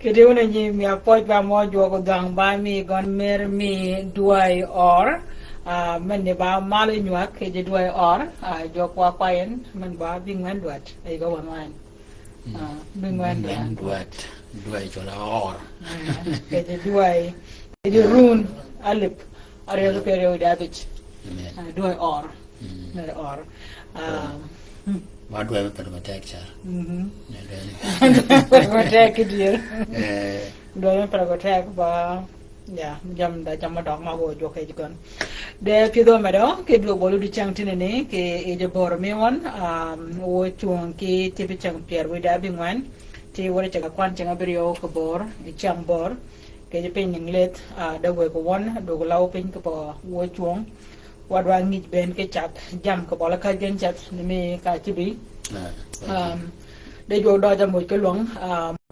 cái điều này gì mi apoi ba mo jo ko dang ba mi gon mer mi duai or mình ne ba mal nyua ke je duai or jo kwa kwaen mình ba bing wan duat ai go wan wan bing wan duai cho là or ke je duai ke je run alip are ko period abich duai or mer or mà duai mà phải tek cha ko tek dir duai para ko tek ba ya jam da jam dog ma go jo ke kon de pido ma do ke do bolu di chang tine ne ke e je bor me won wo chuang ke te pe chang pier we da bi ngwan te wo cha ka kwan chang abrio ko bor e chang bor ke je pe ning let da we ko won do ko law pin ko bo wo chuang wa dwa ngi ben ke chat jam ko bola ka gen chat ni me ka chi bi de jo do jam mo ke long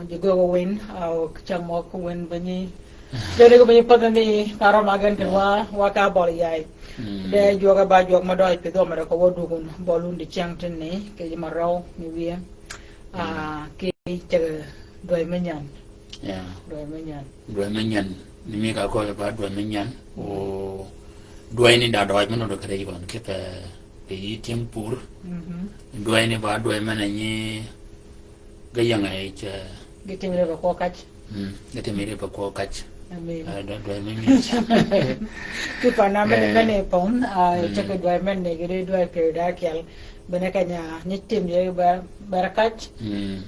je go win chang mo ko win ba ni jadi ko banyak pada ni karo magan kan wa ka bol yai de joga ba jog ma doy pe do ma ko wodu gun bolun di chang tin ni ke ma raw ni wi ke che doy ma nyan ya doy ma nyan ni mi ka ko ba doy ma nyan o doy ni da doy ma no do kare gon ke pe tiang pur doy ni ba doy ma ni ga yang ai che ge timre ba ko kach ga timre ba ko kach ada dua minit. Kita nama ni pun, cakap dua minit, jadi dua periode kial, benarnya nyetim je berakat,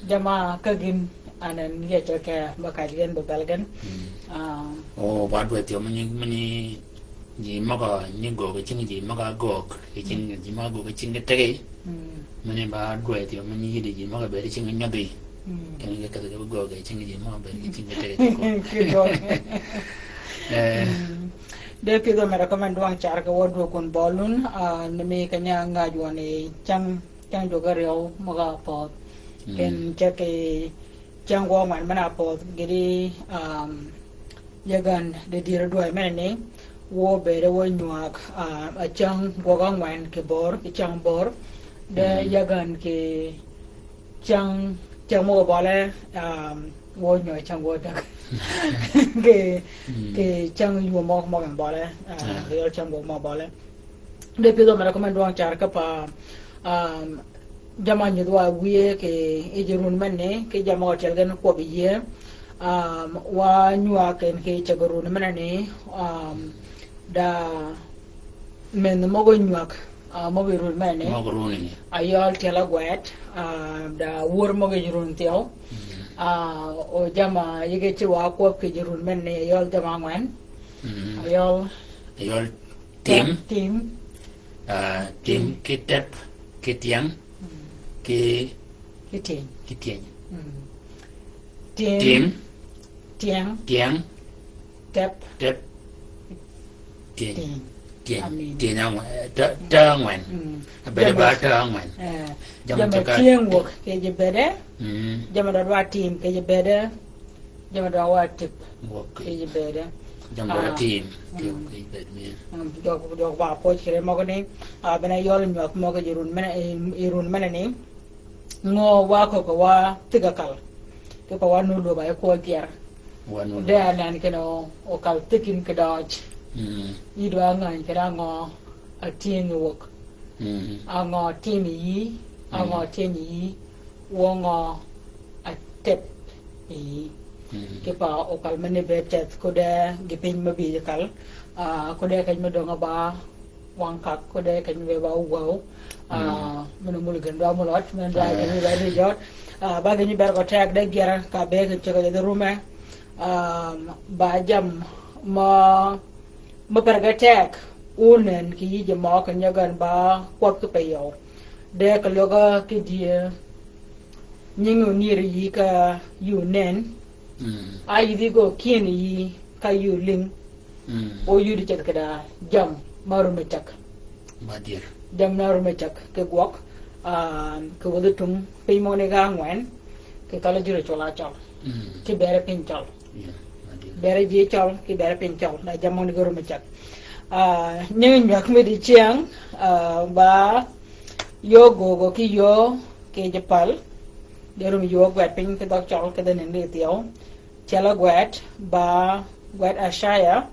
jama kagin anan dia cakap bakajian bebalgan. Oh, badu itu meni ji maka ni go kecing ji maka go kecing ji maka go kecing ketegi. Meni badu itu meni ji maka beri kecing nyadi. Kan kita kata go kecing ji maka beri kecing ketegi. Dia pido me recommend wang char ka wodro kun bolun nemi kanya ngajuani chang juga riau maga pot ken chake chang wo man mana pot giri yagan de dir doi mene wo bere wo nyuak a chang wo gang wan ke bor ke chang bor de yagan ke chang mo bole wo nyoi chang wo dak ke chang yu mo gan bole real chang wo mo bole de pido me recommend wang char ka pa jama nyudwa wiye ke ejirun menne ke jama hotel gan ko biye wa nyua ken ke chagarun menane da men mo go nyuak mo birun menne mo goruni ayol tela gwet da wur mo go jirun teo o jama yige ci wa ko ke jirun menne ayol jama ngwan ayol tim tim kitep kitiang kitiang tim tiang tep tiang ta ngwan bere ba ta ngwan jama tiang wok ke je bere jama da wa tim ke je bere jama da wa tip wok ke je bere jama tim ke bere mi jog ba po chire mo ni bena yol nyok mo ke irun mena ni ngo wa ko wa tigakal ke ko wa nulu ba ko gier wanu da nan ke no o kal tikin ke doj yi do ngan ke da ngo a tin wok a ngo tin yi a ngo tin yi wo ngo a tep yi ke pa o kal mene be chat ko da ge pin ma bi kal ko da ka me do nga ba wang kak ko da ka me ba wo menu mul gan do mulot men da ni ba ni jot ba ga ni ber ko tak da gera ka be ke ko da rume ba jam ma perga tek unen ki je mo kan yagan ba kwat ko pe yo de ka loga ki die ningu nir yi ka yu nen ai di go kien yi ka yu ling o yu di tek da jam maru me chak badir jam naru me chak ke gwak ke wadu tum pe mo ne ga ngwen ke kala jure chola chol ki bere pin chol bere ji chol ki bere pin chol na jamon goro me chak nhưng nhạc mi đi chiang ba yo go ki yo ke japal derum yo gwat pin ke dok chol ke den ni tiao Chela gwet ba gwet ashaya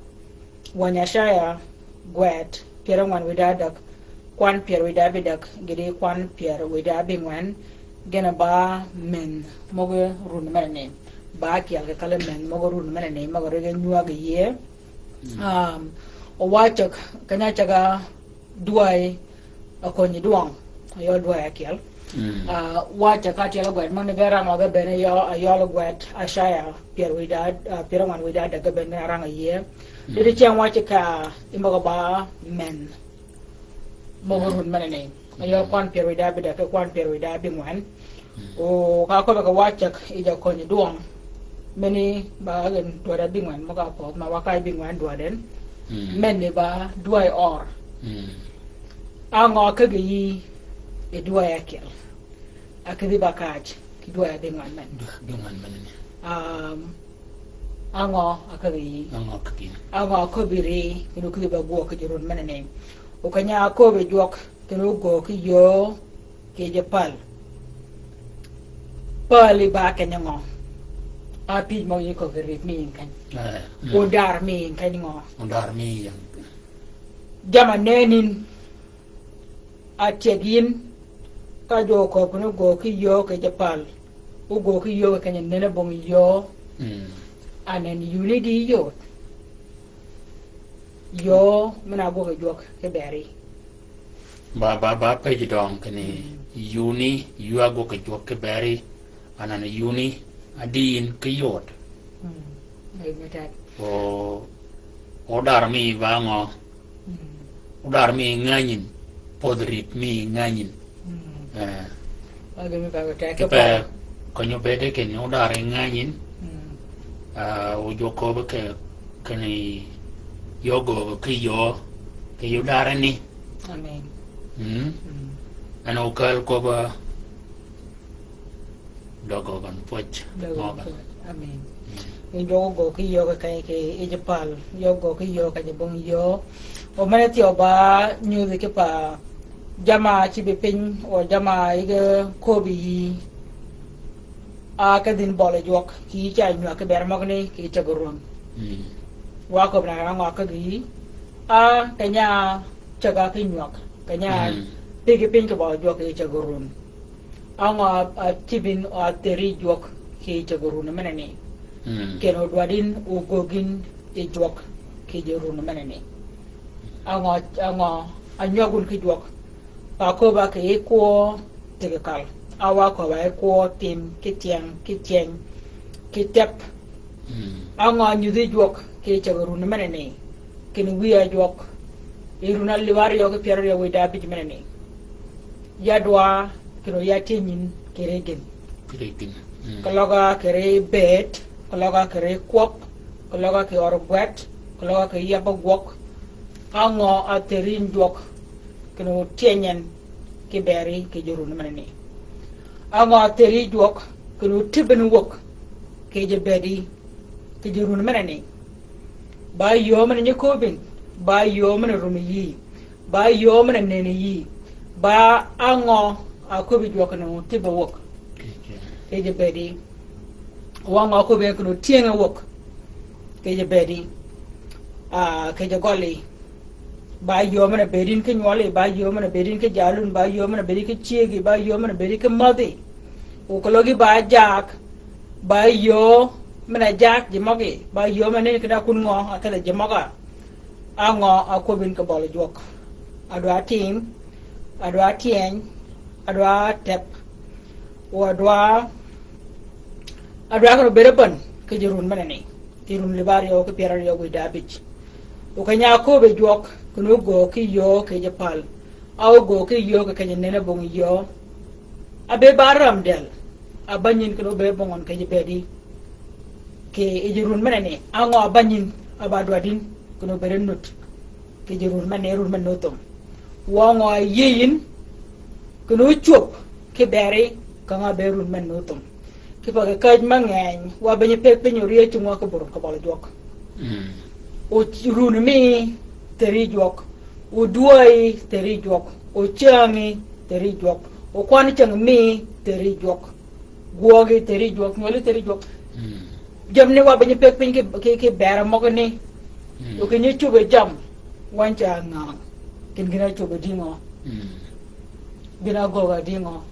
wanyashaya gwet piera ngwan widadak kwan pier widabidak gidi kwan pier widabingwan gena ba men mogo run mene ba kial ke kale men mogo run mene mogo rege nyuag ye o wachak kanya chaga duai akonyi duang ayo duai kial wacha kati ala gwet mang negara ngaga bene yo gwet ashaya pier ngwan widad daga bene aranga ye dede chang wacha ka imbaga ba men mogo run mene ayo kwan pier widad bida ka kwan pier widad bingwan o ka ko ka wacha ija konyi duang meni ba gen duada bingwan moga po ma wakai bingwan duaden men ne ba duai or anga ka gi e duai akel akidi bakaj ki duai bingwan men ango akagi ango ko biri kinu kidi ba go ka jirun men ne o kanya ko be jok kinu go ki yo ke je pali ba kanya ngo api mo yi ko veri mi kan o dar mi kan ngo o dar mi yang jama nenin ategin ka jo ko kuno go ki yo ke japal u go ki yo ke nene bong yo anen unity yo mena go ke jok ke beri ba pe jidong kene uni yu ago ke jok ke beri anan uni adin ke yot o dar mi bango o dar mi nganin podrit mi nganin ke konyo bede ke no dar nganin o joko be ke kene yogo ke yo dar ni amen ano kal ko ba dogo ban poch amen yogo ki yo ka ke ejapal yogo ki yo ka bong yo o mane ti oba nyu de ke pa jama ci be pin o jama ige ko bi a ka din bole jok ki cha nyu ka ber magne ki ta goron wa ko na nga ka gi a kanya chaga ki nyu kanya pege pin ka ba jok ki ta goron anga tibin o teri jok ki ta goron menene keno dwadin o gogin e jok ki jorun menene anga anyagun ki jok pa ko ba ke ko tege kal awa ko ba ko tim kitiang kitep anga nyude jok ke chagarun menene ken wiya jok iruna liwari yo ke piero yo wida bi menene yadwa kino yatinin keregen kaloga kere bet kaloga kere kwok kaloga ke orbwet kaloga ke yaba gwok anga aterin jok kino tienyen ke beri ke jorun menene anga teri jok kino tiben wok ke je bedi ke jorun menene ba yo menene kobin ba yo menene rumi yi ba yo menene nene yi ba anga akobi jok no tibe wok ke je bedi wanga ko be kino tienga wok ke je bedi ke je golli ba yo mana bedin ke nyole ba yo mana bedin ke jalun ba yo mana bedin ke chiegi ba yo mana bedin ke madi o ko logi ba jak ba yo mana jak je mogi ba yo mana ne kada kun ngo akala je moga ango akobin ke bol jok adwa tim adwa tien adwa tep o adwa ko berepan ke jerun mana ne tirun libar yo ke piara yo go dabich o kanya ko be jok kuno go ki yo ke japal aw go ki yo ke kanya nene bong yo abe baram del abanyin kuno be bongon ke bedi ke ejurun menene ango abanyin abadwadin kuno bere nut ke jerun mane run manotom wongo yin kuno chop ke bere kanga berun manotom ke pa ke kaj mangen wa benye pek penyori chungwa ke burun ka bala jok o run mi teri jok o duai teri jok o changi teri jok o kwani chang mi teri jok guogi teri jok ngoli teri jok jam ni wa banyi pek pin ke bera mo ni o ke ni chugo jam wancha nga kin gina chugo dingo gina goga dingo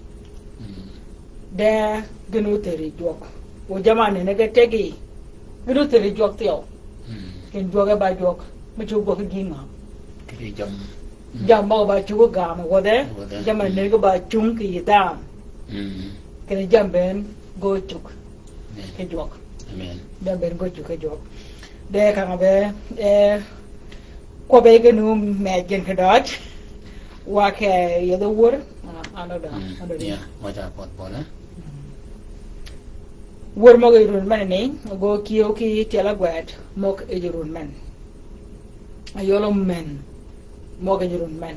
de ginu teri jok o jamane ne ke tegi ginu teri jok tio kin joga ba jok ma chugo ke dingo ke jam jam ba chugo ga mo de jamane ne ko ba chung ki dam ke jam ben go chuk ke jok amen dan ben go chuk ke jok de ka be ko be gnu me gen ke dot wa ke ye the word another yeah what about bola word mo ge run man ni go ki tela gwat mo ke run man ayolo men mo ge run man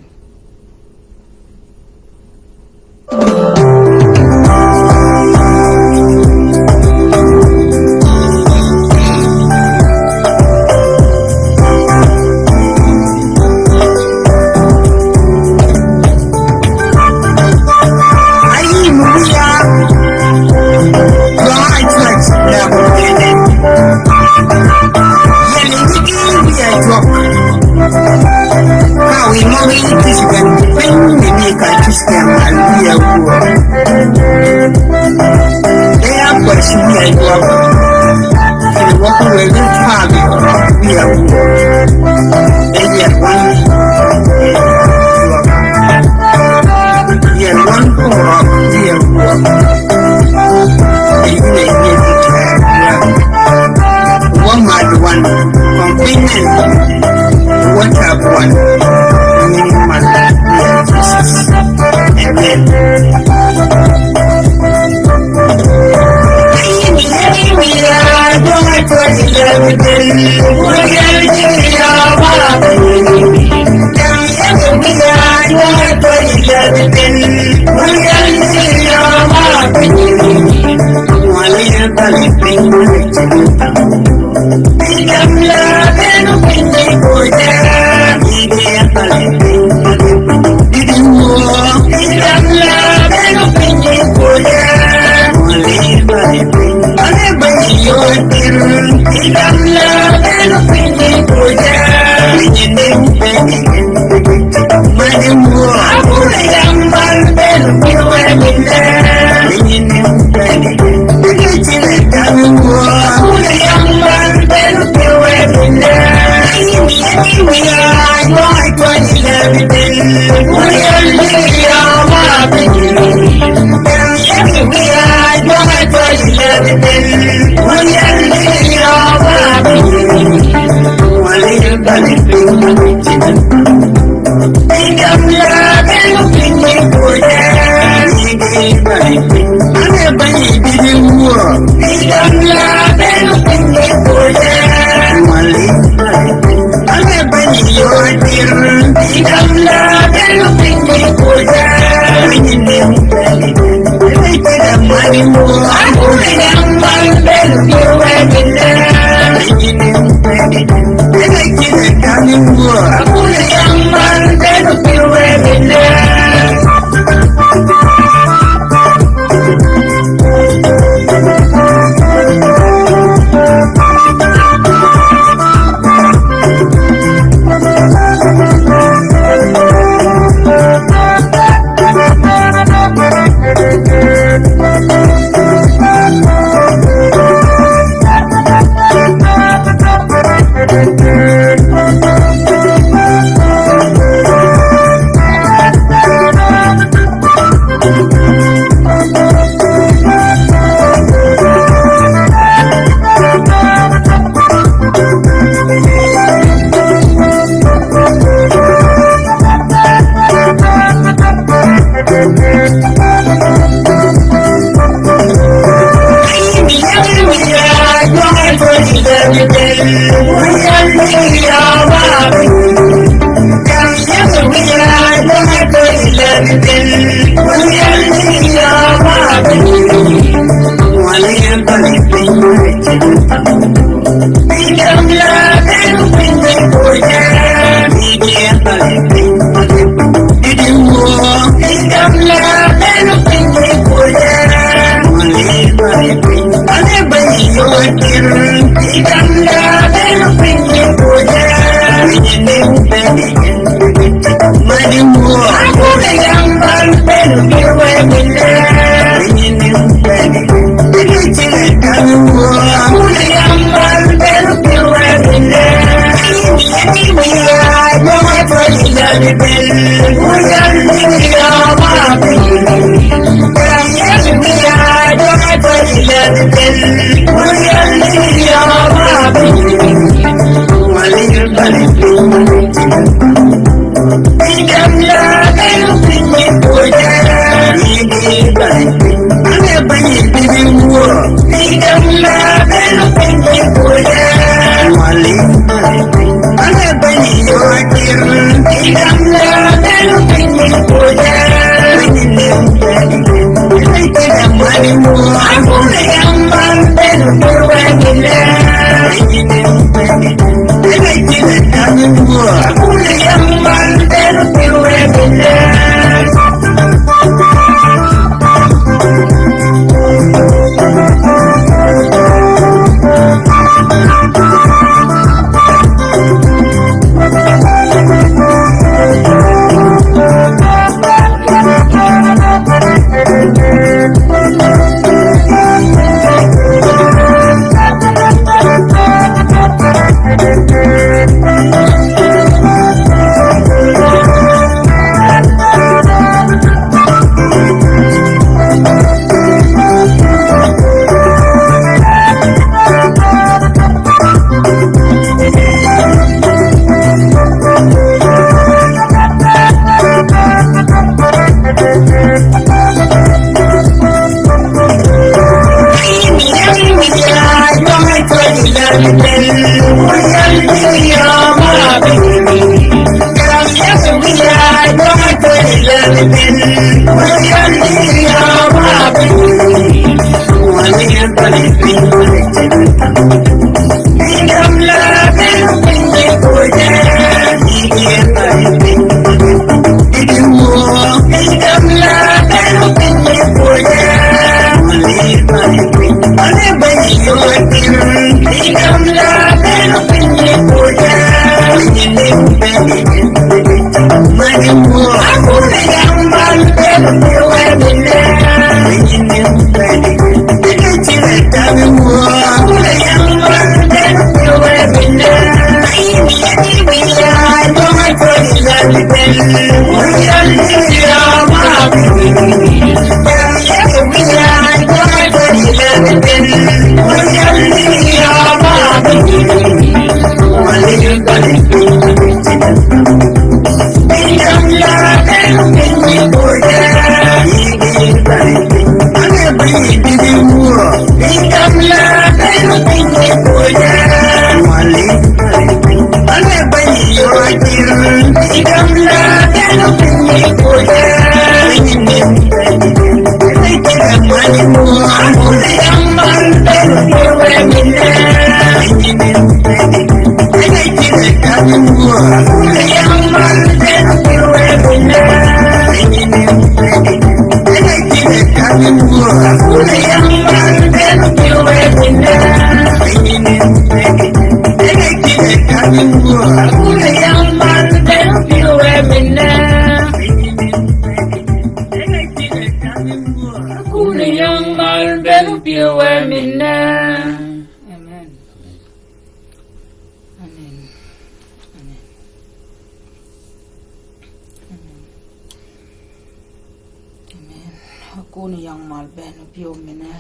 Kuni yang mal ben pio mina.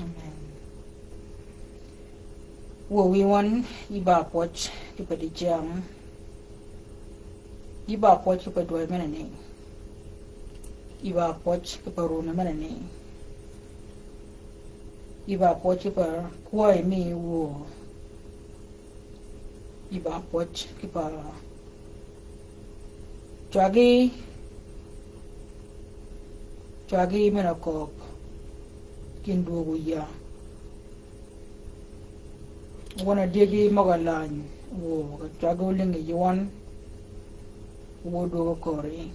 Amen. Wo we wan iba poch iba di jam. Iba poch iba doi mana ni. Iba poch iba runa mana ni. Iba poch iba kuai mi wo. Iba poch iba Chagi mena kop kindu guya wana digi magalan wo chago lingi yuan wo do kori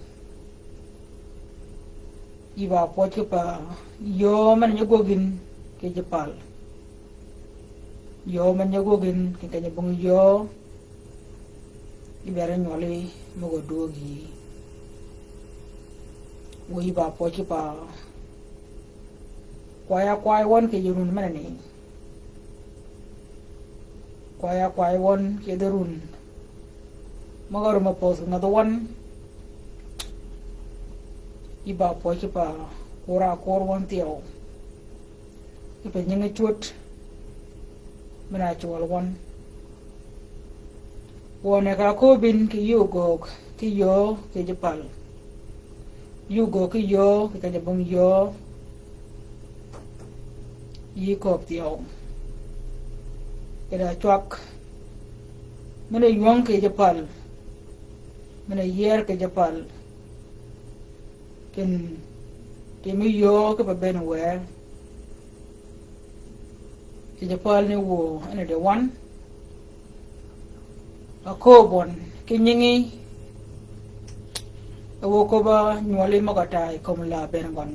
iba poche pa yo man yogogin ke jepal yo man nyago gen ki kanya bung yo ibere nyole mo go dogi wo ba po ki pa kwai won ke yurun manani kwai won ke derun magaru ma pos ngado won iba po ki pa kora kor won tiao ipe nyinga chut mana chual won ka ko bin ki yugo ki yo ke japal yugo ki yo ki ka jabong yo yi ko tiao ida chuak mana yuang ke japal mana yer ke japal ken mi yo ke ba ben wer ke japal ni wo ene de wan ako bon ke nyingi wo ko ba nyole magata ko la ben gon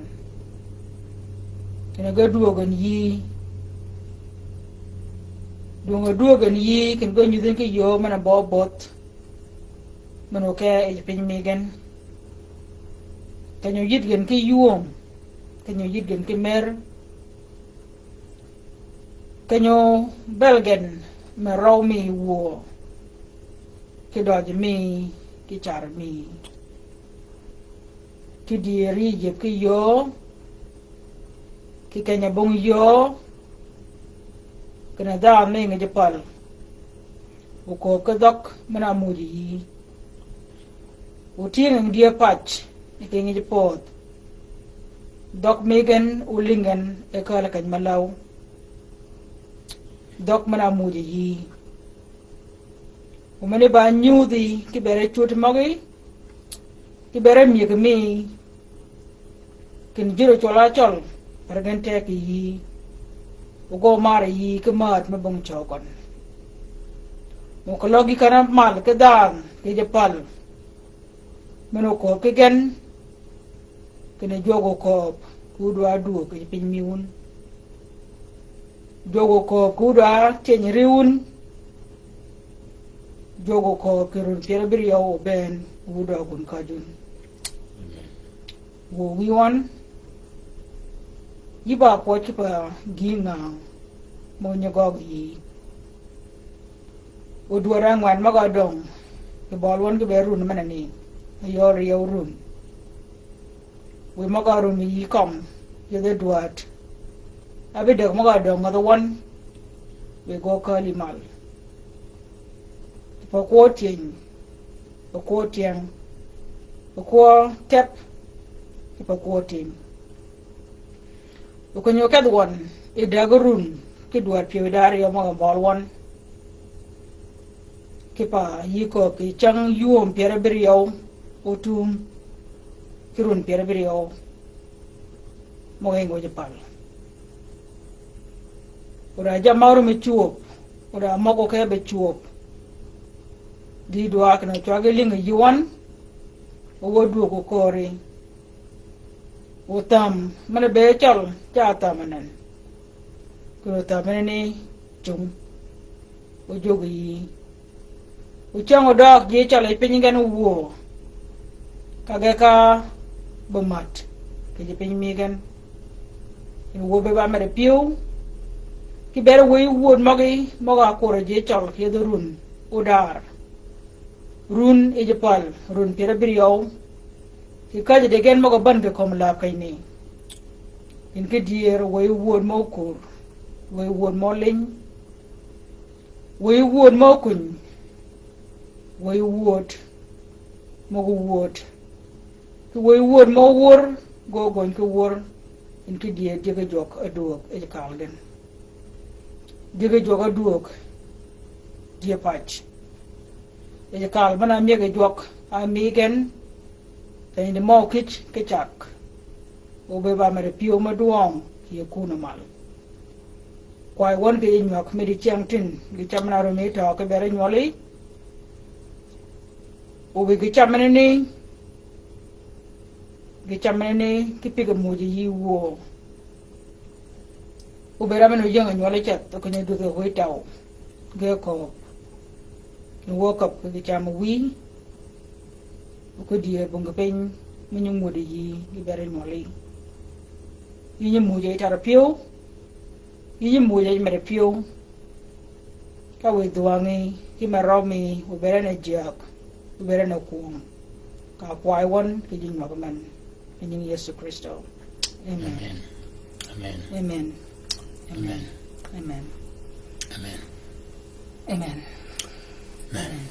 kena ga duogan yi ken go nyuden ke yo mana bobot mano ke e pin migen kanyo yit gen ke yuom kanyo yit gen ke mer kanyo belgen me raw mi wo ke doj mi ke char mi ke dieri je ke yo ki kanya bong yo kena da me nge japal ko ka dok mana muri uti nge dia patch ke nge japot dok megen ulingen e kala kan malaw dok mana muri umane ba nyudi ki bere chut magi ki bere mi ke mi kin jiro chola chol paragante ki yi ugo mare yi ke mat me bong chokon mo ko logi kana mal ke dan ke japal meno ko ke gen kene jogo ko kudwa du ke pin miun jogo ko kudwa chen riun jogo ko kirun pere bir yo ben wudo gun kajun wo wi won yiba po ki pa ginga mo nyagog yi o duara ngwan magadong ke bolwon ke berun manani yor yorun we magarun yi kom ye de duat abi de magadong the one we go kali mal po ko tieng ko tep po ko tieng ko nyo kad won e dagarun ki duat pi dar yo mo bol won ki pa yi ko ki chang yuom pere bir yo otum kirun pere bir yo mo ngo je pal ora jamaru me chuop ora mo ko ke be chuop di doa kana chwage linga yuan o wodu ko kore o tam mana be chal cha tamanan ko tamani chung o jogi o chango dog je chal e pingan wo kage ka bomat ke je pin migan wo be ba mere piu ki bere wo wod magi moga ko je chal ke run udar run e japal run pira biriyo ki kaje de gen mogo ban ke kom la kayni in ke dier way wod mo kur way wod mo ling way wod mo kun way wod mo wod ki way wod mo wor go gon ke wor in ke dier de jok aduok e kalden de jok aduok die patch e kal mana mi ge jok a mi gen tay de mo kich ke chak o be ba mere pio ma duong ki ku na mal kwai won ke nyok me di chang tin gi chamna ro me to ke bere nyoli o be gi chamne ni ki pi ge mo ji yi wo ubera men young and wala chat to can do the wait out go you woke up with the jam we could you bunga pen minum woody ye very molly you muje tar appeal you muje met appeal ka we duangi ki maromi ubera na jak ubera na kun ka kwai won ki jing magaman in Yesu Kristo. Amen. Amen. Amen. Amen. Amen. Amen. Amen. Amen.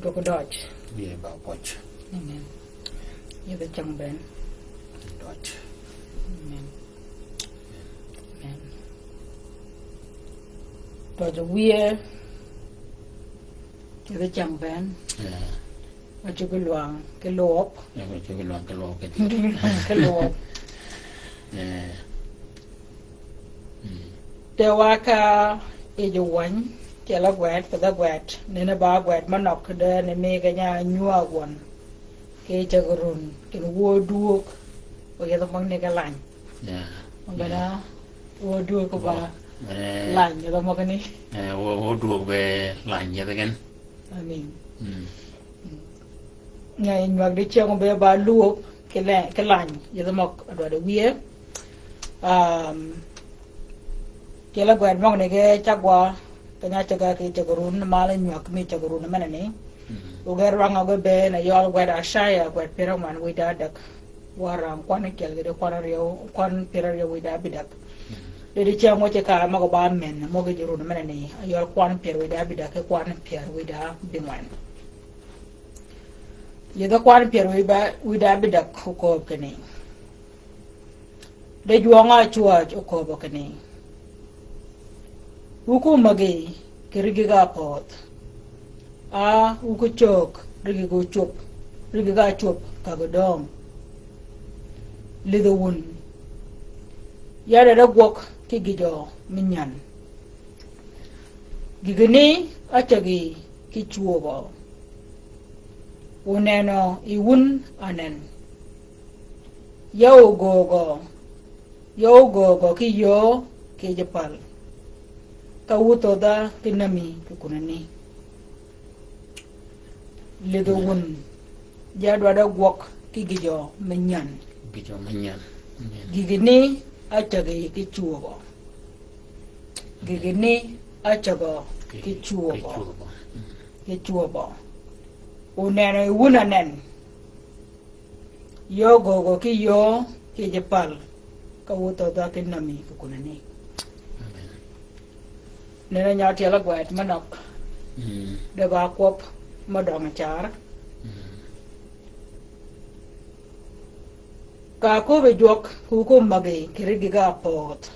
Go Dodge. We about watch. Amen. You're the young Ben. Dodge. Amen. Amen. Dodge we're the young Ben. What you will want, the lope. Yeah, what you will want to look at. The lope. The waka is the one. Tell a wet for the wet. Then a bar wet manok there and make a new one. Cage a run. Can wood do or get among nigger line. Yeah. Gonna wood do a line. You're the mogany. What do we line yet again? I mean. Ngay ngoặc đi chơi con bé ba luộc cái lạnh giờ tôi mọc ở đó bia cái là quẹt mong này cái chắc qua cái nhà chơi cái chơi run mà lên ngoặc mi chơi run mà này ugar rang ở cái bé này yol quẹt asaya quẹt perang man we đã được warang quan cái cái quan riêu quan perang riêu we đã bị được để đi chơi ngồi chơi cả mà có ba men mà cái run mà này yol quan perang we đã bị được cái quan perang we đã bị ngoan you the quan pier we da bidak ko kene de juanga chua ko kene uku magi kirigi ga pot uku chok rigi go chop rigi ga chop ka go dong lido wun ya da gwok ki gijo minyan gigini achagi ki chuo ba uneno iwun anen yo go ki yo ki japal ka wuto da kinami kunani lido wun jadwa da gwok ki gijo menyan gigini achage ki chuo gigini achago ki chuo unene wunanen yo go ki yo ki japal ka wuto da kinami kunani nena nyati ala gwet manok de ba kop madong char ka ko be jok ku ko magi kirigi ga pot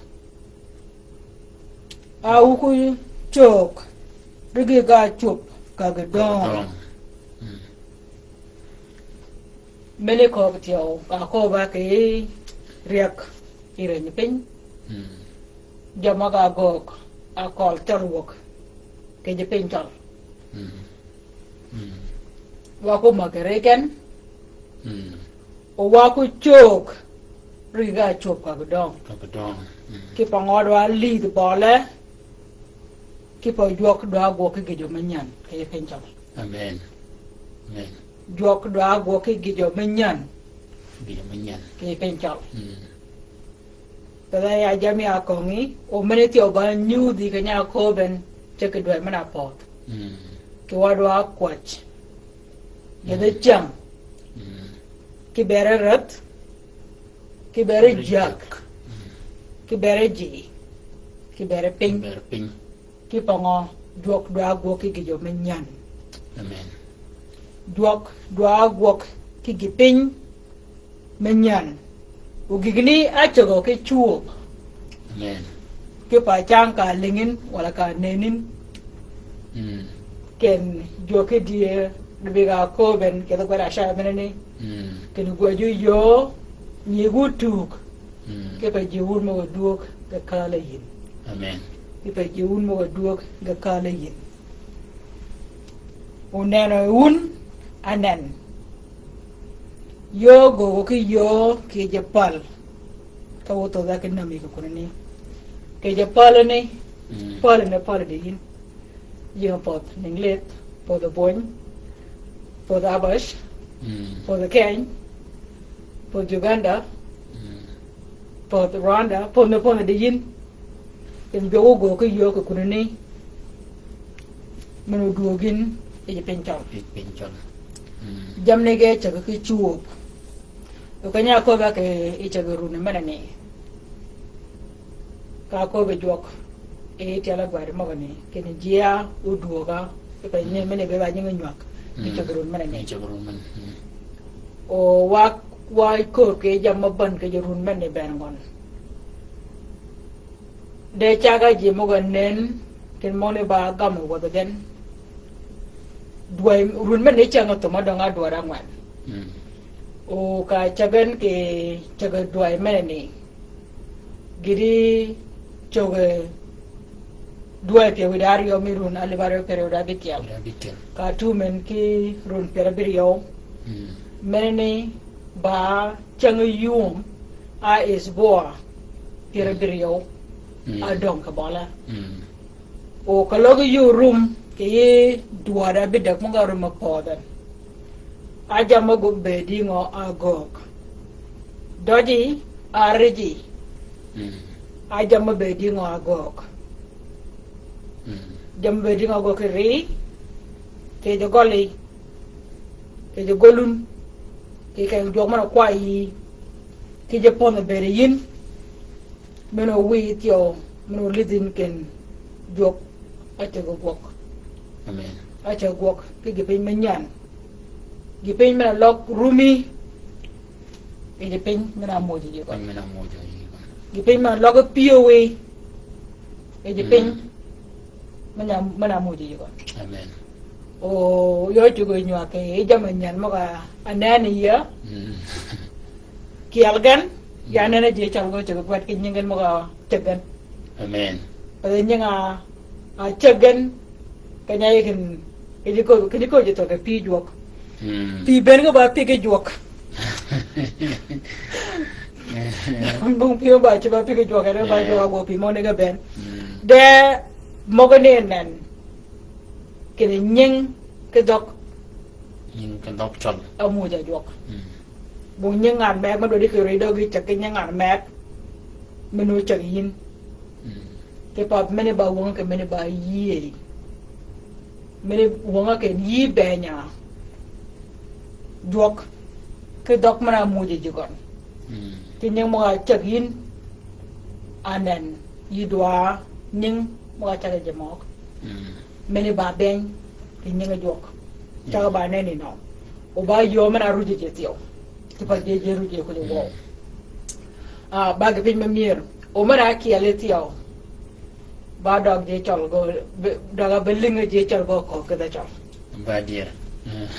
au ku chok rigi ga chup ka ga dong mele ko tio ka ko ba ke riak ire ni pin jama ga gok a kol tarwok ke je pin tal wa ko magereken o wa ko chok riga chop ka dong ki pangod wa li de bole ki po jok do go ke jo manyan ke pin tal amen jok do go ke gijo menyan ke penchal tada ya jami akongi o meneti o ba nyu di kanya ko ben cheke do mana pot ke wado akwach ya de cham ke bere rat ke bere jak ke bere ji ke bere ping ke pango jok do go ke gijo menyan amen duok dua guok ki gipin menyan ugigni achogo ke chuo amen ke pa chang ka lingin wala ka nenin ken joke die biga ko ben ke da kwara sha benene ken goju yo ni gutuk ke pa jiwun mo duok ke kala yin amen ke pa jiwun mo duok ke kala yin uneno un anen yo go ki yo ki japal ka woto da kinami ko kunani ke je polani polani de yin yin pot ninglet pot the boy pot the abash pot the Kenya pot Uganda pot Rwanda pot de yin ken jo go ke yo ko kunani menu duogin e penchal jamne ge chaga ke chuo to kanya ko ba ke e chaga rune manane ka ko be jok e tiala gwari magane ken jia uduoga e pa ne mene be ba nyinga nyak e chaga rune manane o wa ko ke jamma ban ke rune manane ben gon de chaga ji moganen ken mone ba gam wo den duai run men ne changa to madonga duara ngwan o ka chagan ke chaga duai men ne giri choge duai pe widario mi run alibaro pero da bikial ka tu men ki run pero birio men ne ba changa yum a is boa pero birio a dong ka bola o ka logo yu room ke duara bidak mo garu mapodan aja mago bedi ngo agok doji arji aja ma bedi ngo agok jam bedi ngo agok ri ke de goli ke de golun ke kay jog mana kwai ke je pon bere yin meno wi tio meno lidin ken jog ate go bok amen acha gok ke gipin menyan gipin mena lok rumi e gipin mena moji ko gipin mena lok piowe e gipin mena moji ko amen o yo jugo nywa ke e jamanyan mo ka anani ya kialgan ya nana je chango chugo kwat ke nyingen mo ka tegan amen pa nyinga a tegan kanya yakin kini ko jito ka pi juok pi ben ga ba pi ke juok bung pi ba chi ba pi ke juok ra ba jo go pi mo ne ga ben de mo ga ne nan kini nying ke dok chol amu ja juok bung nying an me ma do di ke ri do gi chak nying an me menu chak yin ke pa mene ba won ke mene ba yi mene wonga ke yi benya dok ke dok mana muje jigon ke nyeng mo chak yin anen yi dwa nyeng mo chak je mok mene ba ben ke nyeng dok cha ba ne ni no o ba yo mana ruje je tio ke pa je ruje ko le wo ba ke pin memir o mana ki ale tio ba dog je chol go daga beling je chol go ko ke da chol ba dia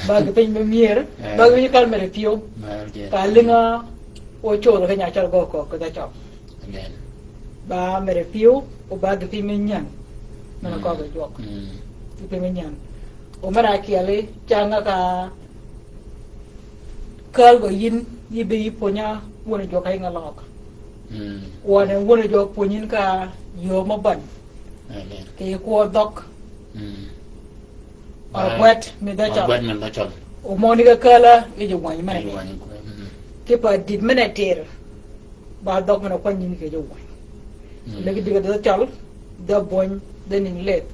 ba ke pin memir ba ke kal mere pio ka linga o chol ga nya chol go ko ke da chol amen ba mere pio o ba ke pin menyan mana ko ga jok ke pin menyan o mara ki ale changa ka kal go yin yi be ponya wona jok ay ngalok wona jok ponyin ka yo ma ban ke ko dok wet me da chol o moni ga kala e jo wani mane ke pa dit mena ter ba dok mena ko nyin ke jo wani legi diga da chol da bon da ning let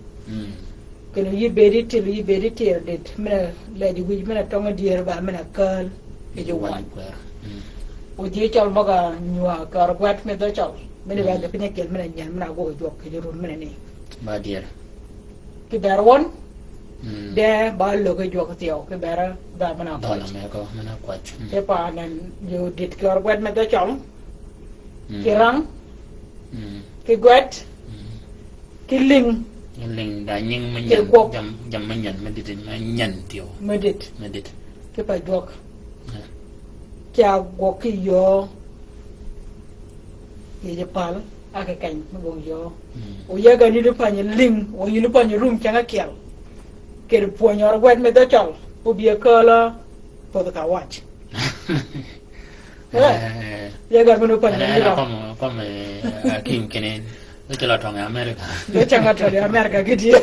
ke no yi beri ter dit mena le di wi mena tonga dier ba mena kal e jo wani o je chol baga nyua kar wet me da chol mene ba ga pine kel mena nyan mena go jo ke ron mena ni ba dia ke darwon de ba lo ke jo ke tio ke bara da mana ko me ko mana ko ke pa nan yo dit kar wet me da chol ke rang ke gwet ke ling da nying ma jam ma nyan ma dit ma nyan tio me dit ke pa jok kya go ki yo ye je pal ake kany mabong yo o yaga ni du panye ling o yinu panye room changa kiel ker ponyor wet me do chol o bia kala po ka watch yaga meno panye ni ba como akim kenen Itu lah orang Amerika. Dia jangan dari Amerika gitu.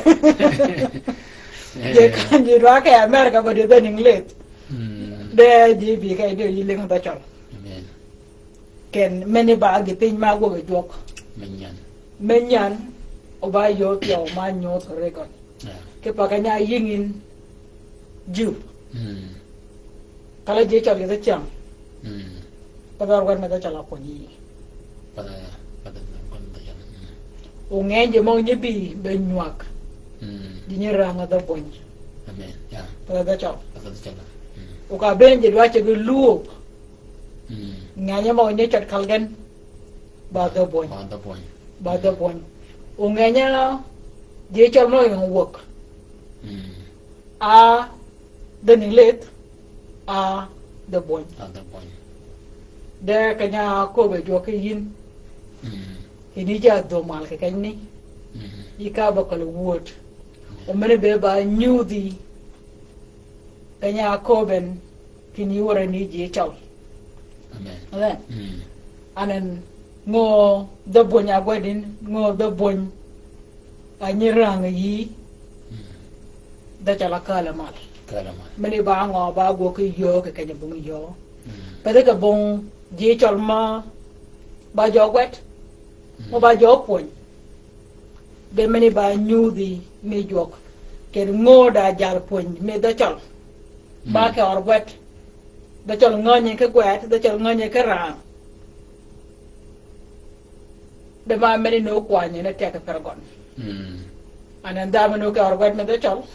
Dia kan di luar kayak Amerika pada dia Inggeris. Dia jadi kayak dia hilang bacol. Amen. Ken meni ba gi pin ma go jok. Menyan oba yo pio ma nyo thore kon. Ke pa kanya yingin ju. Kala je chal ge chang. Pada orang mata chala ko ni. Pada kon ta yan. O ngenje mo nyebi be nyuak. Di nyeranga da pon. Amen. Ya. Pada da chal. Pada chala. O ka benje dwa che ge luop. Nganya mo nye chat kalgen. Ba da pon. Ba da pon. O nganya je chal mo yung work. A the ninglet a the pon. Dia kanya ko be jo ke yin. Ini ja do mal ke kan ni. Ika ba kal wood. O mene be ba nyudi. Kanya ko ben kini wora ni je chaw. Amen. Anen ngo da bonya gwadin ngo da bony anyirang yi. Da chala kala mal. Mene ba ngo ba go ke yo ke kanya bung yo. Pada ka bong je chol ma ba jo gwet mo ba jo pon be meni ba nyudi me jok ke ngo da jal pon me da chol ba ke or gwet da chol nganye ke gwet da chol nganye ke ra be ma meni no kwanye na tek pergon anan da meno ke or gwet me da chol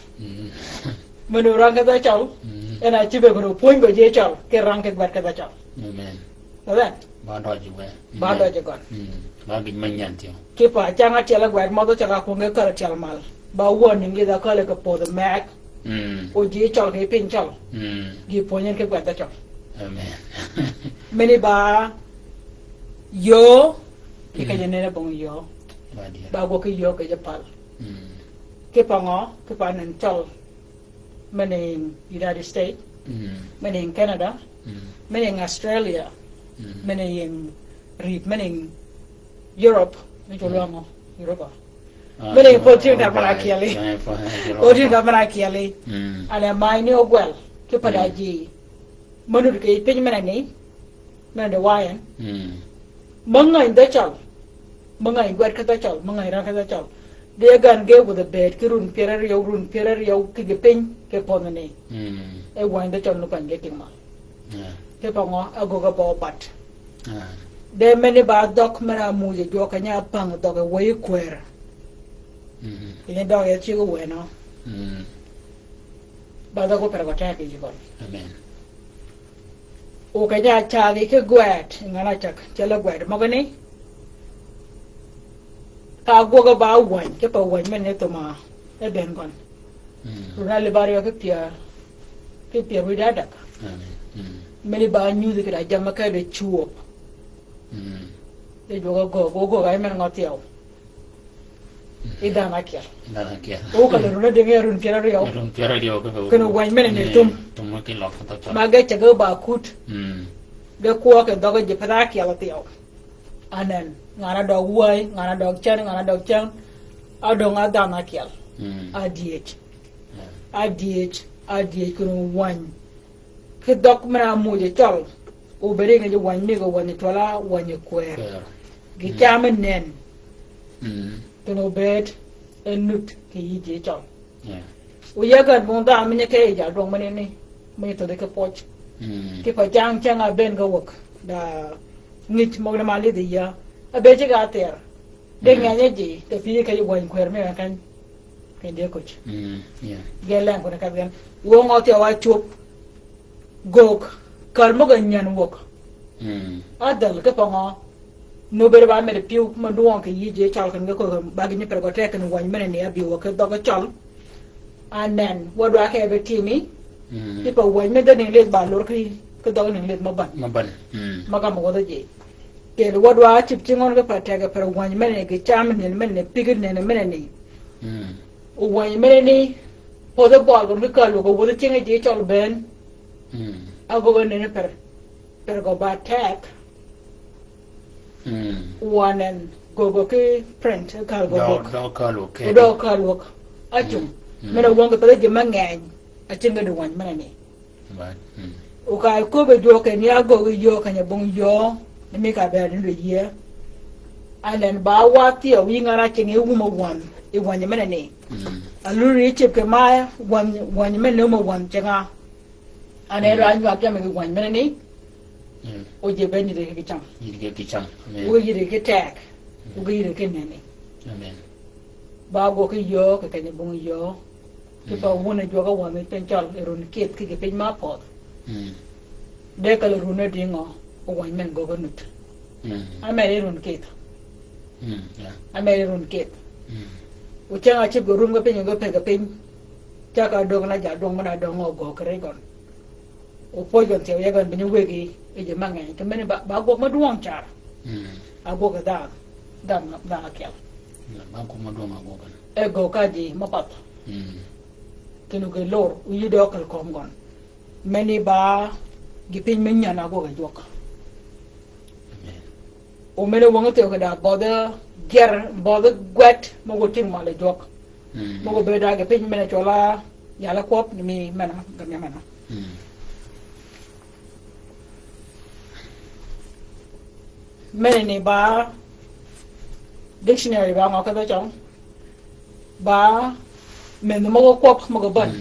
meno rang ke da chol ena chibe ko pon go je chol ke rang ke gwet ke da chol Amen. Amen. Ba do ji we. Ba do ji gon. Ba gi manyan ti. Ke pa changa chela gwat mo do chaka ko nge kar chal mal. Ba won ngi da kale ko po the mac. O ji chol ke pin chol. Gi po nyen ke gwat da chol. Amen. Meni ba yo ke ka ne bong yo. Ba go ke yo ke je pal. Ke pa ngo ke pa nan chol. Meni United States. Meni Canada. Many in Australia, many in many in Europe, Europe. Many in Portugal that Marakiali. Portugal that Marakiali. And a mine of well, Kipadaji. Monuki, Pinmanani, man the wine. Munga in the child. Munga in Guadcatachal, Munga in Rakatachal. They again gave with the bed, Kirun Pirario, Kigapin, Keponani. A wine the child look and getting mal. Kepango agoga bobat. De many ba dog mera muje jo kanya pang dog way queer. In dog at you bueno. Badago per attack is gone. Amen. O kanya chali ke guat ngala chak chala guat mogani. Ka goga ba wan ke pa wan men to ma e ben gon. Runa le bario ke pia widadak. Amen. Many ba knew the kid I jamaka the chew up. They go, I mean not yell. Ida Makia. Oh, the reading air in Pierre. Can one minute in tomb. Margaret go by coot. The quark and dog at the Padaki at the out. And then, Nana dog way, Nana dog chan, Nana dog chan. I don't know that Makiel. I did, couldn't one. Ke dok mena muje chol o bere nge wan ni go wan tola wan kwer gi chamen nen to no bet enut ke yije chol o yaga bon da amne ke ja dong mene ni me to de ke poch ke pa chang a ben go wok da ngit mo na mali de ya a be je ga ter de nganya ji te fi ke wan kwer me kan ke de koch gelan ko na ka gen wo ngote wa chup gok kalmo ganyan wok adal ke pango no bere ba mere piu ma duon ke yije chal kan ko ba gi per ko tek no wan mene ne abi wok do ko chal anen wodwa ke be timi tipo wan me de ne le ba lor ki ko do ne le ma ban ma ga mo do je ke wodwa chip chingon ke pa tek per wan mene ke cham ne mene pigir ne mene ne wan mene ni po de bol ko ke lo ko wo de chinga je chal ben ago ne per go ba tek wanen go ke print ka go do go do ka lo ke do ka lo achum mena wonga pele je mangai achinga do wan mana ni ba o ka ko be jo ke ni ago yo ka nya bong yo ni mi ka be ni ye alen ba wa ti o wi ngara chinga wu mo wan e wan mana ni aluri chip ke ma wan men mo wan chinga ane ra nyu apya me wan mana ni o je be ni de ke cham yiri ke cham o yiri ke tak o yiri ke nene amen ba go ke yo ke ke bong yo ke ba wona jo ga wan pen chal ron ket ke pe ma po de ka ru na dingo o wan men go go nut a me ron ket a me ron ket o changa che go rum ga pe go pe ga pe cha ka do na ja dong na dong go kre gon o po jon te ya gon bin we gi e je mangai ke me ba go ma duong char a go ga da na kel ba ko ma do ma go kan e go ka ji ma pat kenu ke lor u yi do kal kom gon meni ba gi pin men nyana go ga jok o mene wonga te ko da boda ger boda gwet mo go tin ma le jok mo go be da gi pin mene chola ya la kop ni mi mena ga mi mena mene ni ba dictionary ba ngo ka da chong ba men mo go kop mo go ban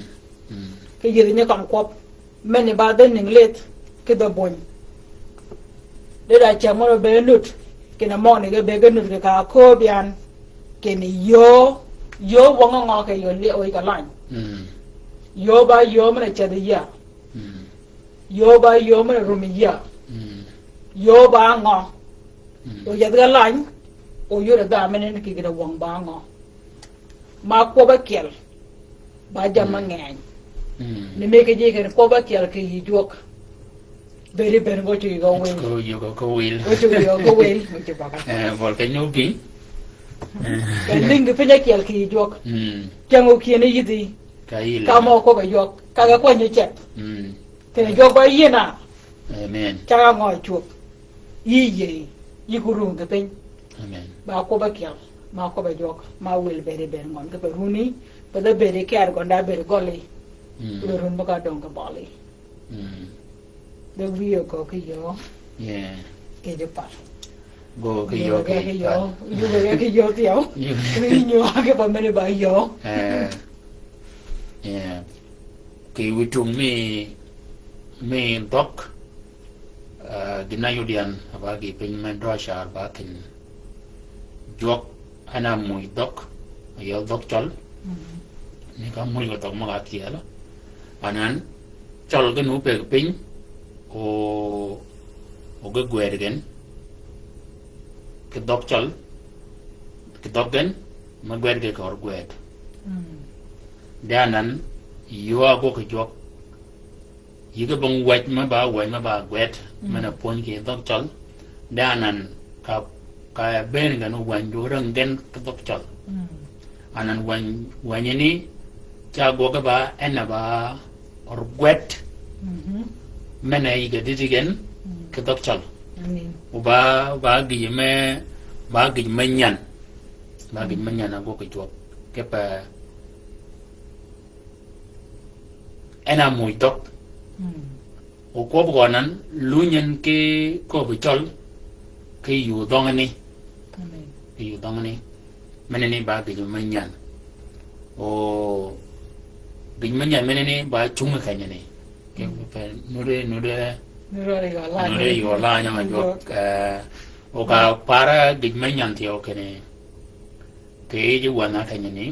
ke yiri ne kam kop men ba den ninglet ke da bon de da cha mo be nut ke na mo ne ge be ge nut ke ka ko bian ke ni yo wonga ngo ke yo le o ka lan yo ba yo mo ne cha de ya yo ba yo mo ne ru mi ya yo ba ngo o ya ga lan o yo da men ne ke ge da wong ba ngo ma ko ba kel ba jama ngany ni me ke je ke ko ba kel ke yi jok beri ben go ti go we ko yo ko will go ti go we mo ti ba ka vol ke no bi ke ling pe ja kel ke yi jok jango ki ne yidi ka il ka mo ko ba jok ka ga ko ni chet ke ne jok ba yi na amen cha ga ngo chuk yi yi guru ke pen amen ba ko ba kel ma ko ba jok ma will beri ben ngon ke runi pa da beri ke ar gonda beri goli le run ba ka dong ka bali the view go ke yo yeah ke je pa go ke yo ke yo you ke yo tio ni nyo ke pa me ba yo yeah ke wi tung me dok ginayudian ba gi pin men do shar ba kin jok ana muy dok yo dok chol ni ka muy go dok ma ga tiela anan chol ga nu pe pin o ga gwer gen ke dok chol ke dok gen ma gwer ge ko gwer danan yo go ke jok yi ga bang wet ma ba gwet mana pon ke dok chol danan ka ben ga no wan do rang den ke dok chol anan wan ni cha go ga ba ena ba or gwet mana yi ga didigen ke dok chol ba gi me nyan go ke jok ke pa ena muy dok o ko bo nan lu nyen ke ko bi chol ke yu dong ni yu dong ni mene ni ba gi me nyan o gi me nyan mene ni ba chung ka nyen ni ke pa no de yo la nya ma jo o ka para gi me nyan ti o ke ne ke ji wa na ka nyen ni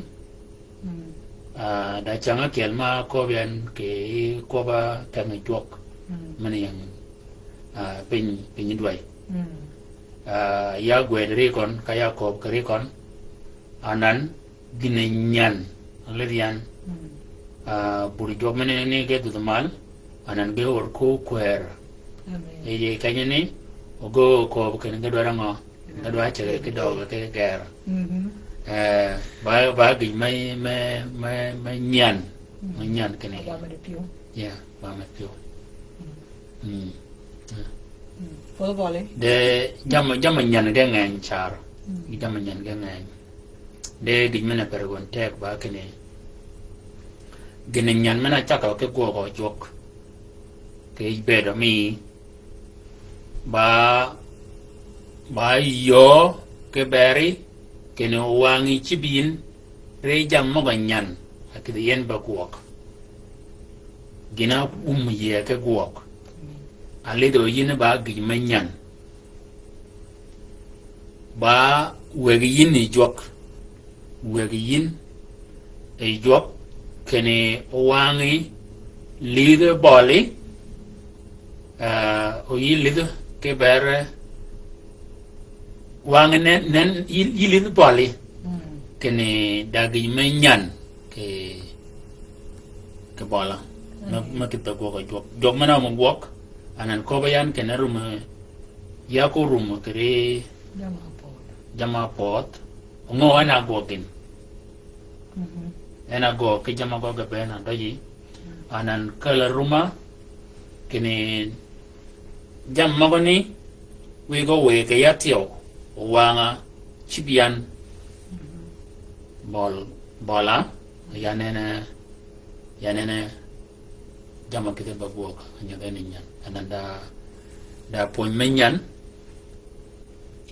da changa kelma ko bian ke ko ba ta me jok mane yang pin duai ya gwe re kon ka ya ko kre kon anan ginenyan lerian buri jok mane ne ge du mal anan ge or ko kwer e ye kanya ni ogo ko ke ne do rango da do ha che ke do ke ger ba gi mai nyan ke ne ya ba me pio Phố bò lên. De jam nyan de ngan char jam nyan ga ngai de gi mena pergon tek ba kene gene nyan mena chaka ke go jok ke bedo mi ba yo ke beri kene wangi chibin re jam mo ganyan akide yen ba guok gina ye ke guok ale do yin ba gi manyan ba wegi yin ni jok wegi yin e jok kene wangi leader bali o yi leader ke bere wangi nen yi leader bali kene dagi manyan ke bola ma kita go jok mana mo wok anan ko bayan kene rum ya ko rum kere jama pot ngo ana gokin ana go ke jama go ga bena doji anan kala ruma kene jam magoni we go we ke yatio wanga chibian bola yanene jama kite babuok anya nyan anan da poin menyan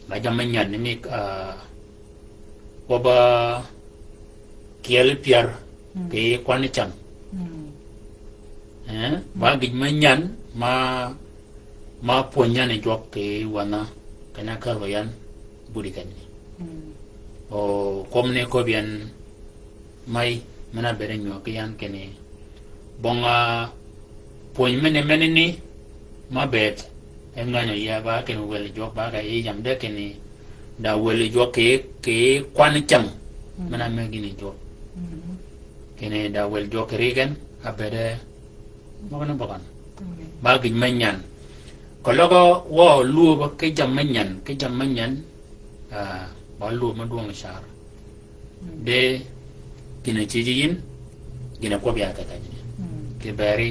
la jam menyan ni oba kiel piar ke kwan chang ba gi menyan ma ponya ne jok ke wana kana ka royan budi kan o komne ko bian mai mana bere nyo ke yan kene bonga poin mene ni ma bet enganyo ya ba ken wel jok ba ga yam de kene da wel jok ke kwan chang mana me gini jok kene da wel jok regen abede magana bagan ba gi menyan ko logo wo lu ba ke jam menyan ba lu ma duang shar de gina cijin gina ko biya ka tani ke bari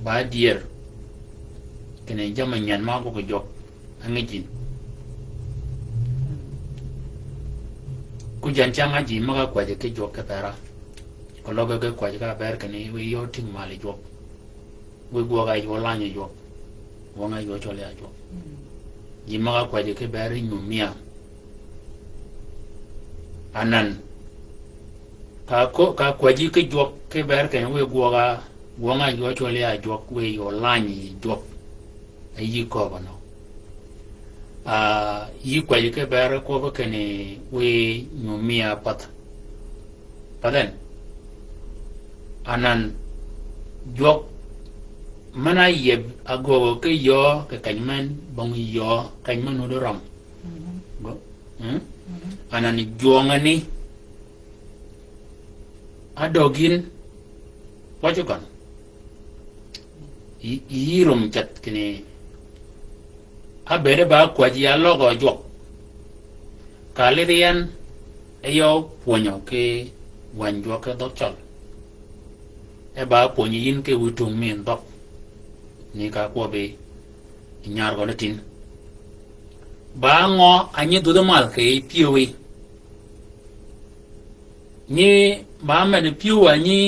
ba dier kene jam menyan ma ko jok angijin ku janchang aji ma ko je ke jok ka tara ko logo ke ko ka ber kene we yo ting mali jok we go ga yo la ni jok wonga yo chole a jok ji ma ko je ke ber nyumia anan ka ko ji ke jok ke ber kene we go ga wonga yo chole a jok we yo la ni jok ayi ko bano yi ko je ke ber ko ba kene we nyumia paden anan jok mana yeb ago ke yo ke kanman bong yo kanman no ram go anan jongani adogin wajukan yirum chat kene abere ba kwaji ya logo jok kalirian ayo ponyo ke wanjo ke dokchol e ba ponyi yin ke wutung min dok ni ka ko be nyar go tin ba ngo anyi du mal ke piwi ni ba ma de piwa ni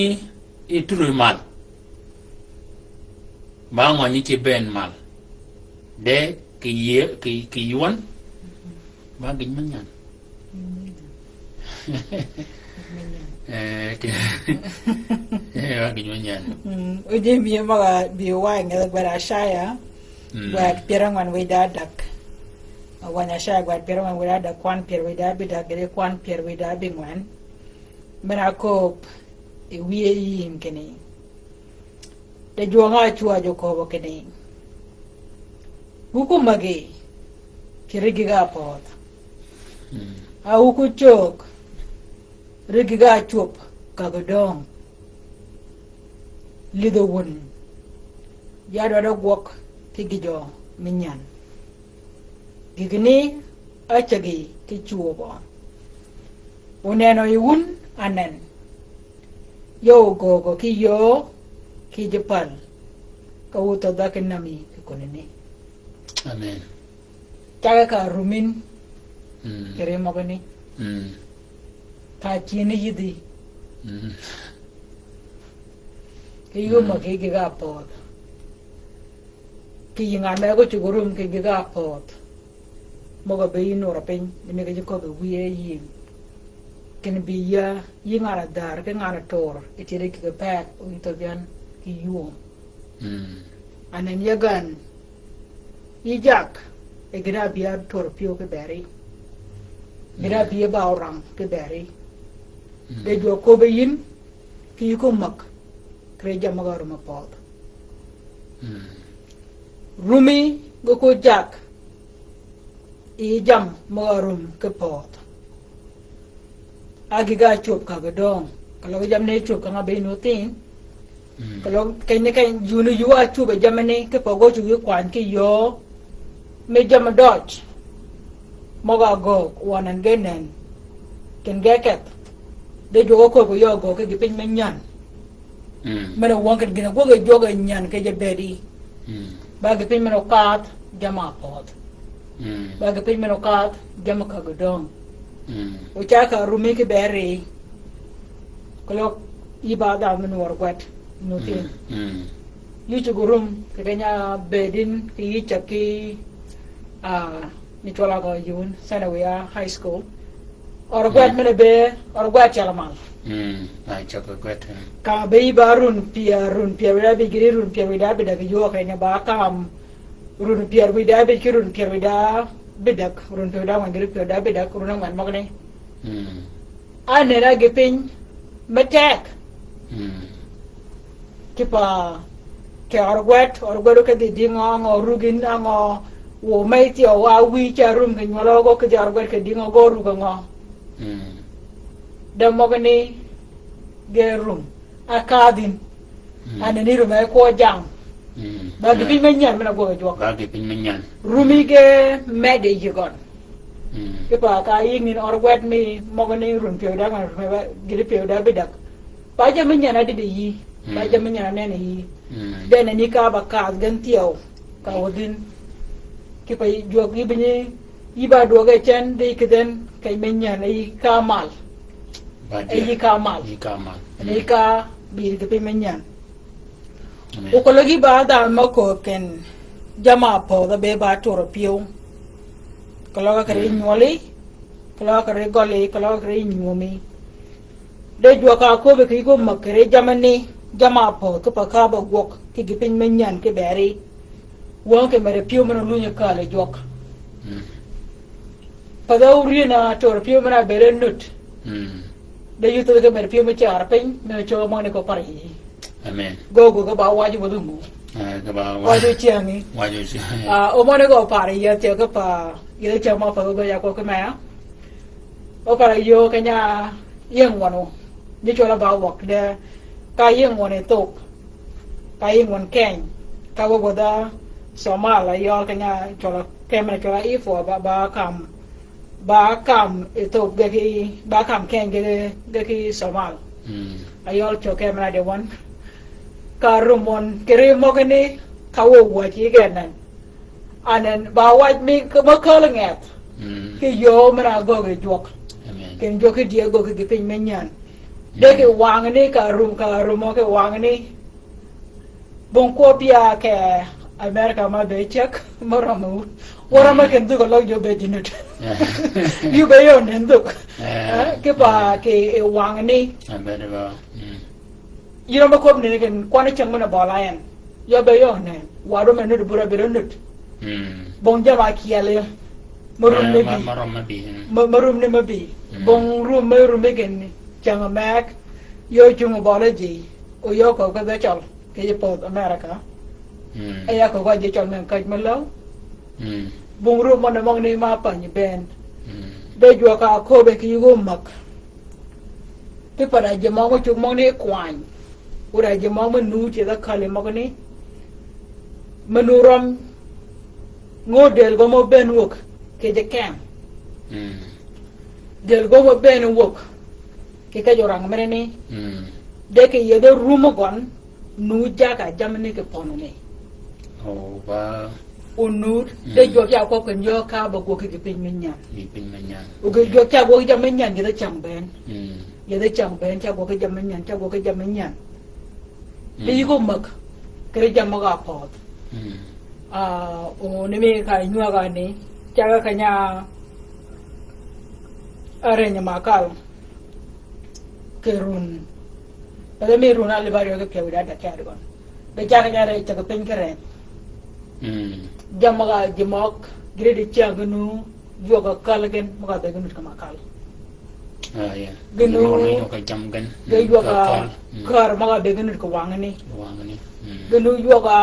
e turu mal ba ngo ni ke ben mal de ke yuan ba gin manyan Uje mi maga biwa ngel gwara shaya gwat pirangwan weda dak wana shaya gwat pirangwan weda dak kwan pir weda bi dak gere kwan pir weda bi ngwan mena ko wiye yin kene de juanga chua jo ko kene huku mage kirigiga pot a huku chok rigiga chup kagodong lido won ya do gwok tigijo minyan gigni achagi ki chuobo uneno yun anen yo gogo ki yo ki jepal kawuto dakin nami konene amen cha ka rumin kere mo gani ta chini yidi ke yu ma ke ga pot ki yinga me go chugurum ke ga pot mo ga be no rapin me ga ko be wiye yin ken bi ya yinga na dar ke ngana tor e tire ki pa o to gan ki yu anen yagan yijak e gira biya tor pio ke beri gira biya ba orang ke beri de jo ko be yin ki ko mak kreja magaru ma pot rumi go ko jak e jam magarum ke pot agi ga chop ka gadong kalau jam ne chop ka ngabe no tin kalau kayne kay junu yuwa chop be jamane ke pogo chu yu kwan ki yo me jam dodge moga go wanan genen ken geket de jo ko ko yo go ke gipin men nyan mena wonken gina go ge joga nyan ke je bedi ba gipin mena kat jama pot ba gipin mena kat jama ka gadong o cha ka rumi ke beri kalau ibada men war kwat no tin yu chu gurum ke nya bedin ki chaki ni tola go yun sanawia high school or kwat men be or kwat chalamal ai cha ko kwat ka be barun pia wida be giri run pia wida be da yo ka nya ba kam run pia wida be kirun pia wida bedak run pia wida ngiri pia wida bedak run man magne ane ra gepin metek kipa ke orgwet ke di dingo ngo rugin ngo wo mai ti o wa wi cha rum ke ngolo go ke orgwet ke dingo go ru ngo da mogani ge rum akadin ane ni rum ko jam ba di pin menyan mena go jo ba di pin menyan rumi ge mede yigon kipa ka yin orgwet mi mogani rum pe da ma giri pe da bedak ba ja menyan adi de yi ba ja menyan ne yi den ni ka ba ka gan tiyo ka wodin ki pa jog yi bini yi ba do ga chen de kiden kay menyan ay kamal ay kamal ay ka bir ke menyan o ko lagi ba da ma ko ken jama po da be ba toro piu kalau ka re nyoli kalau ka re gole kalau ka re nyomi de jwa ka ko be ki ko makere jamani jama po ko pa ka ba gok ki gipin menyan ke beri won ke mere piu mena lunya ka le jok pa da urina tor piu mena bere nut de yuto ke mere piu me char pen me cho mo ne ko pari amen go ka ba waji bodu mu ka ba waji chiangi waji o mo ne ko pari ya te ka pa ile cha ma pa go ya ko ke ma o para yo ke nya yeng wano ni cho la ba wok de ka yeng wone tok ka yeng won ken ka wo boda somala yo ke nya cho la ke ma cho la ifo ba kam ito ge ki ba kam ken ge ki somal ayol cho ke ma de won ka rumon kere mo ke ni ka wo wa chi ge nan anen ba wa mi ko ma ko la nget ki yo ma go ge jok ken jo ke dia go ke pin menyan de ke wang ni ka rum mo ke wang ni bon ko pia ke america ma be check moramu warama ken du ko lo jo be dinut yu be yo nen du ke pa ke wang ni yiro ma ko ni ken ko na chang mana balayan yo be yo ne waro me nu bura be nut bon jama kiale marum ne mabi bong rum gen chang mak yo chung bolaji o yo ko ka da chal ke je pot america aya ko ga je chal men ka malo bong rum mon ni ma pa ni ben de jo ka ko be ki go mak te para je mo chung mo ni kwan ura je mo nu che da khale mo ni manuram ngodel go mo ben wok ke je kem del go mo ben wok ke ka jorang mere ni de ke ye de rumo gon nu jaga jamne ke pono ne oh ba unut de jo ya ko ken yo ka ba go ke pin minyan ni pin manyan o ge jo ka go ja minyan de chang ben mm ye de chang ben cha go ke ja minyan cha go ke ja minyan de go mak ke ja ma ga po mm o ne me ka nyu ga ni cha ga kanya are nya ma ka ke run de me run ale ba yo ke pe da da cha gon de cha ga re cha ga pin ke re jamaga jimok gredi chagnu yoga kalgen maga begnu kama kal ya gnu no ka jam gan ge yoga kar maga begnu ko wangani gnu yoga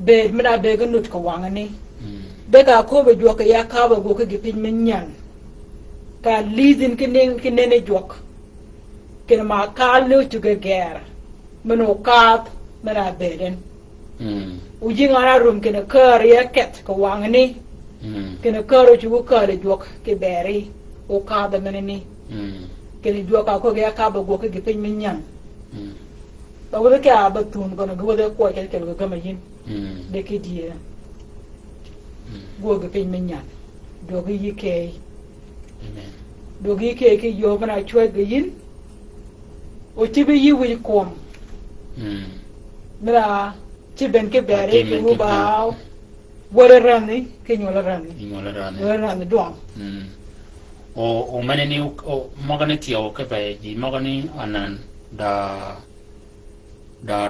be mina begnu ko wangani be ka ko be joka ya ka ba go ke gipin menyan ka lizin kinen jok ken ma kal no to ge ger meno ka mera beden uji ngara rum kena kar ya ket ko wangani kena kar ju kar jok ke beri o ka da meneni kena joka ko ya ka ba go ke pin minyan ba go ke aba tun ko go de ko ke ke go ma yin de ke die go ke pin minyan do go yi ke amen do gi ke yo bana chwe ge yin o ti be yi wi kom mira ci ben ke bere ke ba wore rani ke nyola rani doang o maneni o magani ti o ke be ji magani anan da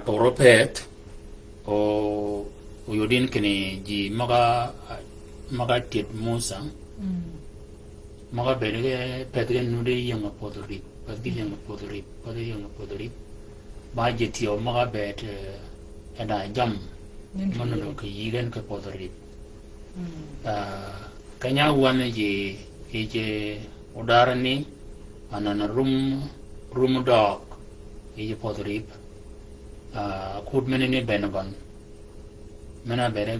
toropet o yodin kene ji maga tit musa maga bere ke petre nude yang podori pagi yang podori ba je ti o maga bet ada jam mana do ke yigen ke podori kanya wana je udara ni anana room dog je podori kud menene benagon mana bere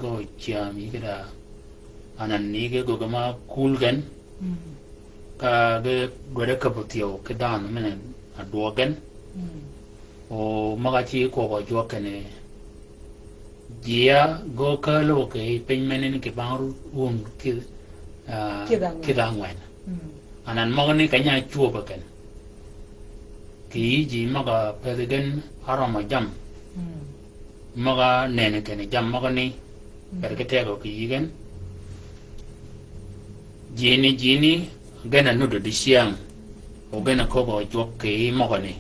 go chiam ikira anan ni ge go gama kulgen ka ge gore kaputio ke dan menen adogen o magachi ko go jokene dia go ka lo ke penmenen ke bang un ki kidangwen anan magani kanya chuba ken ki ji maga peden arama jam maga nene ken jam magani berkete go ki yigen jini gana nudo di siang o gana ko go jokke magani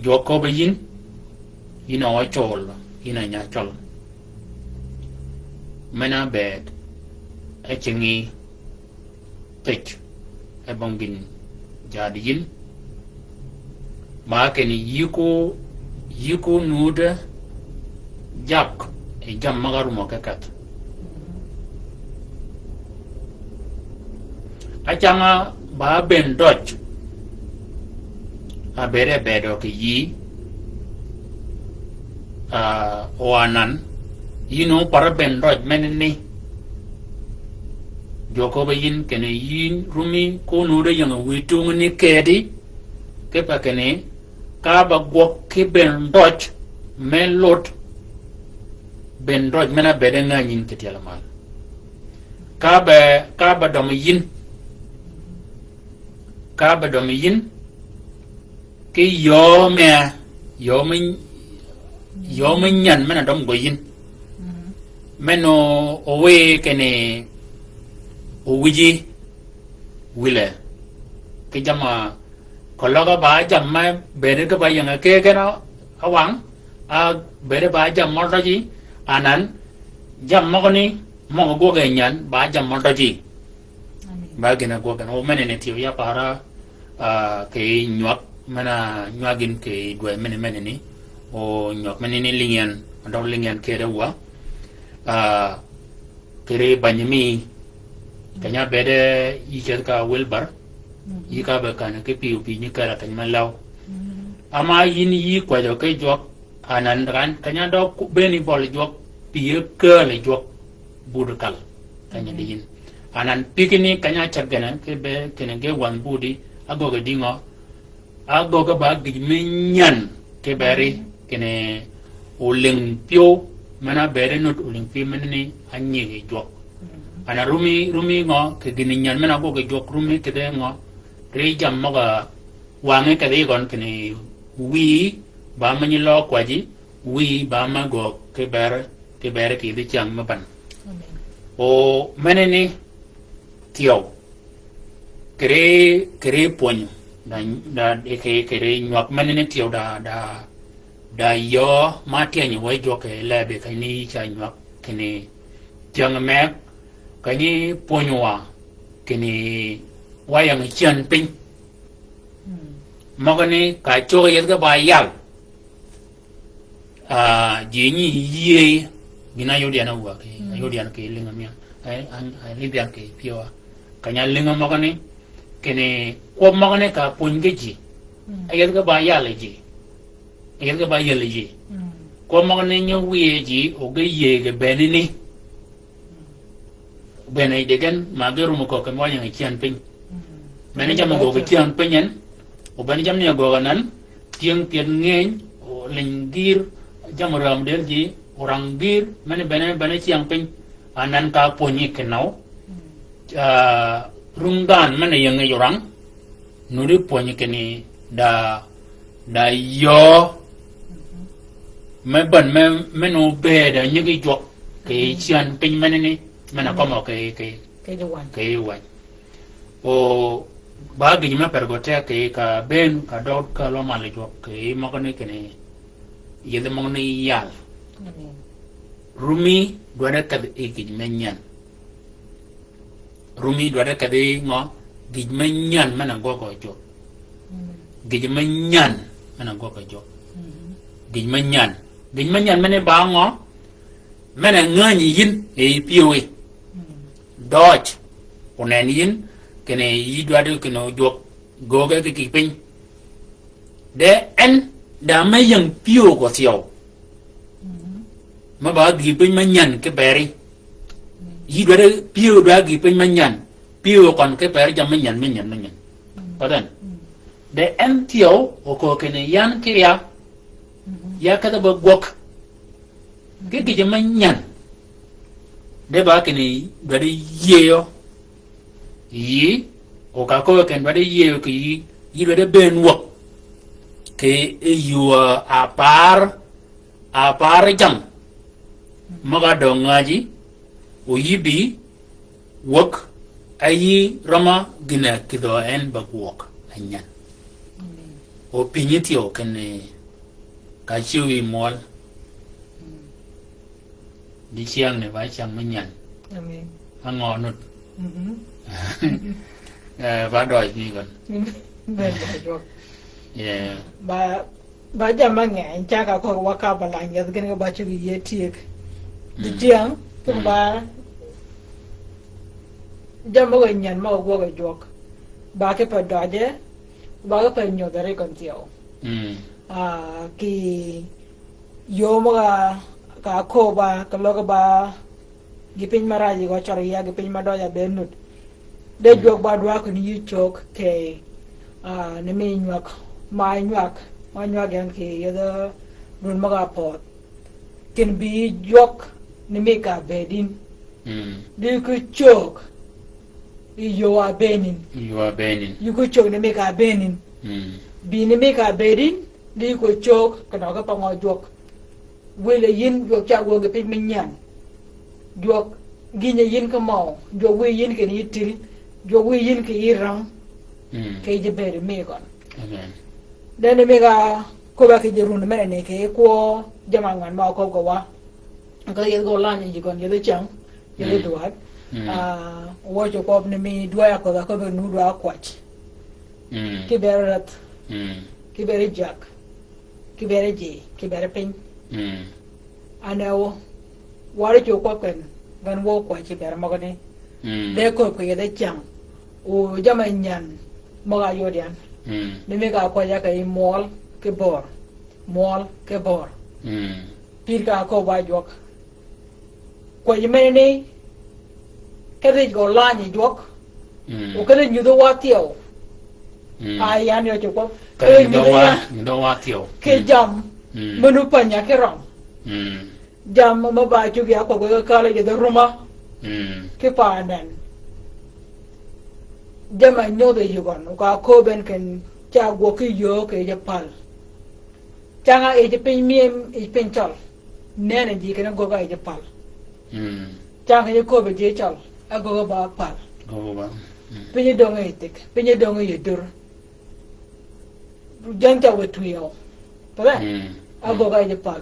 joko be yin ina wa chol ina nya chol mena bed e chingi tek e bongin jadi yin ma ken yiko nuda jak e jam magaru mo kakat achanga ba ben dodge a bere bedo ke yi oanan yino para ben dodge meneni joko ba yin kene yin rumi ko nude yang witung ni kedi ke pa kene ka ba go ke ben dodge melot ben dodge mena bede nganin ke tiala mal ka ba dom yin ka ba dom yin ke yo me nyan mena dom go yin meno owe kene owiji wile ke jama kolaga ba jamma bere ka ba yang ke na awang a bere ba jamma ji anan jamma ko ni mo go ga nyan ba jamma ji ba gena go ga o menene ti ya para ke nyok mana nyagin ke dua mene ni o nyok menene lingian ando lingian ke rewa kere banyami kanya bede iker ka wilbar yika ba kana ke piu pi ni kara kan malaw ama yin yi kwa do ke jok anan ran kanya do beni bol jok pi ke le jok budkal kanya din anan pikini kanya chagana ke be kene ge wan budi agoga dingo ago ka ba gijmenyan ke beri kene uling pio mana beri not uling pio mana ni anyi ke jok ana rumi ngo ke gininyan mana go ke jok rumi ke de ngo re jam maga wange ke de gon kene wi ba mani lo kwaji wi ba ma go ke beri ke de chang ma ban o mana ni tio kere ponyo da kere nyok manene tio da yo matia ni wai jo ke lebe ka ni cha nyok kene tiang me ka ni ponyo wa kene wayang chen pin magane ka cho ye ga ba yal ji ni ye gina yo dia na wa ke yo dia ke linga mi an libian ke pio kanya linga magane kene ko magane ka pungeji ayat ga ba ya leji ayat ga ba ya leji ko magane nyu wieji o ga ye ga benini benai degen magaru mo ko kan wanya kian pin mena jam go ga kian pinyen o ben jam ne go nan tiang tian ngeng o lingir jam ram del ji orang bir mena bene siang pin anan ka ponyi kenau rungan mana yang orang nuri punya kini da yo meban menu beda nyegi jok ke cian pin mana ni mana komo ke wan o bagi ma pergote ke ka ben ka dot ka lo mali jok ke makone kini yede makone yal rumi dua ka ikij menyan rumi dua ka de ngo gijmenyan mana go ko jo gijmenyan mana go ko jo gijmenyan mane ba ngo mana ngani yin e piwi dot onen yin kene yi dua de keno jo go ga ki pin de en da mai yang piu ko tiao ma ba gijmenyan ke beri yi dua de piu dua gijmenyan piu kon ke per jam menyan padan de entio o ko kene yan kiria ya kada ba gok ke ke jam menyan de ba kene dari yeyo yi o ka ko ken dari yeyo ki yi de ben wo ke yu apar jam maga do ngaji o yibi wok ayi rama gina kido en bakuok anyan o pinyitio kene ka chiwi mol di siang ne ba chang manyan amen angonut ba doi ni kon ben jok yeah ba jama nge cha ka ko waka balang ya gene ba chi ye tiek di tiang to ba jamba ga nyan ma go ga jok ba ke pa daje ba ga pa nyo dare kon tiao ki yo ma ka ko ba ka lo ga ba gipin maraji go chori ya gipin ma do ya benut de jok ba dwa ko ni chok ke ne me nyak ma nyak yan ki ya da run ma ga pot ken bi jok ne me ka bedin de ko chok you are benin you go chok ne me ka benin bi ne me ka bedin de ko chok ka no ka pa ngo jok wele yin jok cha go gipin minyan jok ginya yin ka mau jok we yin ke ni til jok we yin ke irang ke je bere me gon amen dane me ga ko ba ke je run me ne ke ko jamangan ma ko ko wa ka ye go la ni gon ye de chang ye de duat wo jo ko ne me dua ko da ko be nu dua kwach ke berat ke bere jak ke bere je ke bere pen ana wari jo ko kan gan wo ko ci ber ma ko ne de ko ko ye de chang o jaman nyan mo ga yodian ne me ga ko ya kai mol ke bor pir ka ko ba jok ko ye me ne ke de go la ni jok o ke de nyu do wa tiao ai an yo chuko cái đó wa tiểu ke jam menu panya ke rom jam ma ba chu ya ko ko kala je ruma ke panen jama nyo de yugon ka ko ben ken cha go ki yo ke je pal changa e je pin miem e pin chol nene ji ke go ga e je pal changa je ko be je chol a go ba pal go ba pinye dong e tik pinye dong e dur janta wetu yo pala a go ga e je pal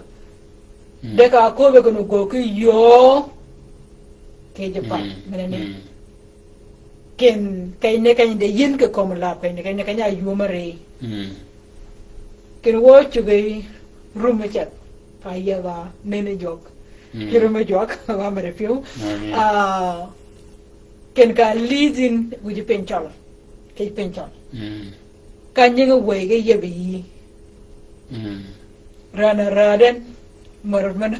de ka ko be kono go ki yo ke je pal menene ken kay ne kay de yin ke kom la kay ne kay nya yu mare ken wo chu ge rume chat pa ya ga nene jok ki rume jok wa mare fiu ken ka lidin wu ji penchal ke penchal kan yin we ge ye bi rana raden mar man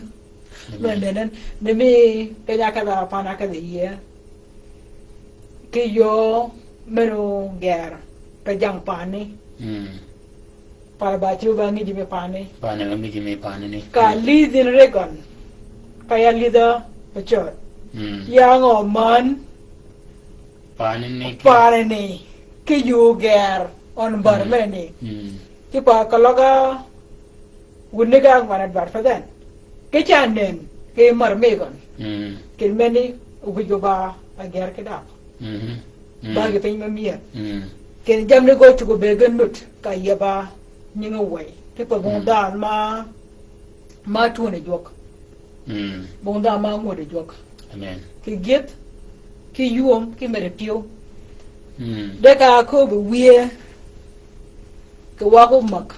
menen ne mi ke ya ka da pa na ka de ye ke yo mero ger pe jang pani para ba chu ba ngi ji me pani ni ka li din regon ka ya li da pachot ya ngo man pani ni ke yo ger on bar me ni ki pa ka loga wunne ga ngana bar fa den ke chanen ke mar me gon ke me ni u jo ba a ger ke da bagi pin ma miya ken jam ne go chugo be ganut ka yaba nyinga way ke pa bon dal ma tu ne jok bon da ma ngode jok amen ke get ke yuom ke mere pio de ka ko be wie ke wa ko mak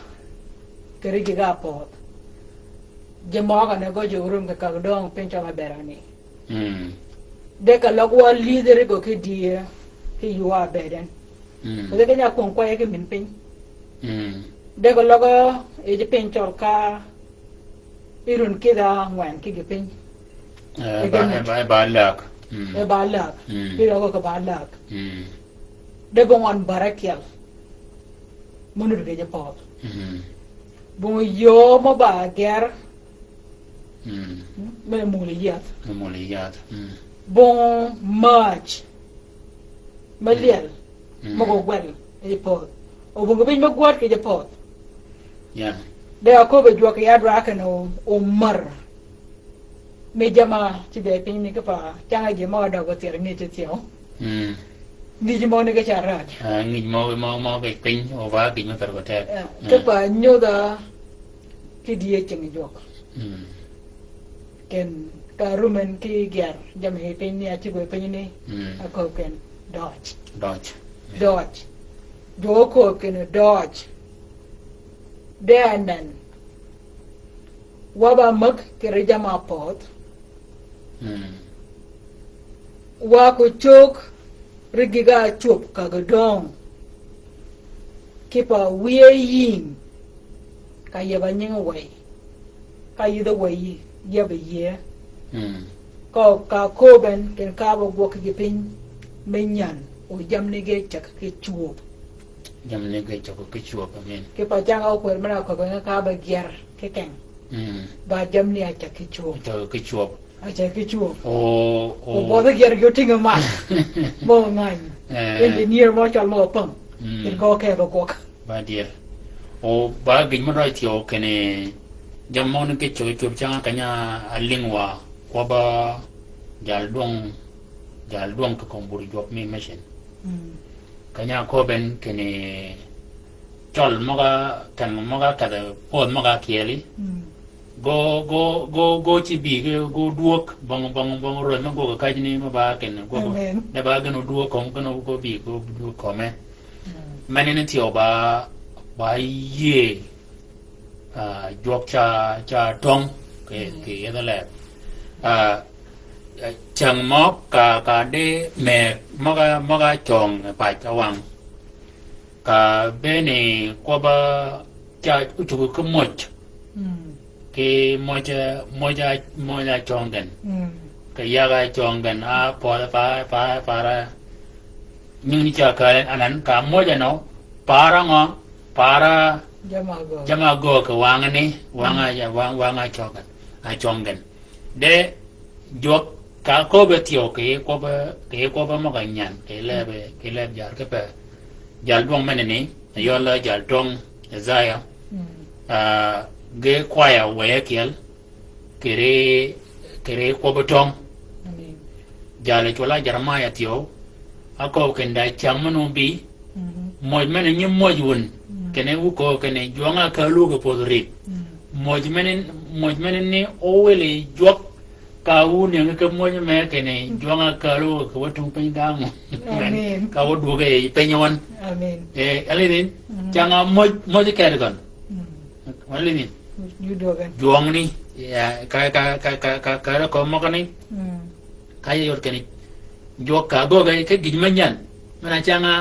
ke ri ga po je ma ga ne go je urum ke ka dong pen cha ma berani de ka logwa leader go ke dia ke yuwa beden ko de nya kon ko ke min pin de ko logo e je pin chor ka irun ke da ngwan ke ge pin ba lak e ba lak ke logo ka ba lak de go on barakel munur ge je pot bo yo mo ba ger me muliyat bon march maliel mago gwel e pot o bungo bin magwat ke je pot ya de ko be jwa ke ya dra ka no o mar me jama ti be pin ni ka pa changa je ma da go ter ni ti tio ni je mo ne ke chara ni mo ke pin o va ki no per go te ke pa nyo da ki die cheng jok ken ka rumen ki ger jam he pin ni a ti go pin ni a ko ken dodge jo ko ken dodge deanen waba mak kere jama pot wa ko chok rigiga chop ka godong kipa wie yin ka yeba nying way ka yida way yeba ye ko ka koben ken ka bo go ki pin menyan o jam ne ge chak ke chuop amen ke pa jang au ko mana ko ka ba ger ke ken ba jam ni a chak ke chuop a chak ke chuop o bo da ger yo tinga ma bo ngai engineer mo chal mo pam ke go ke ba ko ba dia o ba gi mo rai tio kene jam mo ne ke chuop chang ka nya alingwa ko ba jal duang to komburi job mi machine kanya ko ben kene chol moga tan moga kada pod moga kieli go chi bi go duok bang ro no go ka ni ma ba ken go da ba gano duok kom gano go bi go duok kome manene ti oba ba ye jok cha tong ke ya la chẳng móc cả đê mẹ móc chồng phải cho hoàng cả bên này qua ba cha chụp cái mồi cái mồi ra chồng gần cái ya cái chồng gần phá ra nhưng như cha cái anh cả mồi ra nó para ngo para Jamago. jama go ka wangani wanga chokan a chongen de jok ka ko be tio ke ko ba mo ganyan ke lebe jar ke pe jal dong meneni yo la jal dong zaya ge kwaya we kel kere ko betong Amen. jale chola jarmaya tio ako kenda chamano bi moj mene nyim moj won kene u ko kene jonga ka lu ko podri moj mene ni o wele jok ka u ne ka moj me kene jonga ka lu ko watung pe dang Amen. ka wo du ge pe nyon Amen. alin janga moj ka gon alin You do again. jong ni ya ka ko mo kani kaya yor kene jok ka go ge ke gidmanyan mana janga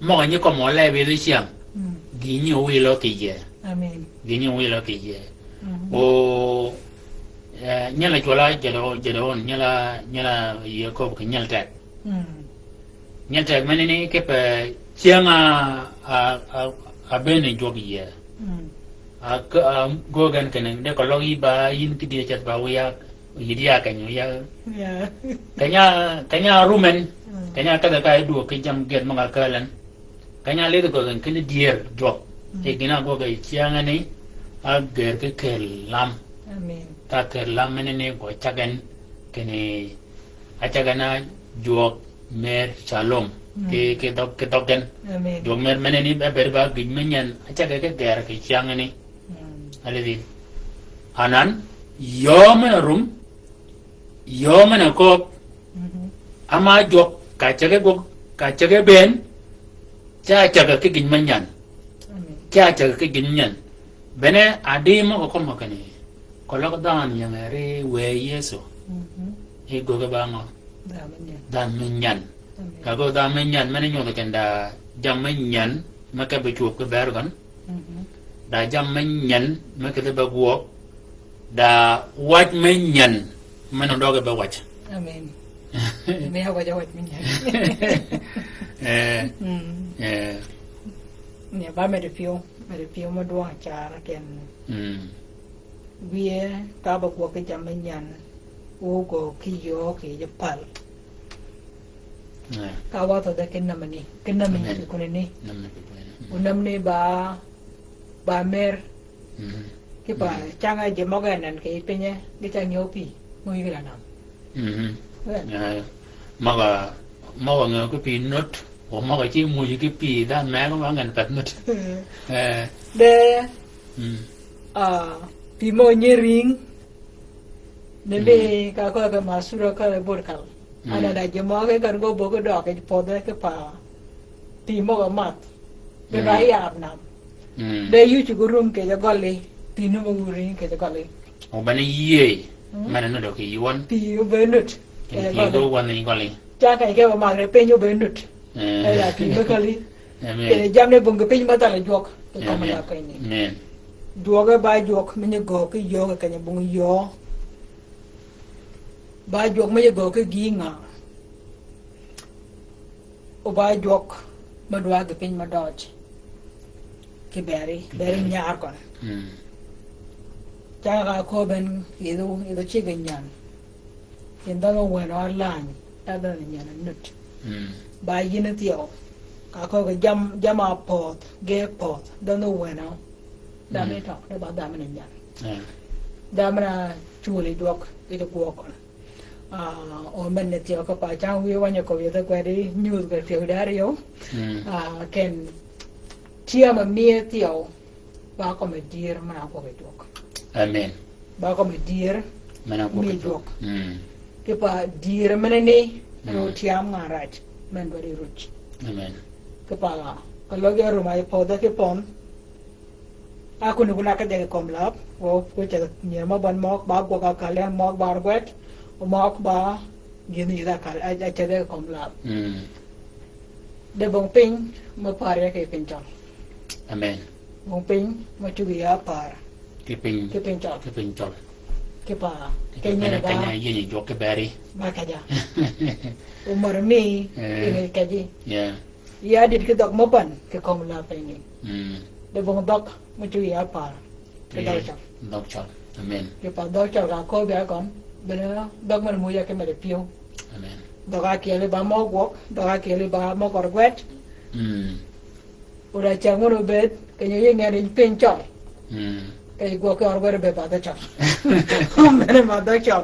mo ni ko mo le be ri siang gini wi lo ki je Amen. gini wi lo ki je o nyala chola jero nyala ye ko ke nyal tak mene ni ke pe chianga a bene jogi ye a go gan ken de ko lo ba yin ki de chat ba wi ya yidia kan ya Yeah. kanya rumen kanya kada ka du ke jam get ma ka lan kanya le ko gan ken dier jok e gina go ga chianga ni a ger ke lam Amen. ta ke lam mene ne go chagan kene a chagana jok mer shalom ke dok den Amen. jok mer mene ni ba ber ba gin menyan a chaga ke ger ke chianga ni ale di anan yo mena rum yo mena ko ama jok ka chage ben cha chaga ke gin menyan Amen. cha chaga ke gin menyan bene adi mo ko makani ko lo dan yang re we yeso e go ga bango Amen. dan menyan Amen. ka go dan menyan mene nyo ka da jam menyan maka be chup ke bergan da jam menyan maka de ba guo da wat menyan mene do ga ba wat Amen. Me hawa jawat minya. eh Ne ba me de pio mo do cha ken. Wie ka ba ko ke jam nyan. O go ki yo ke je pal. Ka wa to da ken namani ko ni. namne Unam ne ba mer ke ba changa je mo ga nan ke penye ke cha nyopi mo yi la nam. maga nga ko pi not o maga chi mu ji ki pi da ma ko ngan pat not De pi mo ni ring de be ka ko ka masura ka le bor kal ana da je mo ke kan go bo ko do ke po de ke pa pi mo ga mat de ba ya nam de yu chi gurum ke ja golle pi no mo ring ke ja golle o bane ye mana no do ki yon pi u be nut ki do wan ni goli cha ka ke ba ma re pe nyu be nut ya pi be kali ke jam ne bung ke pi ma ta le jok ke ka ma ka ni men Duoga ba jok menye go ke yo ke kanya bung yo ba jok menye go ke ginga o ba jok ma dwa ke pin ma doj ke beri nyar kon cha ga ko ben ido chi ganyan kenda no wen ar lan ta da nyan nut ba yin tio ka ko ke jama pot ge pot da no wen da me talk about da me nyan da me chuli dok ito ko kon o men ne tio ko pa chang wi wa nya ko ye da kwa di news ga tio da rio ken tia ma mi tio ba ko me dir ma ko ke dok amen ba ko me dir mana ko mi dok ke pa dir me ne no tiam ngarat men ba di ruch amen ke pa ko lo ge ru mai po da ke pon aku ni guna ka de kom lap o ko che ni ma ban mok ba ko ka ka le mok bar gwet o mok ba gini da ka a che de kom lap de bong ping ma pare ke pin chong amen bong ping ma chu ya par ki pin chong chol ke pa ke ni kanya ba kanya ye jok ke beri ma ka ja o mar mi ni ka ji ya ya dit ke dok mopan ke kom la pe ni mm de bong dok mo chu ya pa ke dok cha dok chal amen ke pa dok cha ga ko bia kon bena dok man mu ya ke me de pio amen dok a ke le ba mo gok dok a ke le ba mo kor gwet mm ora cha mo no bet ke ye nge rin pen cha mm ke go ke or gwet be ba da cha me ma da cha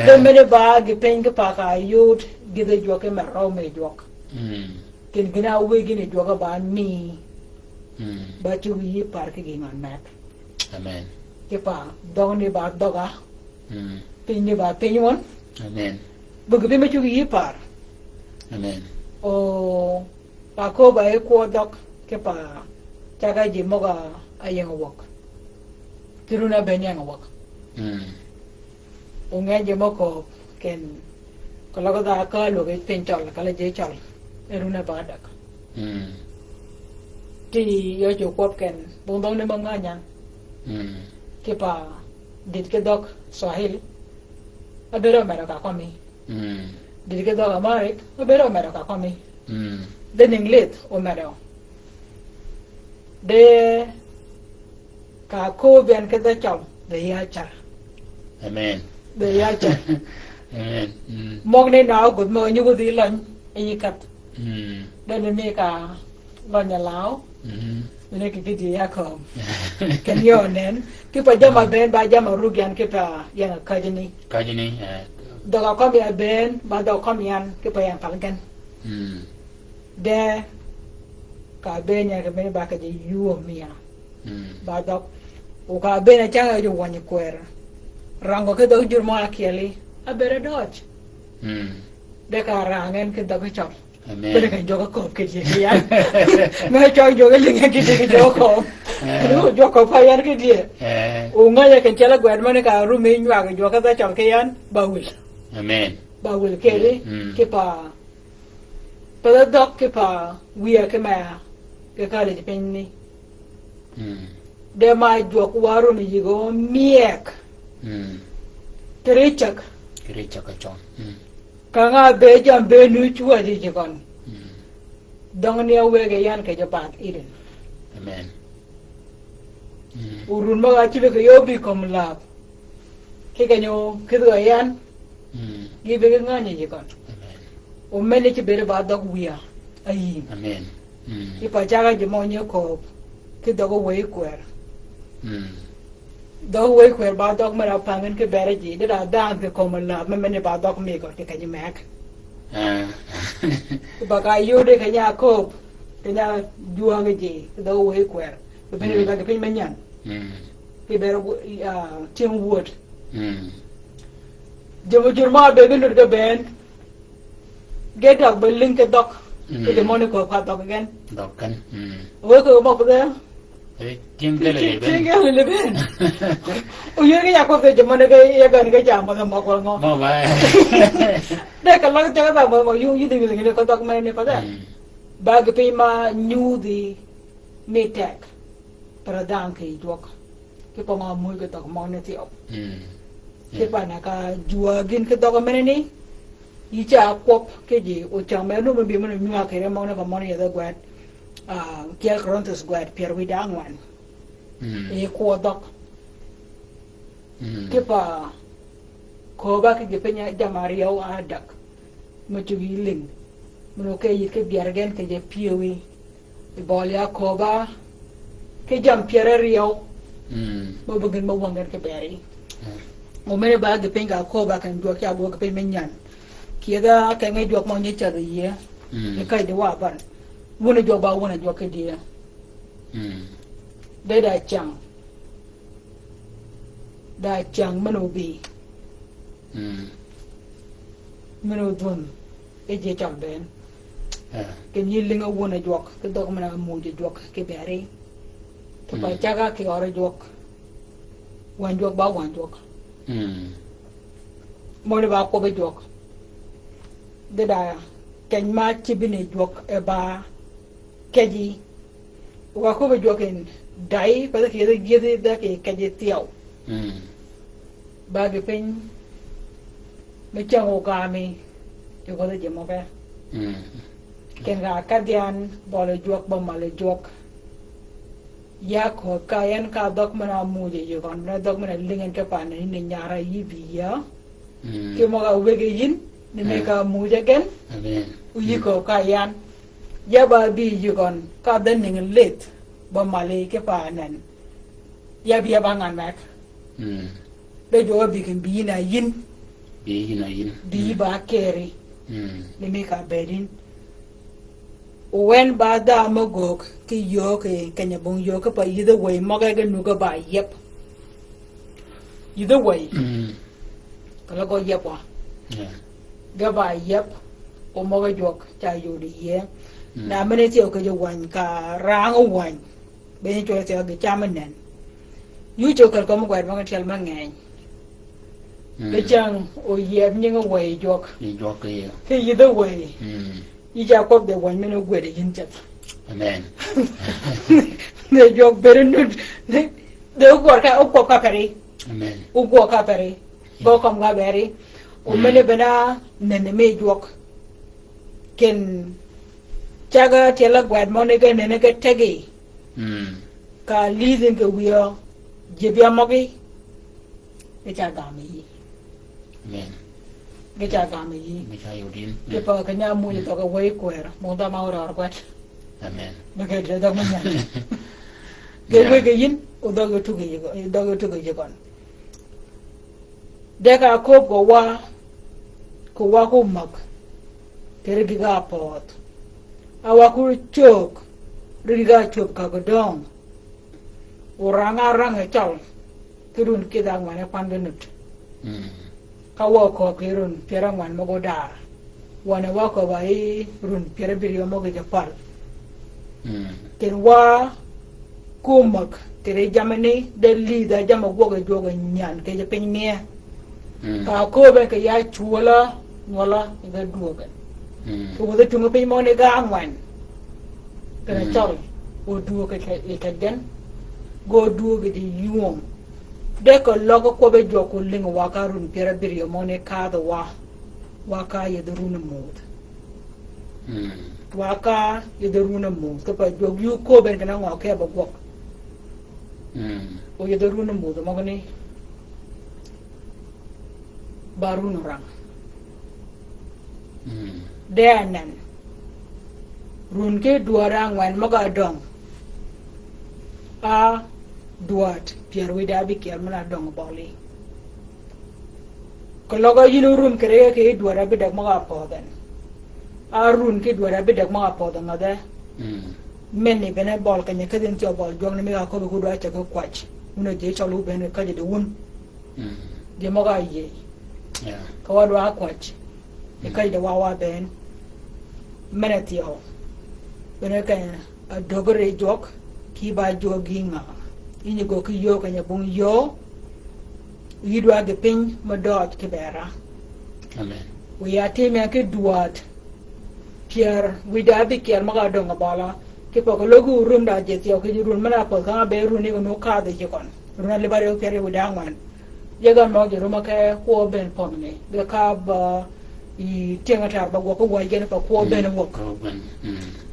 de me de ba ge pen ke pa ka yut ge de jo ke me ro me jo mm ken gina we gine jo ga ba ni mm ba chu yi par ke gi man mak amen ke pa dong ni ba doga mm pin ni ba pin won amen bu ge me chu yi par amen o pa ko ba e ko dok ke pa cha ga ji mo ga ayeng wok kiruna ben yang wok mm o nge je mo ko ken ko la ga da ka lo ge pin chol ka le je chol eruna ba dak mm ti yo chu ko ken bong dong ne bang nya mm ke pa dit ke dok swahili abero mero ka komi mm dit ke dok amharic abero mero ka komi mm de inglet o mero de ka ko ben ke da chom de ya cha amen de ya cha amen mm mong ne na gut mo nyu gu di lan e kat mm de ne me ka lo nya lao mm ne ke di ya ko ken yo nen ke pa jama ben ba jama rugian ke pa yang ka jini kajini do ka ko ya ben ba do ko yan ke pa yang palgan mm de ka ben ya ke ben ba ka ji yu mi ya mm ba do o ka ben ya cha ju wani kwera rango ke do jur ma akeli a bere doj mm de ka rangen ke do ke chop amen bere ka jo ka ko ke ji ya me cho jo ke linga ke ji jo ko ru jo ko pa yan ke ji o nga ya ke chala gwad mane ka ru me nywa ke jo ka da chop ke yan ba wil amen ba wil ke ri ke pa da dok ke pa wi ke ma ke ka le pen ni mm de ma jo ku waru ni go miek mm trichak kiri chakachon mm ka nga be jam be nu chua di ji kon mm dong ni we ke yan ke japan irin amen mm urun ma ga chibe ke yo bi kom la ke ga nyo ke do yan mm gi be nga ni ji kon amen o mele chi be ba dog wiya ai amen mm i pa ja ga ji mo nyo ko ke do go we kwer mm do we kwer ba dog ma ra pangen ke bere ji de da da ke kom la me me ne ba dog me ko ke ni mek ba ka yo de ke nya ko ke nya juwa ge ji do we kwer be ne ba ke pe men yan mm ke bere tin wood mm jamo jurma be ge nur ke ben get up be link ke dok ke de mon ko pa dok again dokan we ko mo ko de tim le le ben tinga le ben o ye ya ko de jamo ne ke ye ga ne ke ja mo mo ko ngo mo ba de ka lang ja ba mo yu yu de ge ko dok me ne ko de ba ge pe ma nyu di me tek para dan ke dok ke po ma mu ke dok mo ne ti op ke pa na ka jua gin ke dok me ne yi cha kop ke ji o cha me no me bi me nyu ke re mo ne ko mo ne da gwat kia krontus gwat pier wi dang wan e ko dok ke pa ko ba ke pe nya jamaria o adak mo chu yi ling mo ke yi ke biar gen ke je piwi e bolia ko ba ke jam pier rio mo bugin mo wangan ke beri mo me ba de penga ko ba kan do kya bo ke pe menyan kia da ke ngai do mo ni cha de ye e kai de wa ban wona jo ba wona jo ke dia de da chang mano bi mano dun e je chang ben ke ni linga wona jo ke dog mana mo je jo ke bere to pa chaga ke ora jo wan jo ba wan jo mo le ba ko be jo de da ken ma ci bine jo e ba keji wa ko be joken dai pa ke de gede da ke keji tiao ba ge pen me chang o ga mi yo ko de mo ba ken ga kadian bole juak ba male juak ya ko kayan ka dok mana muje yo kon na dok mana lingen ke pan ni nyara yi biya ke mo ga wege yin ni me ka muje gen amen uyi ko kayan ya ba bi yo kon ka den ningen let ba male ke panan ya biya ba ngan mak be jo bi ken bi na yin bi ba keri ni me ka bedin when ba da magok ki yo ke kanya bong yo ka pa either way maga ga nu ga ba yep either way kala go yep wa ga ba yep o maga jok cha yo di ye na mene ti o ka jo wan ka rang o wan be ni cho ti ga cha manen yu cho ka ko mo gwa ma tel ma ngai be chang o yep ni ga way jok ni jok ke either way you just got the 1 minute where they didn't. Amen. The joke better not. They work out of Caperi. Amen. Ugo Caperi. Go come Gaberi. O Menebena, Neneme joke. Can Chaga tell a guard Monica and Nenega Tegi. Ka leading the wheel. Jibia Moggy. It's a dummy. Amen. Get gami Mikayudin. Ke pa kanya mo ito ka way kwera mo da maura arkwat Amen. Magay da mo nya Ke way gayin o da go tugi go da go tugi kon Deka ko wa ko mag tere giga pot awa ku chok riga chop ka go dong uranga ranga chal kirun kidang mane pandenut kawo ko kirun perang wan mo goda wana wa ko bai run pere biri mo ge japal ken wa kumak tere jamani de lida jama goga joga nyan ke je penye ka ko be ke ya chuola ngola ga duoga ko de tunga pe mo ne ga wan kana chal o duoga ke den go duoga di yuom de ko logo ko be joko ling waka run pera biri mo ne ka da waka ye de run mod waka ye de run mod to pa jog yu ko ben kana ngo ke ba gok o ye de run mod mo ne barun rang de anan run ke duarang wan maga dong a duat Pierre Wida bi kier mana dong boli ko logo yinu run kere ke duara bi dag maga podan a run ke duara bi dag maga podan ngada menni bene bol kanya kadin to bol jong ne ga ko ko do acha ko kwach una je chalu bene ka je de won je maga ye ko wa do kwach e ka de wawa ben menati ho bene ka a dogore jok ki ba joginga ini go ki yo kanya bung yo yidwa ge pin mo dot ke bera amen we ate me ke duat Pierre Wida bi kier maga donga bala ke po ko logu rum da je tiyo ke run mana po ka be run ni no ka de je kon run le bare Pierre Wida ngwan je ga mo je ruma ke ko ben pon ne be ka ba I tenga tar ba go ko wa ge ne pa ko ben wo ko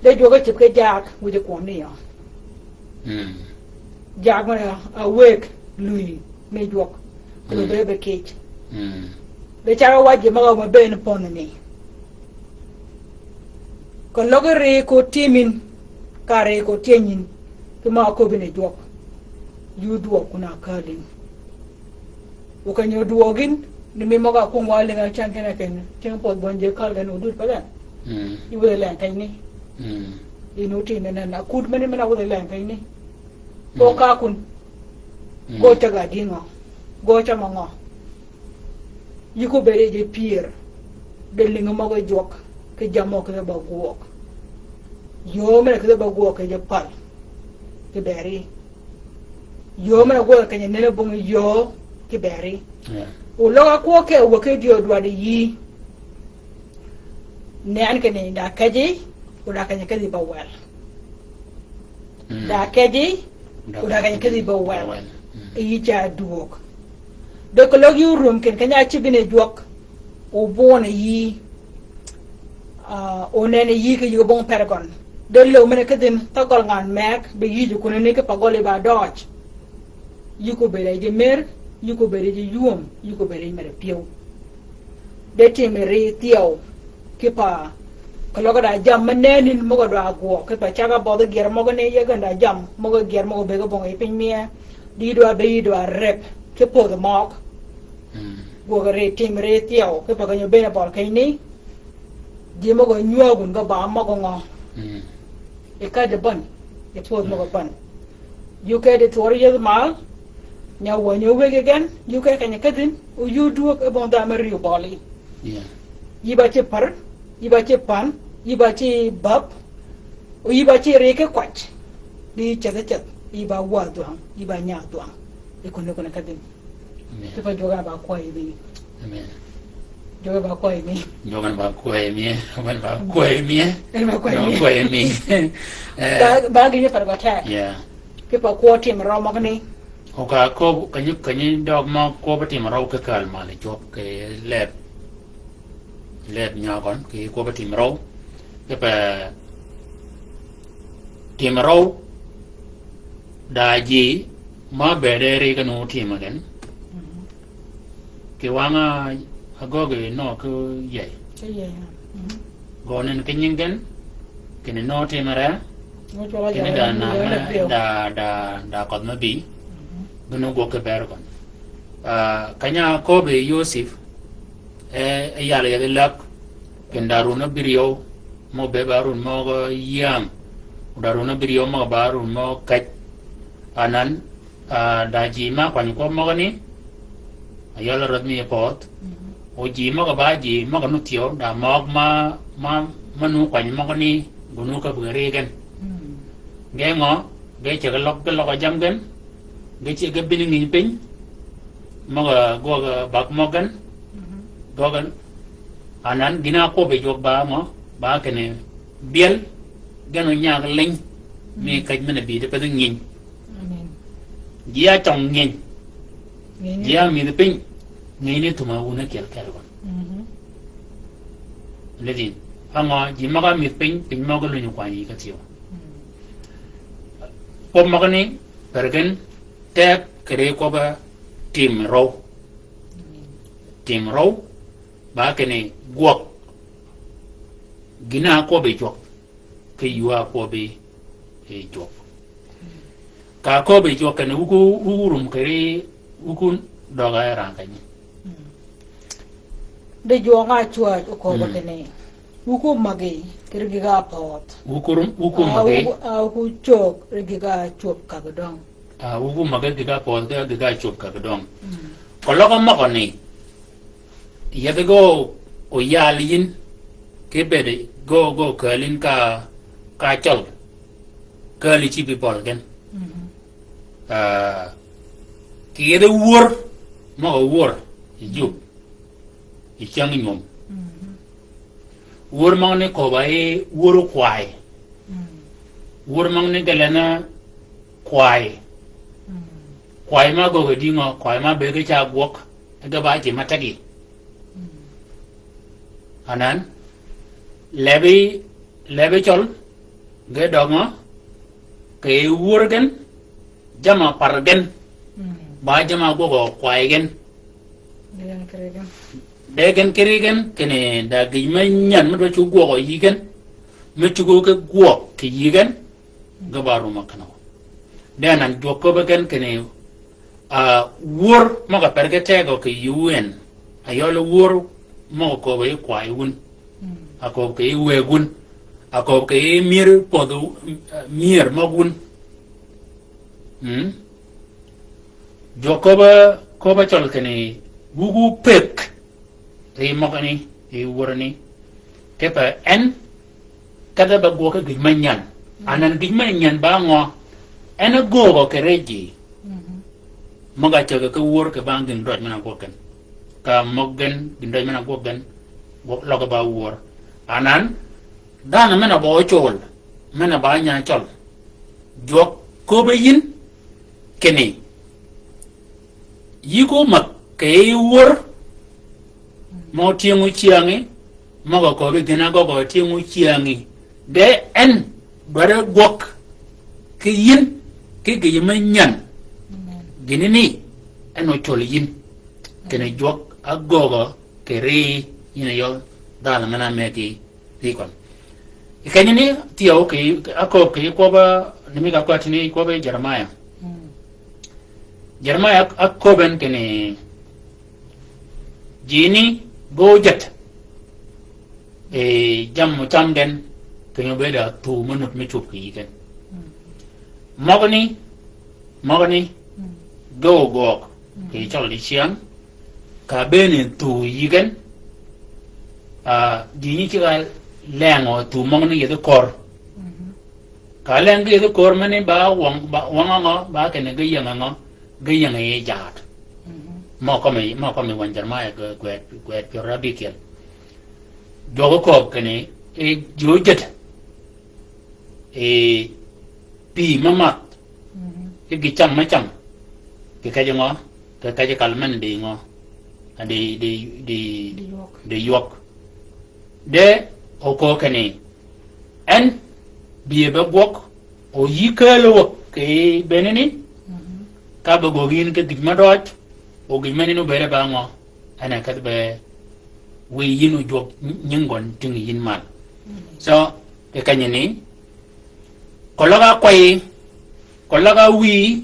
de joga chip ke jak wu je ko ni yo jag mana awake lui me jok ko be cage be chara waje maga mo be en pon ni ko logere ko timin kare ko tenin kuma ko bene jok yu duo kuna kalin o kan yo duogin ni me maga ko wale ga chan kana ken ten pot bonje kal gan udut pala yu le lan tay ni inu tin na kud mene mena wole lan tay ni ko ka kun go taga dingo go chama ngo yiko bere je pier de linga ma go jok ke jamo ke ba go yo me ke ba go ke je pal ke bere yo me go ke ne bung yo ke bere o lo ko ke wo ke dio do de yi ne an ke ne da kaje ko da kanya ke ba wel da kaje udah kayak kedi bawa iya duok dek lagi room ken kanya cibine juak o bona yi onene yi ke yu bon paragon de lo mene kedin tagol ngan mek be yi ju kunene ke pagole ba dodge yuko bere je mer yuko bere je yuom yuko bere mere piu de timere tiao ke pa kaloga da jam manenin mo do agwo ke pa chaga bodo ger mo ne ye ganda jam mo ger mo be go bon e pin mie di do be do rep ke po do mok go re timere tiao ke pa ganyo be na bol kai ni di mo go nyua gun go ba mo go ngo e ka de ban e po mo go ban you ke de tori ye mal nya wo nyu we again you ke kanya kadin u you do e bon da mari boli yiba ci par yiba ci pan yiba ci bab u yiba ci reke kwach di chada chat yiba wa doang yiba nya doang e ko ne kadin te fa joga ba ko yi amen joga ba ko yi joga ba ko yi joga ba ko yi el ma ko yi ko yi ba gi par ba ta ke pa ko tim ro ma ni oka ko kanyi dog ma ko bati maraw ke kal male job ke leb nya kon ke ko bati maraw ke pa timaraw daji ma bedere ke no timagen ke wanga agoge no ko ye gonen kenyingen ke no timara ke da na da ko ma bi gano go ke bergon kanya ko be Yosef yala ya lak kendaruna biriyo mo be barun mo yam daruna biriyo mo barun mo kaj anan daji ma kwan ko mo ni ayala radmi pot o ji mo ba ji mo no tio da mo ma manu kwan mo ni gunu ka bugarigen gengo ge che lok jam gen ge ci ga bini ngi peñ mo ga go ga bak mo gan dogan anan dina ko be jog ba mo ba kene biel ganu ñaag leñ mi kaj mena bi de pa ngi amen dia chong ngi dia mi de peñ ngi ne tuma wona kel ko ledin anga ji ma ga mi peñ mo ga lu ñu kwa yi ka tiyo pom ma ni pergen tek kere ko ba tim row ba kene guok gina ko be jok ke yuwa ko be e jok ka ko be jok kene urum kere ukun doga ran kany de jonga chua ko ba kene uku mage kere giga pot uku mage ku chok giga chop ka dong ugu maga diga pon ga diga chop ka dong kologo ma koni yebe go o yalin ke bede go kalin ka chol kali chi bi bol gen ki yede wor ma wor ju i chang nyom wor ma ne ko ba e wor kwai wor ma ne galana kwai kwai ma go dingo kwai ma be ke cha guok ga ba chi matagi anan lebe chol ge dongo ke wurgen jama pargen ba jama go kwai gen degen kerigen kene da gi manyan ma do chu go yigen me chu go ke guok ke yigen ga ba ru makano denan joko ba gen kene wur mo ga perge tego ke UN ayolo wur mo ko be kwai un ako ke wegun ako ke mir podo mir mogun jokoba ko ba chol kene gugu pek te mo kani e wurani kepa en kada ba go ka gmanyan anan gmanyan ba ngo en go ke reji moga chaga ka wur ke bangin doj mana goken ka moggen dindoj mana goken loga ba wur anan dana mana bo chol mana ba nya chol jok ko be yin kene yiko mak ke wur mo tiengu chiangi maga ko be gina go ti mu chiangi de en bare gok ke yin ke ge manyan ginini eno chol yin kene jok agogo ke ri ina yo dala mana meki rikon ikanyini tio ke ako ke ko ba nimi ka kwatini ko be Jeremiah Jeremiah akko ben kene jini bojet jam cham den kenyo be da tu manut me chup ki ken magani go go ke chal li chiang ka ben tu yigen jini chi ga lengo tu magani ye kor ka leng ye kor mane ba wang ngo ba ken ge yang ye jat mo ko me wan Jeremiah gwet pyo rabi ken dogo ko kene jojet pi mamat gi cham ma cham ke ka ngo ke ka kalman de ngo de yok de o ko kene en bi be bok o yikelo ke beneni ka ba gogin ke digma dot o gi menino bere ba ngo ana ka be we yinu job nyingon ting yin mal so e kanyini kolaga kwai kolaga wi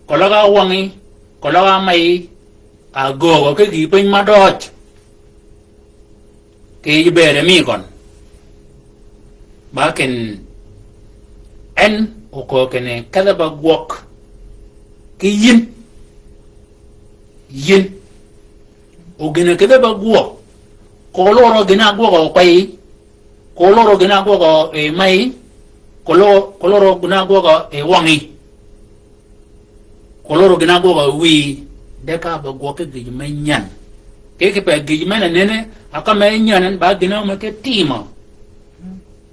kolaga wangi kolaga mai ago ke gi pen madot ke bere mi kon baken en o ko kene kala ba gwok ke yin o gene ke ba gwok koloro gina gwok kwai koloro gina gwok mai koloro gina gwok wangi koloro gina gwok wi de ka ba gwok ke gi menyan ke pe gi mena nene aka menyan ba gina ma ke timo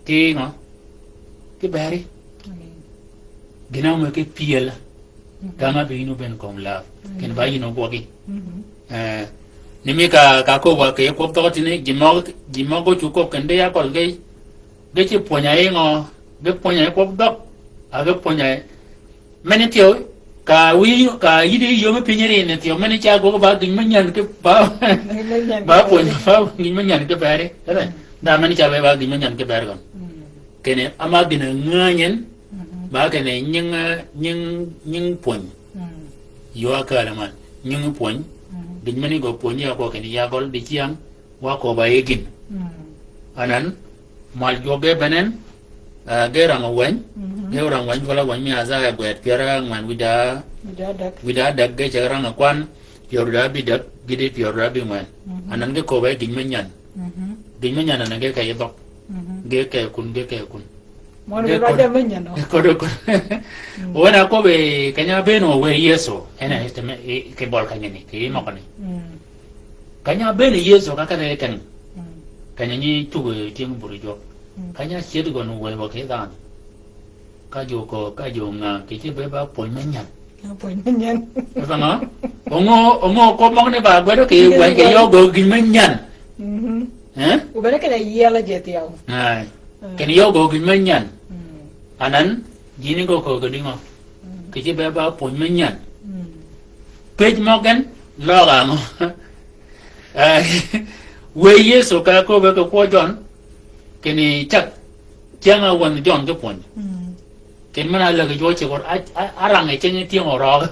tinga ke bari gina ma ke piela kama be inu ben kom la ken ba ino gwogi nimi ka ko wa ke ko to tini jimo go chu ko kende ya kol ge chi ponya ngo ge ponya ko dok a ge ponya meni tio ka yidi yo me pinyere ne tio meni cha go ba ding manyan ke ba ponya ba ding manyan ke bare da meni cha ba ding manyan ke bare kon kene ama gina nganyen ba kene nying pon yo aka la man nying pon din mani go pon ya ko kene ya gol di chiang wa ko ba yegin anan mal joge benen ge rang wen wala wan mi aza ya gwet piara man wida dak ge jarang akwan piora bi dak gide piora bi man anan ge ko ba din manyan anan ge kay dok ge kay kun mo no raja menyan no ko wana ko be kanya beno we yeso ena este ke bol kanya ni ke mo kani kanya beno yeso ka kare kan kanya ni tu ting burijo kanya siedu go no we ke dan ka jo nga ke be ba pon menyan fa ma ongo ko mo ne ba gwa do ke gwa ke yo go gi menyan ubere ke la yela jetiao ai kene yo go gi menyan anan jini go ko dingo ke be ba pon menyan pej mogen loga ngo we yeso ka ko be ko jon kene chak changa won jon ke pon ken mana la ke jo che ko arang e chen ti ngoro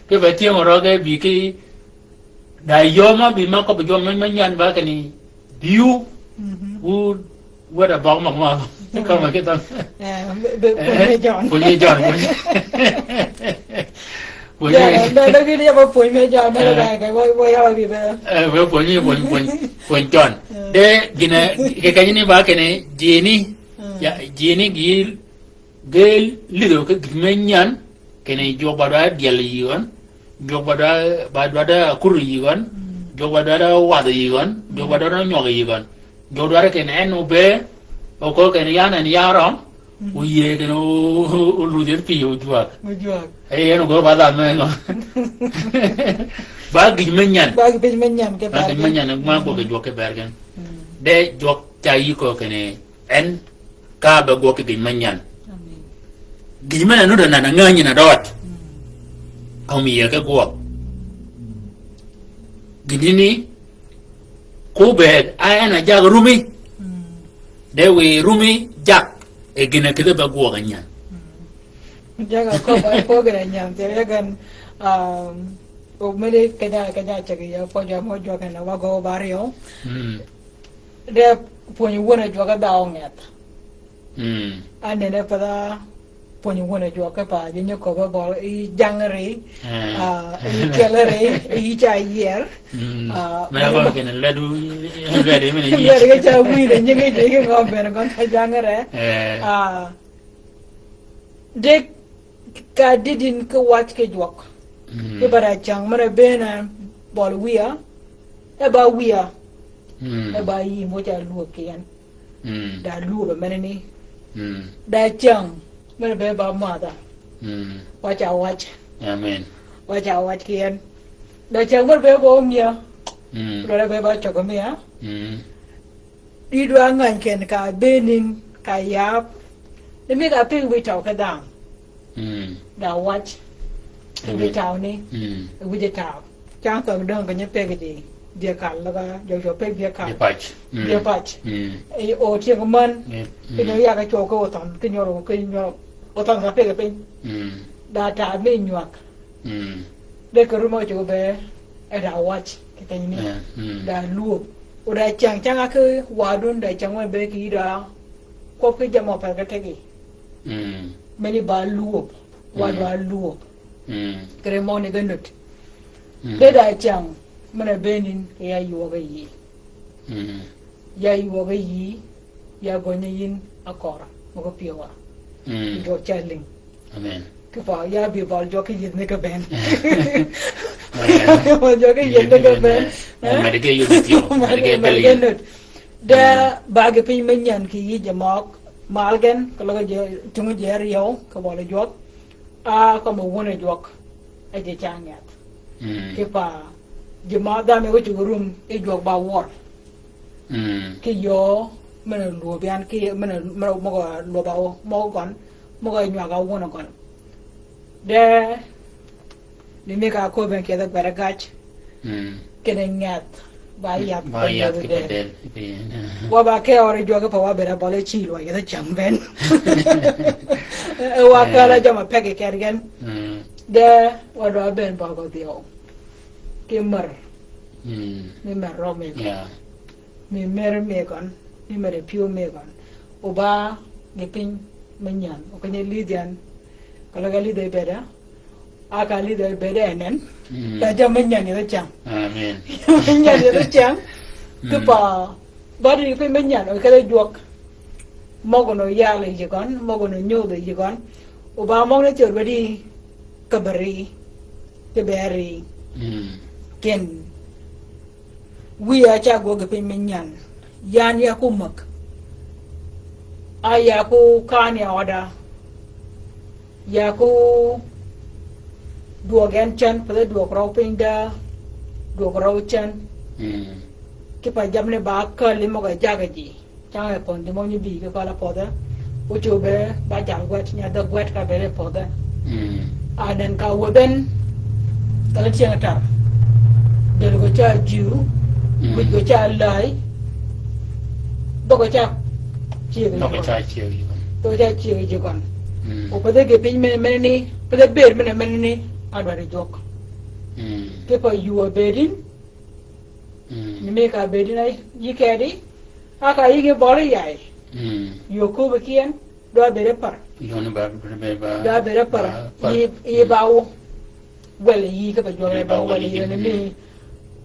ke be ti ngoro ke bi ki da yo ma bi ma ko be jon menyan ba kene biu what about mama come get on punya John da gini apa punya John da ga wo ya bi be punya John de gina ke kanya ni ba kene jini gil lido ke menyan kene jo bada dial yiwan jo bada kuru yiwan jo bada wada yiwan jo bada nyoga yiwan jodware ken enu be oko ken yana ni yarom uye de no lu der pi o juak Mujuak. e no go ba da me no ba gi menyan Bagi pej menyan ke ba gi bagi. menyan ma go ge juak ke bergen de juak chai ko kene en ka ba go ke gi menyan Amin. gi menyan no da na ngani na dot au mi ye ke go gidini ko be ayana jag rumi de we rumi jak e gina ke ba go ganyan Jaga ko ba ko gana nyam te gan o mele kanya chagi ya po ja mo jo kana wa go barrio. De ponyi wona jo ka ba onget. Ane ne pada ponyi wona jo ka pa jinyo ko ba bol I jangre I kelere I cha yer. Me ko ke le du le de me ni Ya ga cha wi de nyenge de ko ben kon ta jangre. De ka didin ka watch ke jok. Ke bara chang mara bena bol wia. E ba wia. E ba yi mo cha lu ke yan. Da lu ba meneni. Da chang mara be ba ma da. Watch a watch. amen Watch a watch ke yan. Da chang mara be bo mia. Lo be ba chok mia. Di do ngan ken ka benin ka yap. De mi ka ping wi chok ka dang. Da watch. Wi chao ni. Wi chao. Chang ka dang ka nya pe ke ji. Dia kan la ga jo pe dia kan. de patch Dia patch. E o ti ko man. Ke no ya ka chok ko ton ke nyoro ke nyoro. O ton ka pe ke pe. Da ta me nyak. De ka ru mo jo be e da watch ke ta ni. Da lu. O da chang chang a ke wa dun da chang wa be ki da. Ko ke jamo pa ka te ki. Many ba lu. Wa ba lu. Kremo ni ganut. De da chang mana benin ya yi wa yi. Ya yi wa yi ya go ni yin akora mo ko piwa. Do charling. amen Ke pa ya bi bal jo ke yin ne ka ben. Mo jo ke yin ne ka ben. me de ke yu ti o me de ke peli Ganut. Da ba ge pin menyan ki yi jamok malgen kalau je tungu je riyo ka wala jok a ko mo wona jok e je changat. Ke pa jema da me wuju rum e jok ba wor ke yo mana lu bian ke mana mo go lu ba mo gon mo go nya ga wona gon de ni me ka ko ben ke da baragach ke ne ngat ba ya ke pedel wa ba ke ore jok pa wa bera bole chi lo ya da chang ben wa ka la jama pe ke kergen de wa do ben ba go dio ke mar mi mer ro me ya mi mer me gon mi mer piu me gon o ba ni pin menyan o ke ne lidian kala gali de beda a ka li de beda enen da jam menyan ni da chang amen menyan ni da chang ke pa ba ri pin menyan o ke da juak mo go no ya le ji gon mo go no nyu de ji gon o ba mo ne chur ba di kabari ke beri ken wi a cha go ge pin menyan yan ya ku mak aya ku kan ya oda ya ku duo gen chan pada duo kro pin da duo kro chan ke pa jam ne ba ka le mo ga ja ga ji chang e pon de mo ni bi ke ka la poda u chu be ba jang gwet nya da gwet ka be le poda a den ka wo den kala chiang ta de go cha ju with go cha lai do go cha chi no ke cha chi do cha chi ji kon o pa de ge pin me ni pa de ber me ni a do re jok ke pa you a bedin ni me ka bedin ai yi ke di a ka yi ge bol yai yo ko ba kien do be re par yo no ba do be re par yi ba wo wel yi ka ba jo re ba wel yi ni mi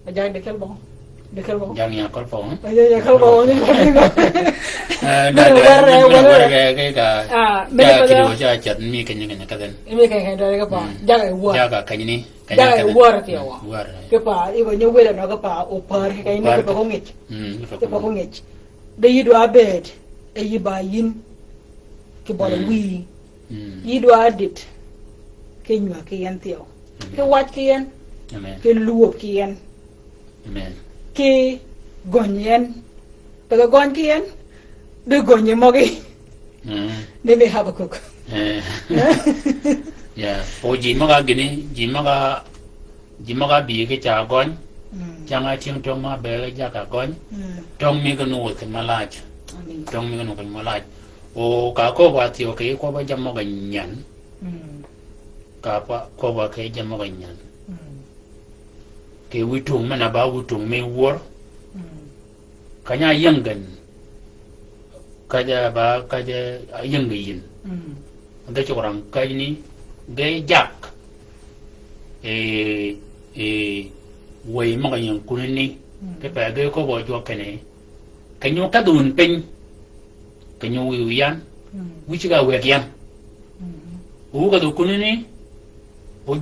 a jang de kel bon yang ya kol fo ya kal bon ni da ke ka ya ki do cha chat mi ke ni ka den mi ke do re ka pa ja ga wo ya ka ka ni ja ga wo ra ti wa war ke pa I go nyu wel no ka pa o par ke ni ke pa ko ngich ke pa ko ngich de yi do abed e yi ba yin ke bol wi Mm. yi do adit ke nyua ke yan tio ke wat ke yan Amen. ke luop ke yan Amen. ke gonyen pe gon ke yan de gonye mogi de be Habakuk Yeah. O ji maga gini, ji maga bi ke cha gon. Changa ching tong ma be ja ka gon. Tong mi ga nu ke malaj. amin Tong mi ga nu ke malaj. O ka ko ba ti o ke ko ba jam mo ga nyan. Ka pa ko ba ke jam mo ga nyan. Ke witung mana ba witung me wor. Kanya yangan. Kaja ba kaja yangayin. Anda orang kaji ni gay jak way mga yang kunin ni pepe gay ko bo jo kene kanyo kadun pen kanyo wiyan wichiga wegyan u ga do kunin ni o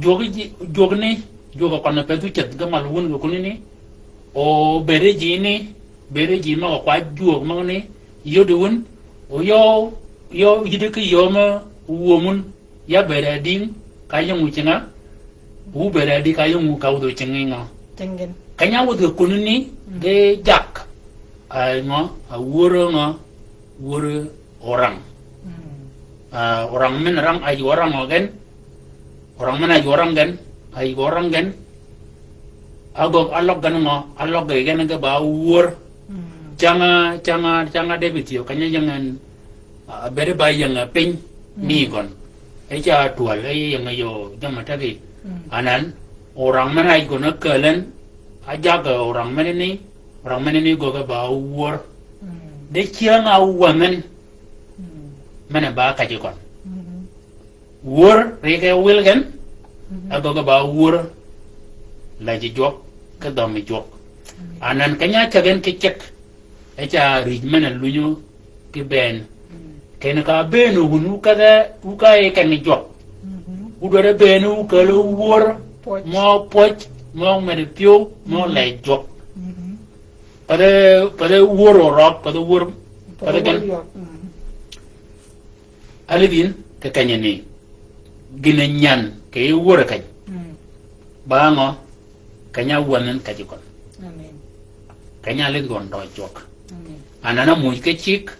jogne joga kana petu chet gamal won go kunin ni o bereji ma kwa jog ma ni yodun o yo yidike yoma womun ya bere ding kayang ucenga u bere di kayang u kaudo cengenga tengen kanya wudu kununi de jak ay ngo a wuro orang orang men rang ay orang ogen orang men ay orang gen agog alok gan ngo alok gen ga ba wur canga debitio kanya jangan bere bayang pin ni kon eja tual yang yo jama tadi anan orang mana ay guna kelen aja ke orang mana ni go ke bawur de chiang awamen mana ba ka kon wur re ke wilgen ago ke bawur la ji jok ke dom jok anan kanya chagen ke cek eja ri mana lunyo ke ben kena ka benu hunu kada uka e kan jok udara benu kalau wor mo poch mo merpio mo le jok pada wor rock pada wor pada kan alibin ke kanya ni gina nyan ke wor kan bango kanya wanan ka jikon amen kanya le gon do jok amen anana mu ke chik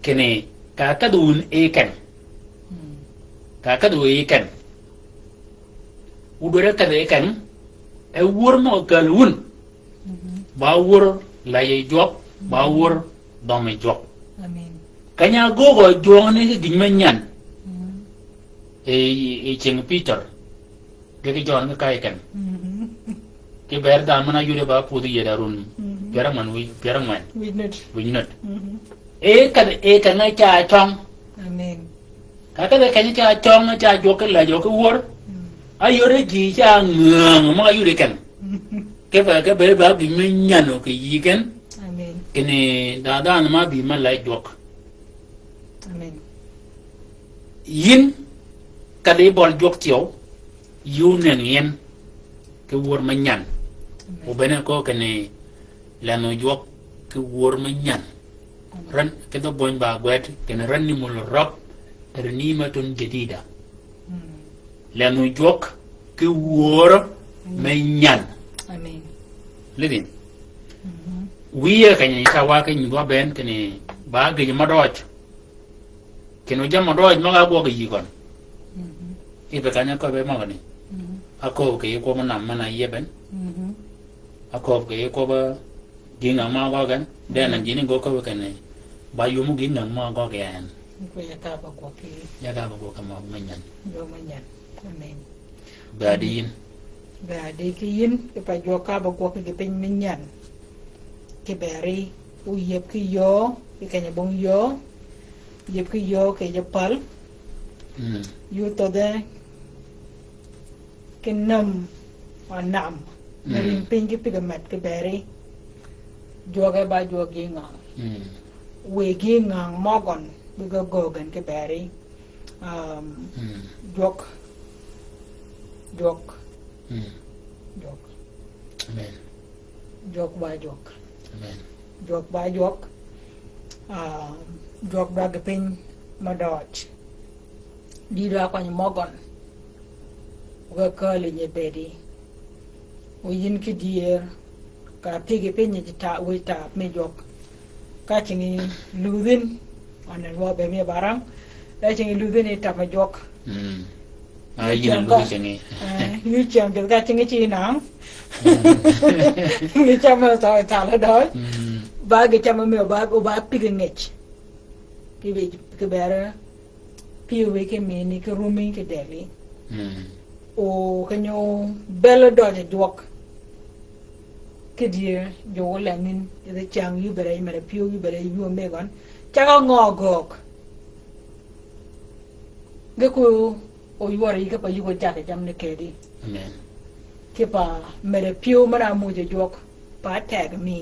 kene kakadun ikan udara kada ikan wur mo kalun ba wur lay jok ba wur dome jok amen kanya gogo jong ni gimmenyan ching Peter gege jon ka ikan ke ber da mana yure ba pudi yedarun peraman winnet kada na cha chong amen kada kanya cha chong cha jok la jok wor ayore ji cha ngang ma yure kan ke ba bi men nyano ke yigen amen kene da ma bi ma la jok amen yin kada bol jok tio yu nen yen ke wor ma nyan o bene ko kene la no jok ke wor ma nyan ran keda boñ ba gwet ken ran ni mul rob ternimatun jadida lanu jok ke wor may ñan amen lidin wiya kany tawa ke nyuwa ben ken ba ge ma doj ken jam ma doj ma ga bo ge yikon ibe kanya ko be ma gani ako ke ko ma nam na yeben ako ke ko ba ginga ma ga gan den jini go ko ken ba yu mu ginga ma go gan ko ya ka ba ko ki ya ga go ka ma manyan do manyan amen ba din ba de ki yin ke pa jo ka ba ko ki pin manyan ke beri u yep ki yo ki kanya bong yo yep ki yo ke je pal yu to de ke nam wa nam merin pin ki pigamat ke beri jo ga ba jo gi nga we gi nga mogon we go gogan ke beri jok amen jok ba jok amen jok ba jok jok ba ke pin ma dot di do ko ni mogon ga kale nye bedi o yin ki dier ka pigi pinyi ta wita me jok ka chingi ludin onen wo be me barang ka chingi ludin ta ma jok yin lu chingi yu chang ka chingi chi nang ni chama sa ta la do ba ge chama me ba pigi ngech ki be ke bere pi we ke me ni ke rumi ke deli o kanyo belo do jok ke dia jo lanin de chang yu bere mere piu yu bere yu me gon chaga ngogok ge ko o yuari ke pa yu ko cha ke jam ne ke di amen ke pa mere piu mara mu je jok pa tag mi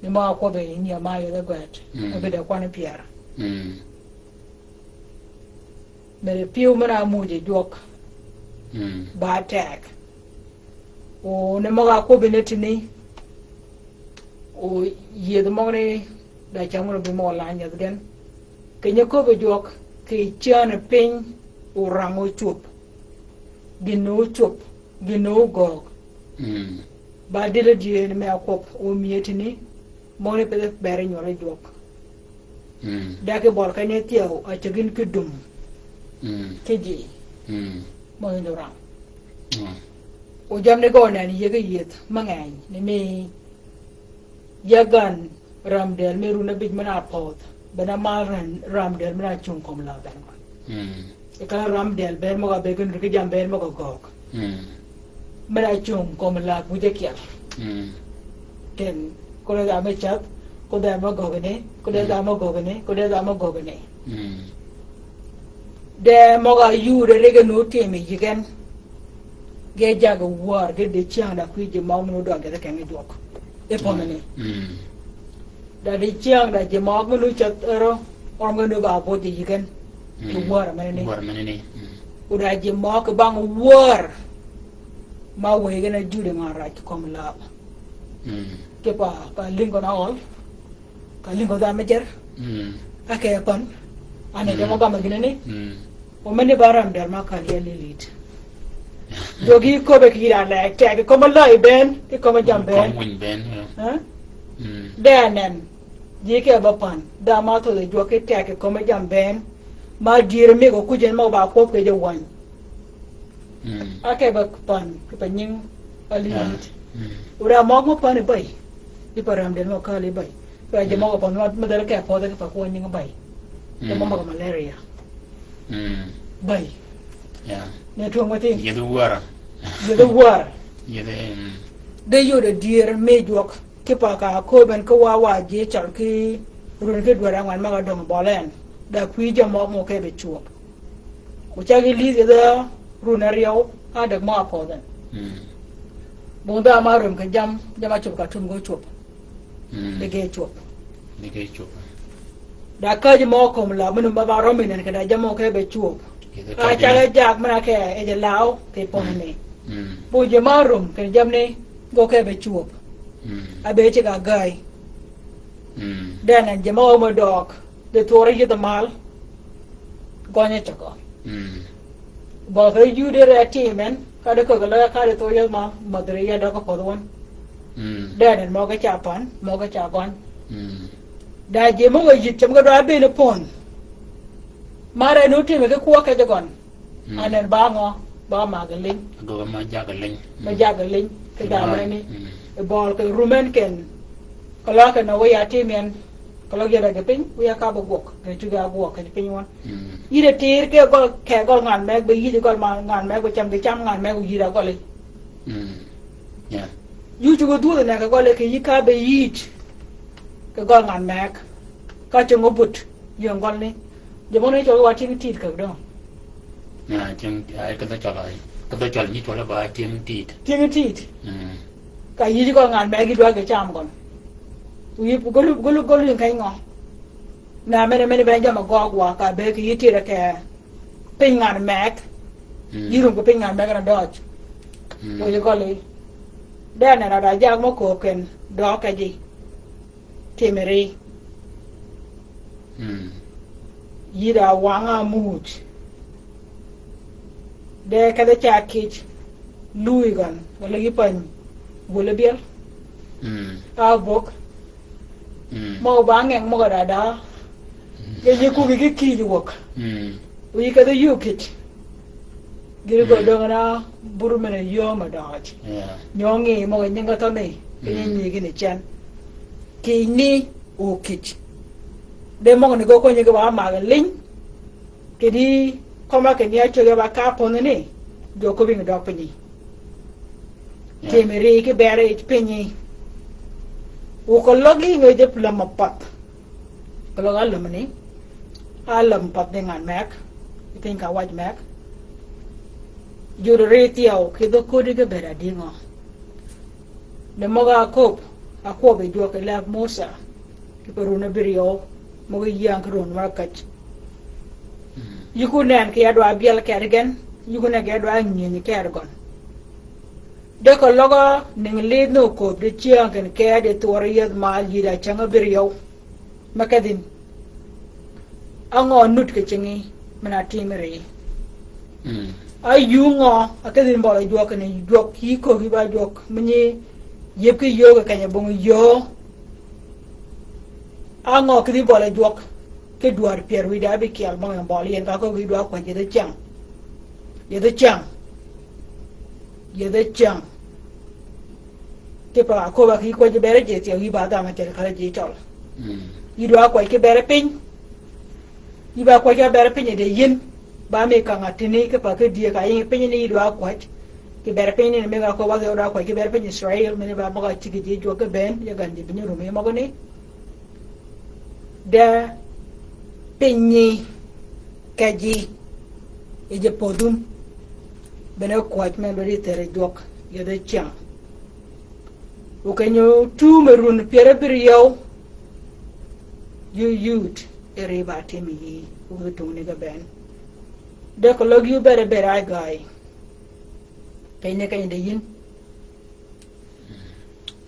ni ma ko be ni ma yo de gwat be de kwa ne pier mere piu mara mu je jok ba tag o ne mo ko be ne tini o ye de mo ne da chang ro be mo la nya den ke ne ko be jok ke chana pin o rango chup gino chup gino go ba de le die ne me akop o mi tini mo ne be bere nyore jok da ke bor ka ne tiao a chagin ke dum ke ji mo ne ram o jam ne go na ni ye ge yet mangai ne me yagan ram del me ru na big mana pot bana maran ram del mana chung kom la ben e ka ram del ben mo ga be gun ke jam ben mo ga gok mana chung kom la bu je kya ten ko le da me chat ko da mo go ne ko da mo go ne ko da mo go ne de mo ga yu re ge no te me yigen ge jaga war ge de chiang da ku je mo no do ge ke ngi jok e po ne da de chiang da je mo no chat ro om ge no ba bo je yigen tu war ma ne u da je mo ke bang war ma we ge na ju de ma ra ko m la ke pa lingo na ol ka lingo da me jer ake kon ane de mo ga ma gine ni o me ne baram der ma ka ye lilit dogi ko be ki ra la ta ko ma lai ben ke ko ma jam ben ko win ben ha danen je ke ba pan da ma to de jo ke ta ke ko ma jam ben ma dir me ko ku je ma ba ko ke je wan ake ba pan ke pa nyin alilit ura mo pan bai di param del mo ka le bai pa je mo pan ma da ke po da ke pa ko nyin bai de mo ma malaria bai ne tuang mati ye du war ye de yo de dir me jok ke pa ka ko ben ko wa je chal ki run ke dwara ngwan ma ga dong bolen da kui je mo ke be chuo ko cha gi li de run ariao a de ma po den bon da ma rum ke jam chup ka tum go chup de ge chup da ka je mo ko la mun ba ro min ke da jam mo ke be chuo a cha ga jak mana ke e je lao ke po ne bo je ma rum ke jam ne go ke be chuo a be che ga gai dan je mo mo dok de tore je de mal go ne chako bo ke ju de ra ti men ka de ko la ka de to ye ma madre ya da ko ko don dan mo ga cha pan mo ga cha gon da je mo ga yit cham ga da be ne pon mara no te me ke ko ka de gon anen ba ngo ba ma ga ling go ma ja ga ling ke da ma ni e bol ke rumen ken kala ka na we ati men kala ge ra ge pin we ka ba gok ke chu ga gok ke pin won i de tir ke go ngan me be yi go ma ngan me go cham de cham ngan me go yi ra go le yu chu go du na ka go le ke yi ka be yi ke go ngan me ka chu ngo but yong go le je mo ne cho wa ti ti ka do chang ai ka ta chal ni to la ba tieng tit ka yi go ngan me gi do ke cham gon wi golu kai ngo na me be jama go wa ka be ki ti ra ke pin ngan mek yi rum ko pin ngan mek na doj to je go le da na da ja mo ko ken do ka ji timeri yida wanga mood de kada cha kich lui gan wala gi pan wala biel a bok mo bangeng mo ga da ye ku gi ki ju wok wi kada yu kich giri go dongana buru mena yo ma da nyongi mo ga nyanga to nei ni gi ni chan ki ni o kich de mo ni go ko ni ga ma ga ling ke di koma ke ni a choge ba ka pon ni do ko bing do pni ke me ri ke bere pni o ko logi nge de plama pat ko lo galam ni alam pat dengan mek itin ka waj mek juru retiao ke do ko de ga bera dingo de mo ga ko a ko be do ke la mosa ke peruna birio mo ga yang kron ma kach yukunen ke adwa biel kergen yukune ke adwa nyini kergon de ko logo ning le no ko de chiang ken ke de tor yed ma yida changa biryo makadin ango nut ke chingi mana timere ayungo akadin bola jok ne jok ki ko hi ba jok mni yeb ke yoga kanya bong yo ango kidi bola jok ke duar pier wi da be kial bong boli en ka ko wi do ko je de chang ke pa ko ba ki ko je bere je ti wi ba da ma te kala je tol yi do ko ke bere pin yi ba ko ke bere pin de yin ba me ka ngatini ke pa ke die ka yin pin ni do ko ke bere pin ni me ga ko ba do ko ke bere pin Israel me ba ma ga ti je jo ke ben ya gandi bin ru me ma go ni da penyi kaji eje podum bene kwat me bari tere dok yede chang o kanyo tu merun pere biriyo you yut ere batemi o to ne ga ben de ko log yu bere bere ay gay kayne kayne de yin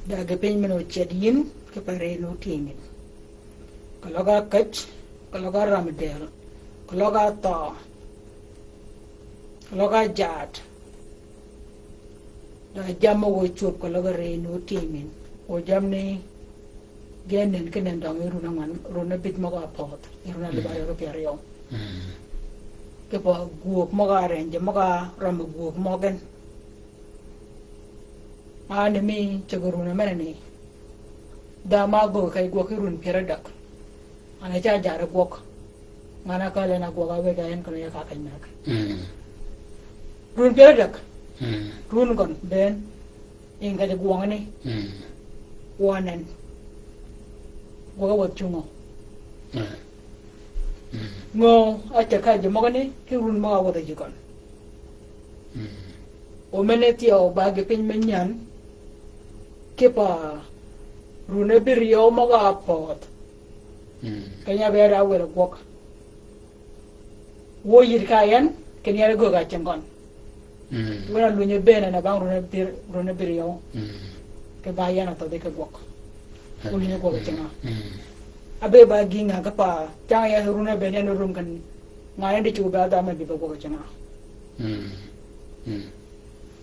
da ga pen meno ched yin ke pare no tingi ko loga kach ko loga ramdel ko loga to loga jat da jamo go chup ko loga re no timin o jamne genen kenen dang ru na man ru na bit mo ga pot ru na le ba ro per yo ke po guok mo ga ren je mo ga ram guok mo gen ane mi chaguru na mene da ma go kai go kirun per dak ana cha jara gok mana ka le na go ga we ga en ko ya ka kai nak run per dak run gon ben inga de go ngani wanen go ga wat chungo ngo acha ka je mo gani ki run mo ga wada ji kon o mene ti o ba ge pin men nyan ke pa run e bir yo mo ga pot kanya be ra we go wo yir ka yan ken ya go ga chengon wala lu nye bene na bang run e bir yo ke ba yana to de ke go ko lu nye go ga chenga abe ba ginga ka pa chang ya runa be ne rum kan ngai de chu ba da ma bi ko ko changa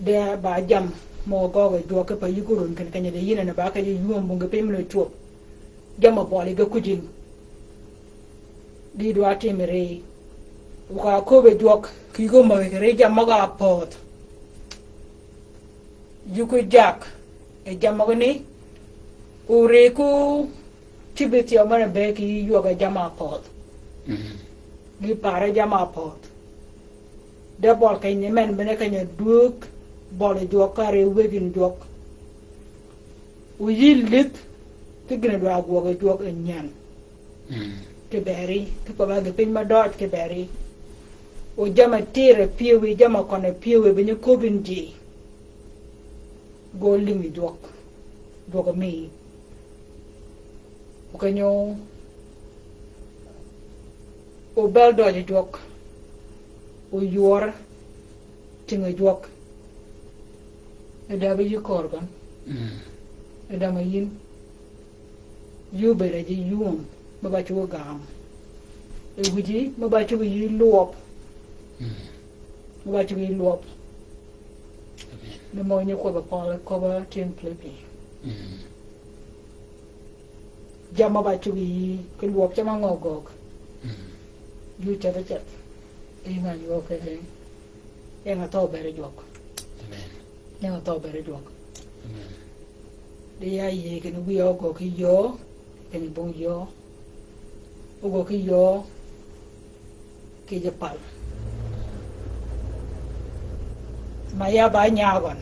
de ba jam mo go ga do ka pa yu run kan kan de yina na ba ka yu mo ga pe mi chu jam bo le ga kujin di do ate mere u ka ko be dok ki go mo ga re jam mo ga pot yu ko jak e jam mo ni u re ku Tibeti amana beki yoga jama pot. Gi para jama pot. De bol kay ni men bene kanya duk bol jokare wegin jok. U yilit te gene do agwo ga jok nyan. Ke beri ke pa ga pin ma dot ke beri. O jama tire piwe jama kone piwe bene kobinji. Go limi jok. Doga mi. Kanyo o bel do jok o yor tinga jok da be yu korgan da ma yin yu be re ji yum ba ba chu gam wuji ma ba chu yi luop ma ba chu yi luop ne mo ni ko ba pa ko ba tin plepi jama ba chu yi ke luop chama ngogok yu cha ba cha e ma yo ke e nga to bere jok e nga to bere jok de ya yi ke nu yo go ki yo ke ni bon yo o go ki yo ke je pal ma ya ba nya gon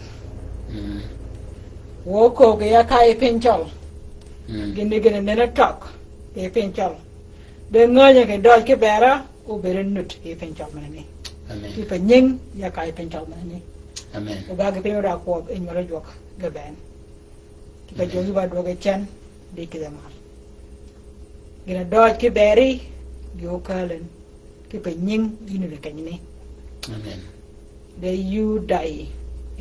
wo ko ke ya kai penchol gene gene ne na tok e penchol de ngonya ke do ke bera o bere nut e penchol mane amen ki pa nying ya kai penchol mane amen o ga ke pe ra ko e nyora jok ga ben ki pa jogi ba do ke chen de ke ma gene do ke beri yo kalen ki pa nying inu le kanyne amen de you die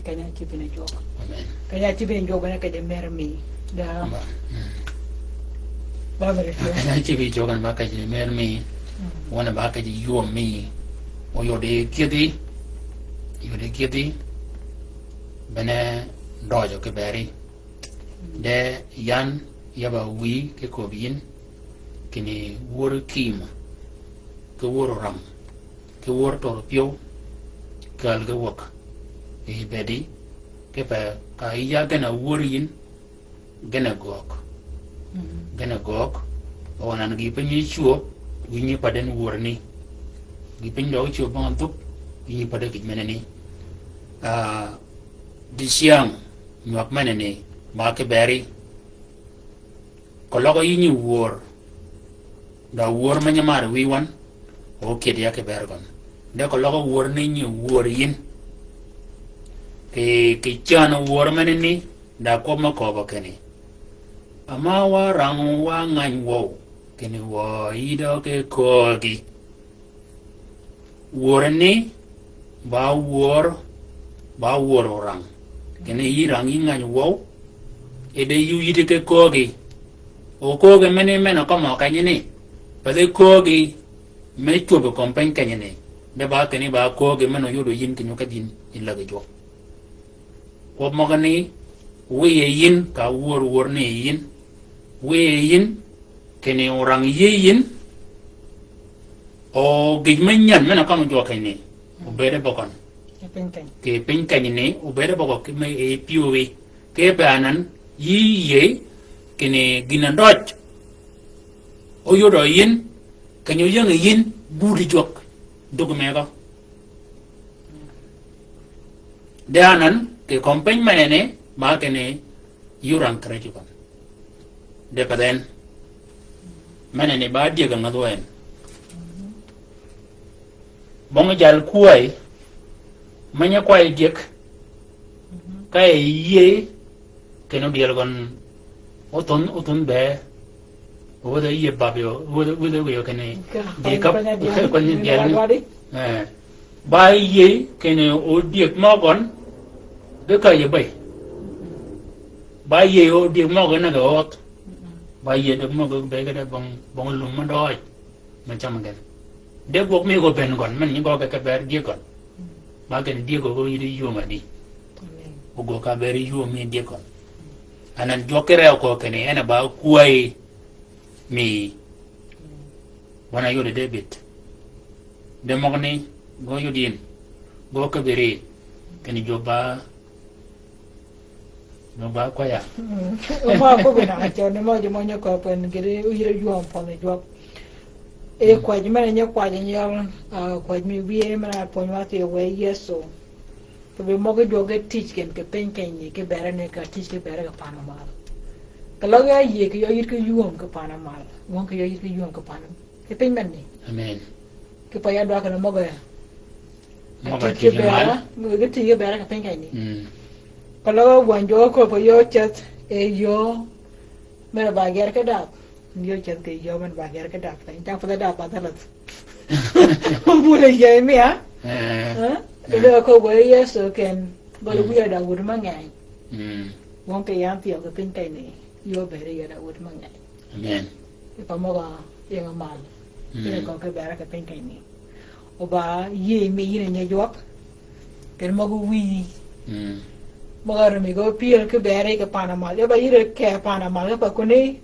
kanya chipina jok amen kanya chipina jok bana ka de mermi da ba mere kanya chibi jogan ba ka ji mer mi wana ba ka ji yo mi o yo de kidi bene dojo ke beri de yan yaba wi ke ko bin kini wor kim ke wor ram ke wor tor pio kal ke wok e bedi ke pa ka iya gana worin gana gok onan gi penyi chuo winyi paden worni gi penyo chuo bang tup winyi pada ki meneni di siang nyuak meneni ma ke beri kologo yini wor da wor manyamar wiwan o ke dia ke bergon de kologo wor ni ni wor yin ke chana wor meneni da ko ma ko ba kene ama wa rang wa ngan wo kene wo ido ke ko gi wor ni ba wor orang kene yi rang yi ngan wo e de yu yide ke ko gi o ko ge mena ko ma ka ni ba de ko gi me to be kompen ka ni de ba kene ba ko ge mena yodo yin kinyo ka din illa ge jo ko mo ga ni we yin ka wor ne yin we yin kene orang ye yin o ge menyan mena ka mo jo ka ni o bere bokon ke pen ka ni o bere bokon ke me e piwe ke banan yi ye kene ginandot o yodo yin kanyo yang yin buri jok dogmega danan ke kompen manene ma kene yuran krejukon de paden manene ba dia ga ngadoen bonga jal kuai manya kwai diek kai ye keno dial gon oton be oda ye babio oda we kene de kap ko ni dial ba ye kene o diek mo gon de ka ye bay ba ye o diek mo gon na got ba ye de mo gon be ga bong lum ma doy ma cham gen de bok me go ben gon man ni go ka ber die gon ba gen die go yi yo ma di o go ka ber yo me die gon anan jokere ko kene ena ba kuai mi wana yo de debit de mogni go yudin go ka bere kene joba no ba ko ya o ma ko bena cho ne mo je mo nyako pen gere uyire juam po ne job e kwa ji mena nyakwa je nyal kwa mi wie mena po nyate we yeso to be mo go joge teach ken ke pen ken ni ke bere ne ka teach ke bere ka panama kalau ya ye ke yo yir ke yuam ke panama won ke yo yir ke yuam ke panama ke pen men ni amen ke pa ya do ka mo go ya mo ga ti mal mo ge ti ke bere ka pen ken ni kalau wanjo ko po yo chat e yo mera ba ger ke dap yo chat ke yo men ba ger ke dap ta ta fa da pa dalat mo le ye mi ha ele ko we yeso ken bal wi da wud mangai won ke yan ti ko pin kai ni yo bere ya da wud mangai amen e pa mo ga ye mal Ina ko ke bara ke pen kai ni. Oba ye mi ina nya jok. Ken mo wi. Mo mi go piel ke bara ke Panama. Ya ba ire ke Panama ke pa ko ni.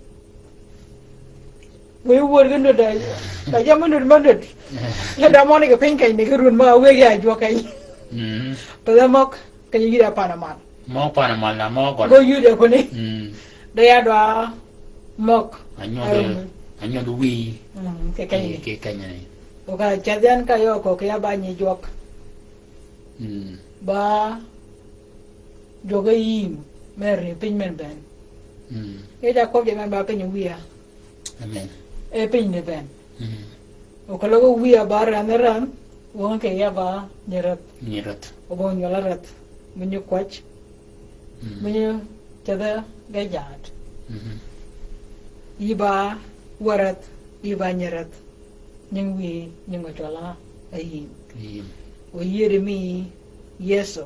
We wor gan da ya manut. Ya da mo ni ke pen kai ni ke run ma we ya jok kai. Pa mok ke yi da Panama. Mo Panama la mo ko. Go yu de ko ni. Da ya da mok. Anyo du wi. Ke kai ni. Ke kanya ni. Oka chadian kayo ko kaya ba ni jok. Ba joga yim mer pin men ben. E da ko je man ba pin wiya. Amen. E pin ne ben. O ko logo wiya ba ran won ke ya ba nyerat. O bon yola rat. Munyu kwach. Munyu chada gajat. Iba warat iba nyerat. Nhưng vì nhưng mà cho là ai o yere mi yeso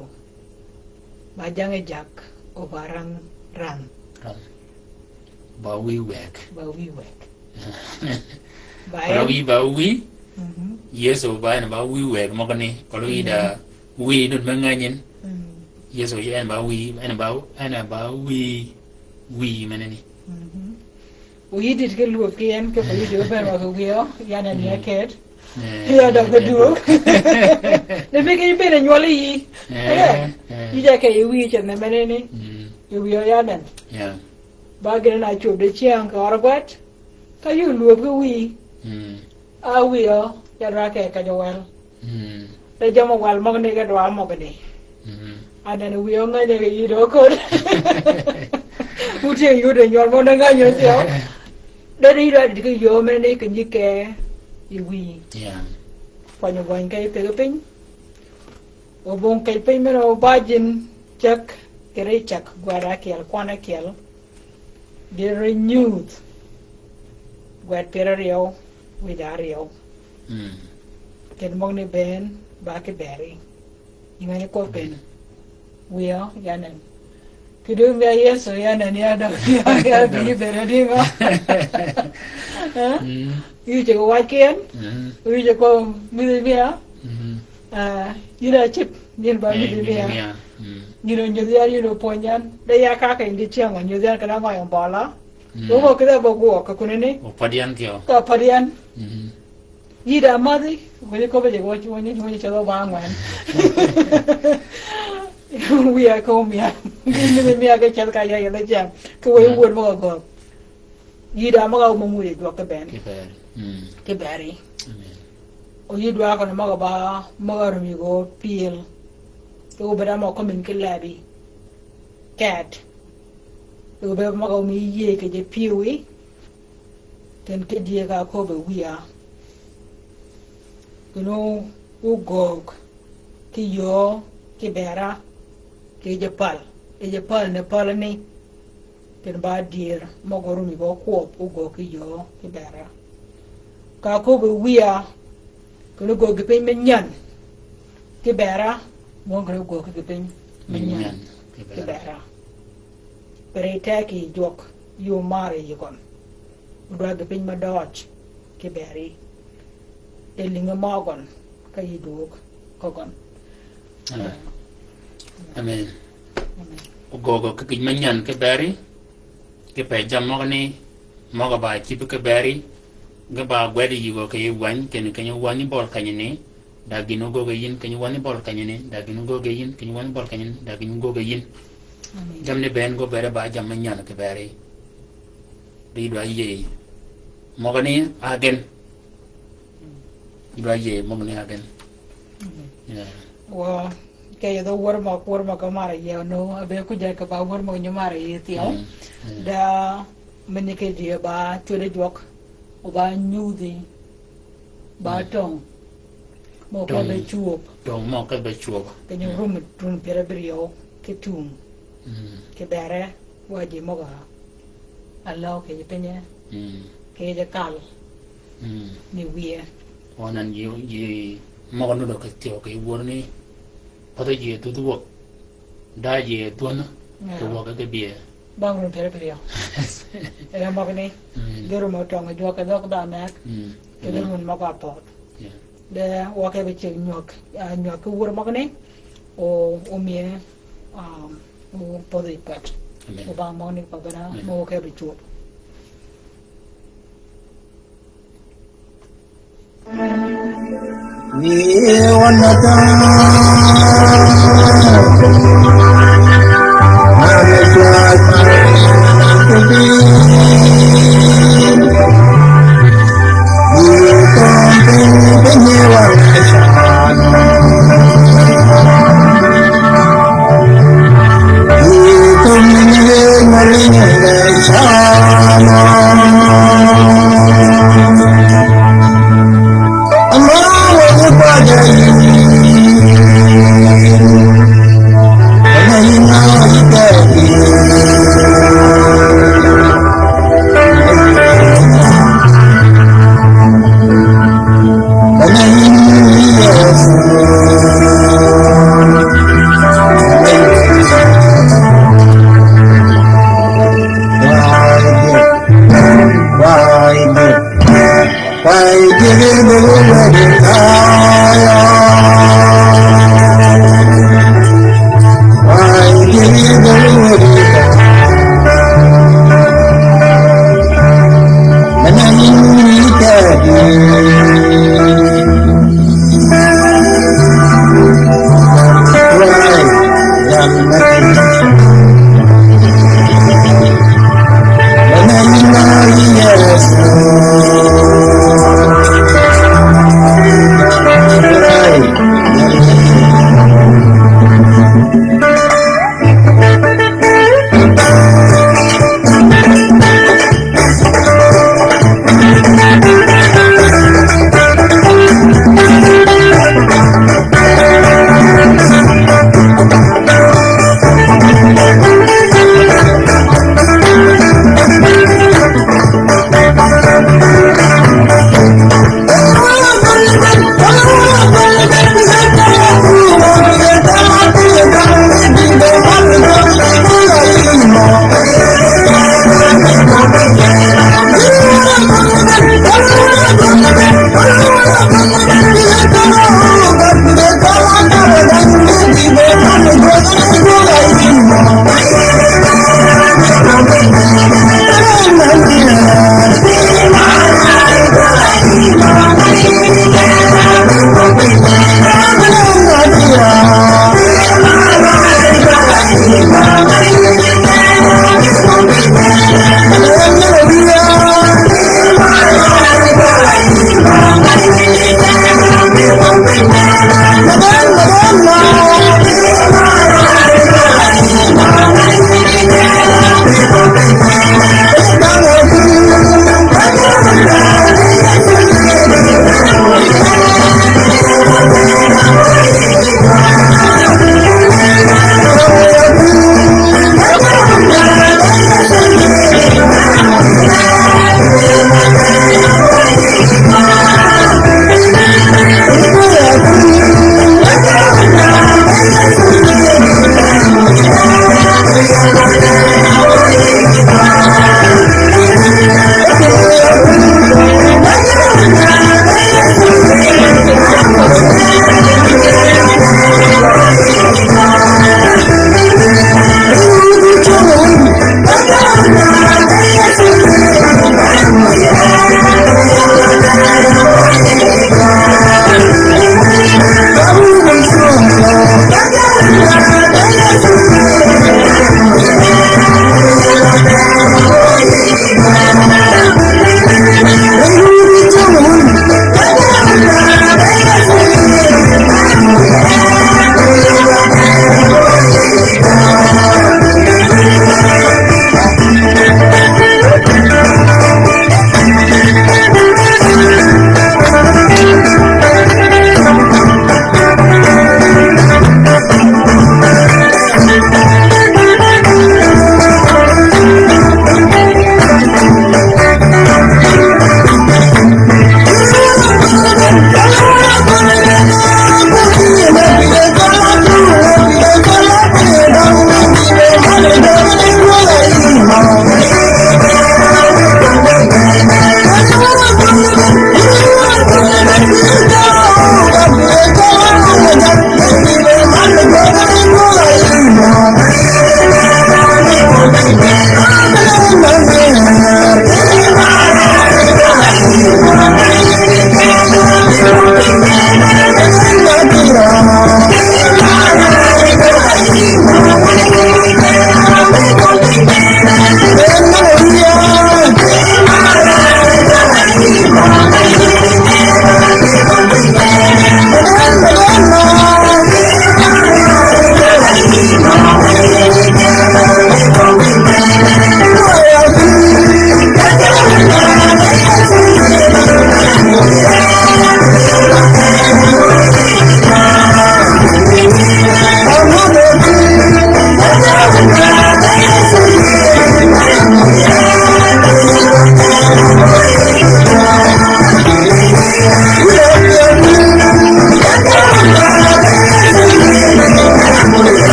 ba jange jak o baran ran ba wi wek ba wi yeso ba na ba wi wek mo kani ko lo ida wi dut ma nganyen yeso ye ba wi ana ba wi manani o yidit ke luop ke en ke fa yido ben wa ko yo yana ni aket ya da ko duo ne be ke be nyole yi ya ke wi che ne menene yu yo yanen ya ba ge na chu de chiang ka orbat ka yu luop ke wi a wi yo ya ra ke ka jo wel de jamo wal mo ne ke do mo be ni ada ne wi yo ngai ne ke yido ko u che yu de nyol mo na ngai yo yo dari ra di ke yo me ne ke ni ke iwi pa nyo wan kai pe pin o bon kai pe me no bajin chak kere chak gwara kel kwana kel de renewed gwat perario widario ken mong ne ben ba ke beri ingani ko ben wio yanen Kidu me yeso yana ni ada ya bi beradi ma. Yu je ko waken. Yu je ko milibia. Ira chip ni ba milibia. Ni no nyodia ni no ponyan. Da ya ka ka indi chiang on nyodia ka na ngoi bola. Wo ko kida bo go ka kunene. O padian tio. Ka padian. Ira madi ko je ko be go chi woni ni chalo ba ngwan. We are coming. Me aga chal ka ya la jam. Ko we wor mo go. Yida mo ga mo muri do ka ben. Ke bari. O yidu aka no mo ba mo ga mi go pil. Ko be da mo ko min ke labi. Cat. Ko be mo ga mi ye ke je piwi. Ten ke die ka ko be wiya. Kuno u gog. Ki yo ke bera. Ke Japan ne pal ni ken ba dir mo go rumi go ko go ki yo ki bera ka ko be wiya ko go ge pe men nyan ki bera mo go ge pe men nyan ki bera pere ta ki jok yo mare yigon do ge pe ma dodge ki beri e linga magon ka yiduk ko gon Amen. Gogo ke manyan ke beri ke pe jam mo ni mo ga ba chi ke beri ga ba gwedi yugo ke wan ke ni ke wan ni bol kan ni da gino go ge yin ke ni wan ni bol kan ni da gino go ge yin ke ni wan bol kan ni da gino go ge yin jam ne ben go bere ba jam manyan ke beri di do ye mo ga ni agen do ye mo ni agen ya wa ke do war ma ka mara ye no abe ku ja ka ba war ma nyu mara ye tiao da meni ke dia ba tu de jok o ba nyu di ba tong mo ka be chuop dong mo ka be chuop ke nyu rum tun pere brio ke tum ke bere wa di mo ga Allah ke je penye ke je kal ni wie onan yi mo no do ke tio ke wor ni Pada ye tu tu da ye tu na tu wa ke bie bang rum pere brio era mo ni gero mo tong jo ka dok da na ke mun ma ko po Yeah. de wa ke be che nyok nyok wur ma ne o mi o po de pat Amen. o ba mo ni pa bana mo ke be chu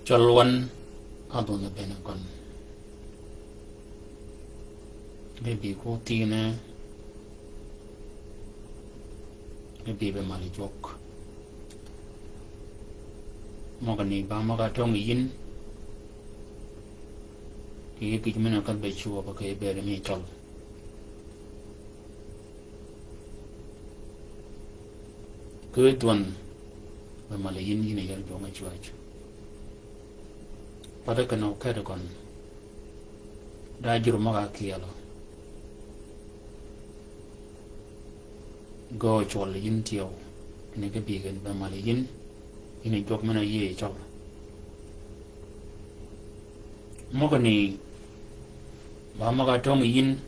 cholwan adon na ben kon bebi ko tine bebi be mali jok mogani ba maga tong yin ki ki mena kan be chuo ba ke be mi chol ke tuan be mali yin yin yar jo ma chuo pada kana ka de kon da jur maga kiyalo go chol yin tiyo ni ke bi gen be mali yin ini jok mana ye chol mogani ba maga tong yin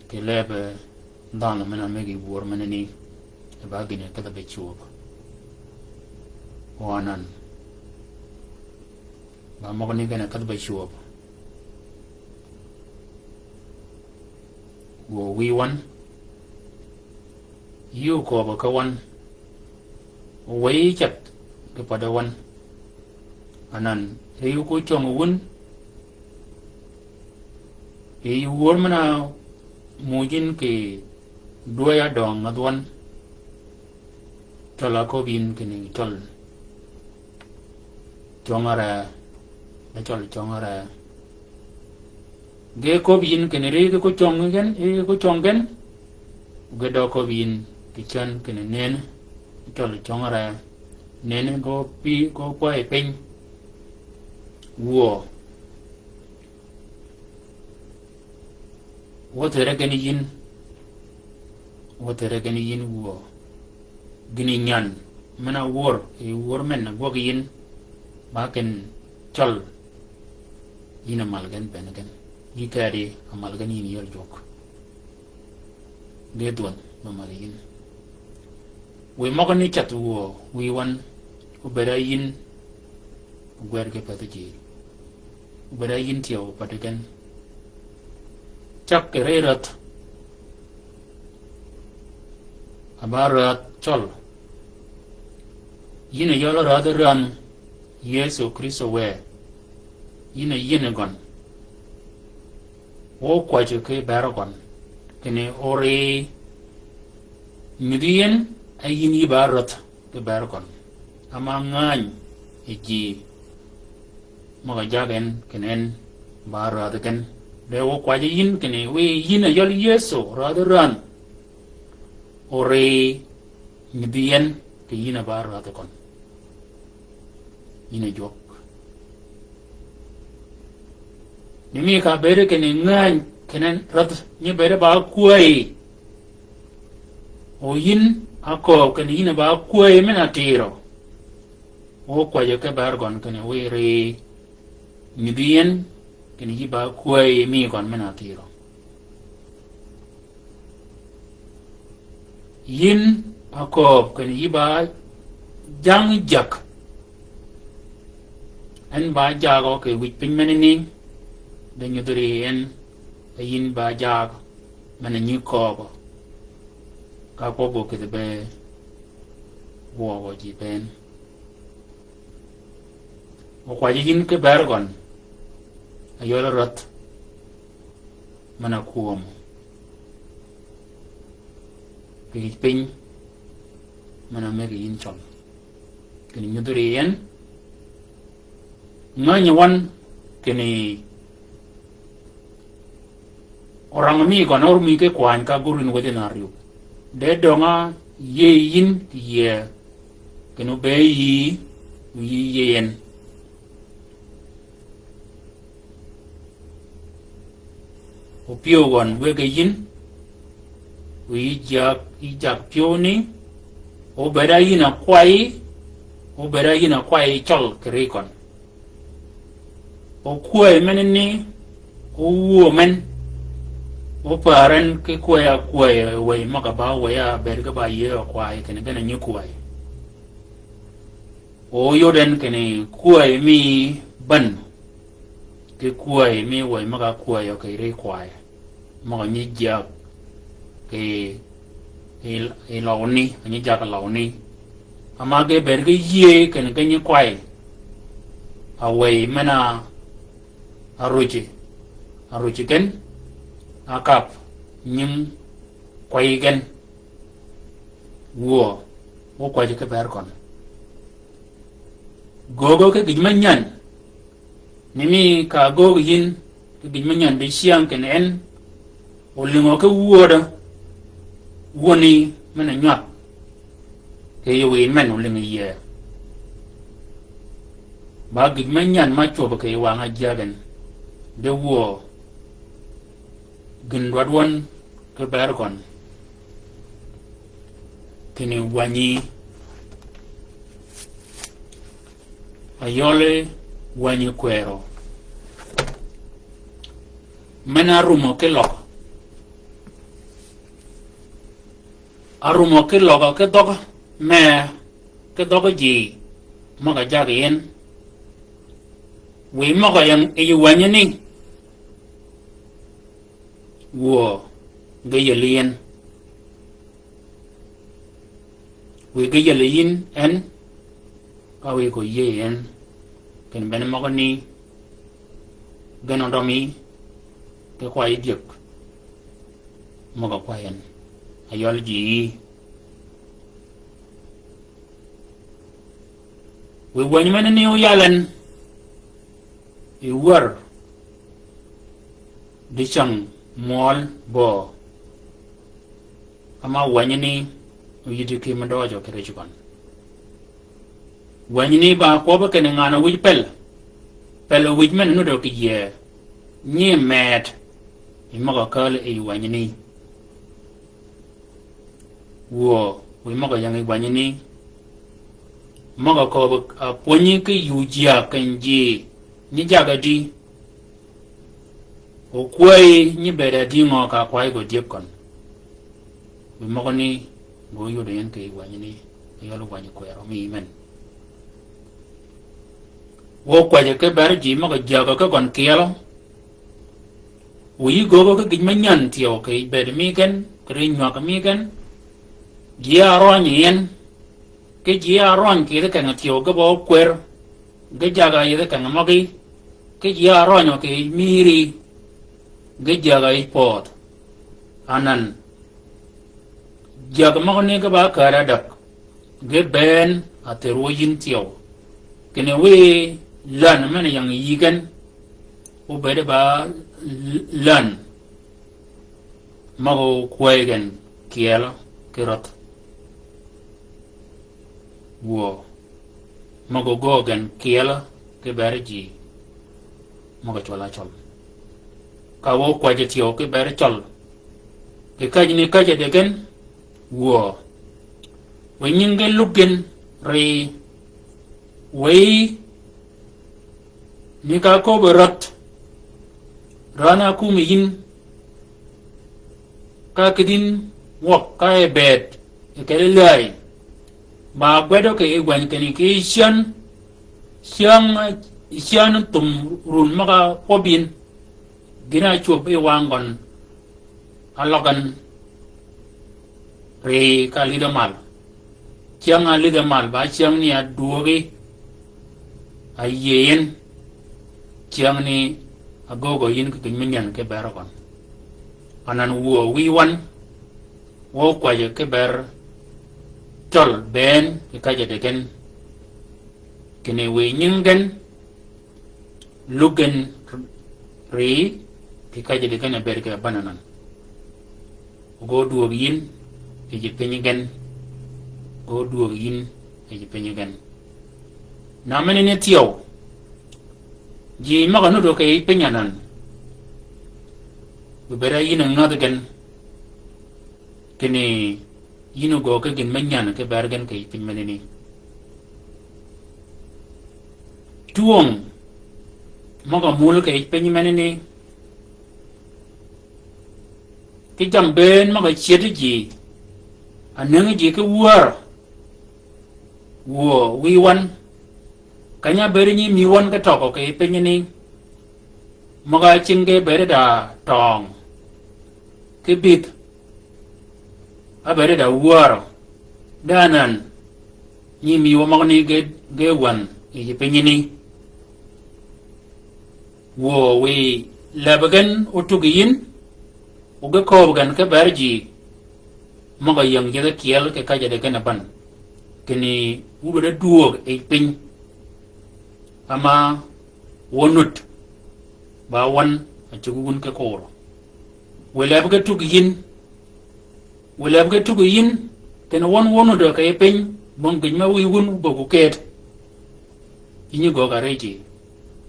ke lebe dan mana megi bor mana ni ba gine ka be chuo wanan ba mogani gana ka be chuo wo wi wan yu ko ba ka wan wei chặt cái pada wan anan riu ko chong wun e wor mana mujin ke doya dong adwan tola ko bin kini tol chongara da tol chongara ge ko bin kini ri ko chong gen e ko chong gen ge do ko bin ki chan kini nen tol chongara nen ko pi ko quay pin wo tere gani yin wo gini nyan mana wor men na go yin ba ken chol yin mal gan ben gan yikari amal gan yin yol jok de don ma mal yin we mogani chat wo we wan ko bera yin gwer ke pataji bera yin tiyo patagan chak kererat abarat chol yine yolo radaran yesu kristo we yine gon o kwaje ke baragon kene ore midian ayini barat ke baragon amangan iji maga jagen kenen barat ken dewo kwaje yin kene we yine yol yesu radaran ore midian ke yine barat kon yine jok nimi ka bere kene ngan kenen rat ni bere ba kuai o yin ako kene yine ba kuai mena tiro o kwaje ke bargon kene we re midian kene yi ba kuai mi kon mena tiro yin ako kene yi ba jang jak an ba jago ke wit pin menini de nyudri en yin ba jag mana ni ko ka ko bo ke be wo ji ben o kwa yin ke bergon ayola rat mana kuom ke pin mana me yin chol ke nyudri en nganya wan kini orang mi kon or mi ke kwan ka gurin wede nariu de donga ye yin ye kenu be yi yen o pio wan we ke yin wi jak pio ni o bera yin a kwai chol kri kon o kuai menini o wo men o paran ke kuai we maka ba we ya berga ba ye kuai kene gana nyi kuai o yoden kene kuai mi ban ke kuai mi we maka kuai o ke re kuai maka nyi ja ke launi nyi ja ka launi amage berge ye ken kenye kwai away mana aruchi ken akap nyim kwai gen wo kwaje ke ber kon gogo ke gijmanyan nimi ka gogo yin ke gijmanyan be siang ken en olingo ke woda woni mana nyat ke yewe men olingo ye ba gijmanyan ma choba ke wanga jagan de wo gin wadwon ke ber kon kini wanyi ayole wanyi kwero mena rumo ke lok arumo ke lok ke dog me ke dog ji maga jagien we maga yang e wanyi ni wo ge yelien we ge yelien en kawe ko yen ken ben mo ni ganodomi ke kwai dik mo ga kwayen ayol ji we wani men ni o yalan e war di chang mol bo ama wani ni yidi ke mandojo kere chukon wanyini ba ko ba ken ngana wi pel wi men no do ki ye ni met imaga kale e wanyini wo wi maga yang wanyini maga ko ba ponyi ki yujia kanji ni jaga di o kwai ni beda di ngo ka kwai go diep kon wi maga ni go yo de yan ke wanyini yo lo wanyi ko ro mi men wo kwaje ke ber ji ma ga jaga ka kon kielo wi gogo ka gijmanyan tio ke ber mi ken kri nywa ka mi ken ji aron yen ke ji aron ki ka ngatio ga bo kwer ga jaga ye ka ngamagi ke ji aron ke miri ga jaga I pot anan jaga ma ne ga ba kara dak ge ben atero yin tio kene we lan mana yang yigan o bede ba lan mago kwegen kiela kirot wo mago gogen kiela ke berji mago chola chol ka wo kwaje tio ke ber chol ke kajni kaje degen wo wenyinge lugen re we ni ka ko berat rana ku mi yin ka kidin wok ka e bed e ke lai ba gwedo ke gwan ke ni ki sian tum run maka pobin gina chup e wangon alogan re ka lidamal chiang a lidamal ba chiang ni aduogi ayen chiang ni agogo yin ke minyan ke berakon anan wo wi wan wo kwaje ke ber tol ben ke kaje degen kene we nyingen lugen re ke kaje degen ber ke bananan go duo yin ke je penyigen go duo yin ke je penyigen na mene ne tiyo ji maga no do ke penyanan bera yin ngadagen kene yino go ke gen menyan ke bergen ke pinmeneni tuong maga mul ke penmeneni ke jamben maga chedji anang ji ke war wo wi wan kanya beri ni mi wan ka toko ke penyini maga chinge beri da tong ke bit a beri da war danan ni mi wa ma ni ge wan e pe ni wo we labagan utugiyin uga kobagan ka barji maga yang jaga kiel ke kaja de kana ban kini uga duog e pin ama wonut ba wan a chugun ka koro we labaga tugiyin kena wonu do ka e pin bon gin ma wi won bo ku ket ini go ga reji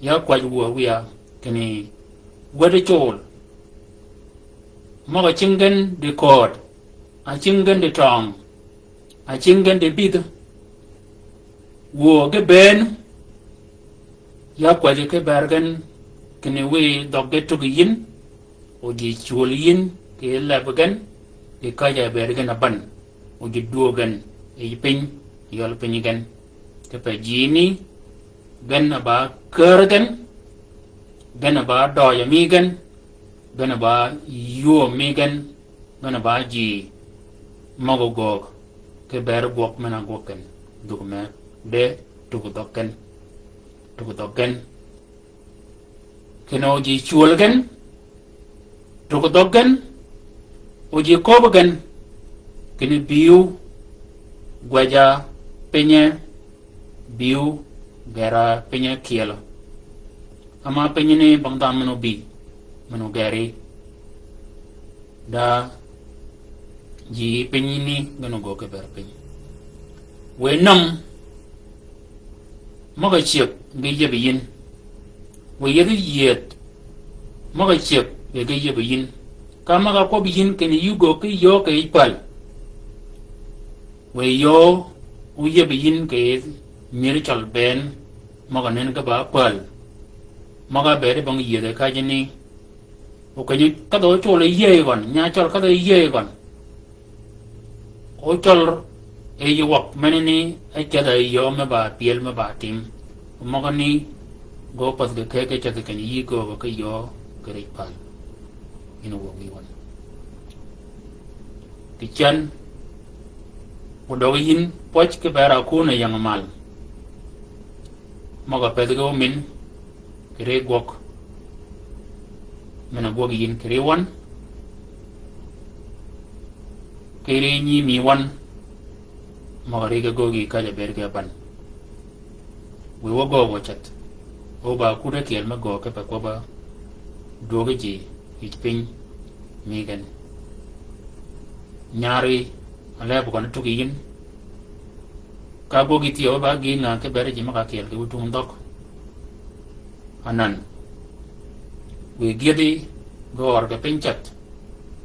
ya kwaj wo wiya kini wada chol maga chingen de kod a chingen de tong a chingen de bid wo ge ben ya kwaj ke bargan kini we dogge to yin o ji chol yin ke labagan de kaja bergan aban o ji duogan e pin yol pinigan ke pa jini gan ba kergan gan ba doya migan gan ba yo migan gan ba ji magogo ke ber gok mena goken dugme de tugudoken keno ji chulgan tugudoken oji kobagan kini biu gwaja penye biu gara penye kielo ama penye ni bangta menu bi menu gari da ji penye ni menu go ke ber penye we nam maga chip ge ye yin we ye yet maga chip ge ye yin ka maga ko yin ke ni yugo ke yo ke ipal we yo u ye yin ke nyeri chal ben maga nen ka ba pal maga bere bang ye de ka jini o ka ni ka do chole ye gon nya chol ka do ye gon o chol e yo wak menini ai ka da yo me ba piel me ba tim maga ni go pas de ke cha ke ni yi go ka yo ke ri pal ino wo wi wan ti chan o do yin poch ke bara ku na yang mal maga pedgo min kere gok mena gok yin kere wan kere ni mi wan maga rega gogi kaja berga ban we wo go wo chat o ba ku de kel ma go ke pa ko ba doge ji itpin migan nyari ala bu kan tugiyin ka gogi ti o ba gi na ke bere ji maga kel ke utung dok anan we gidi go or ga penchat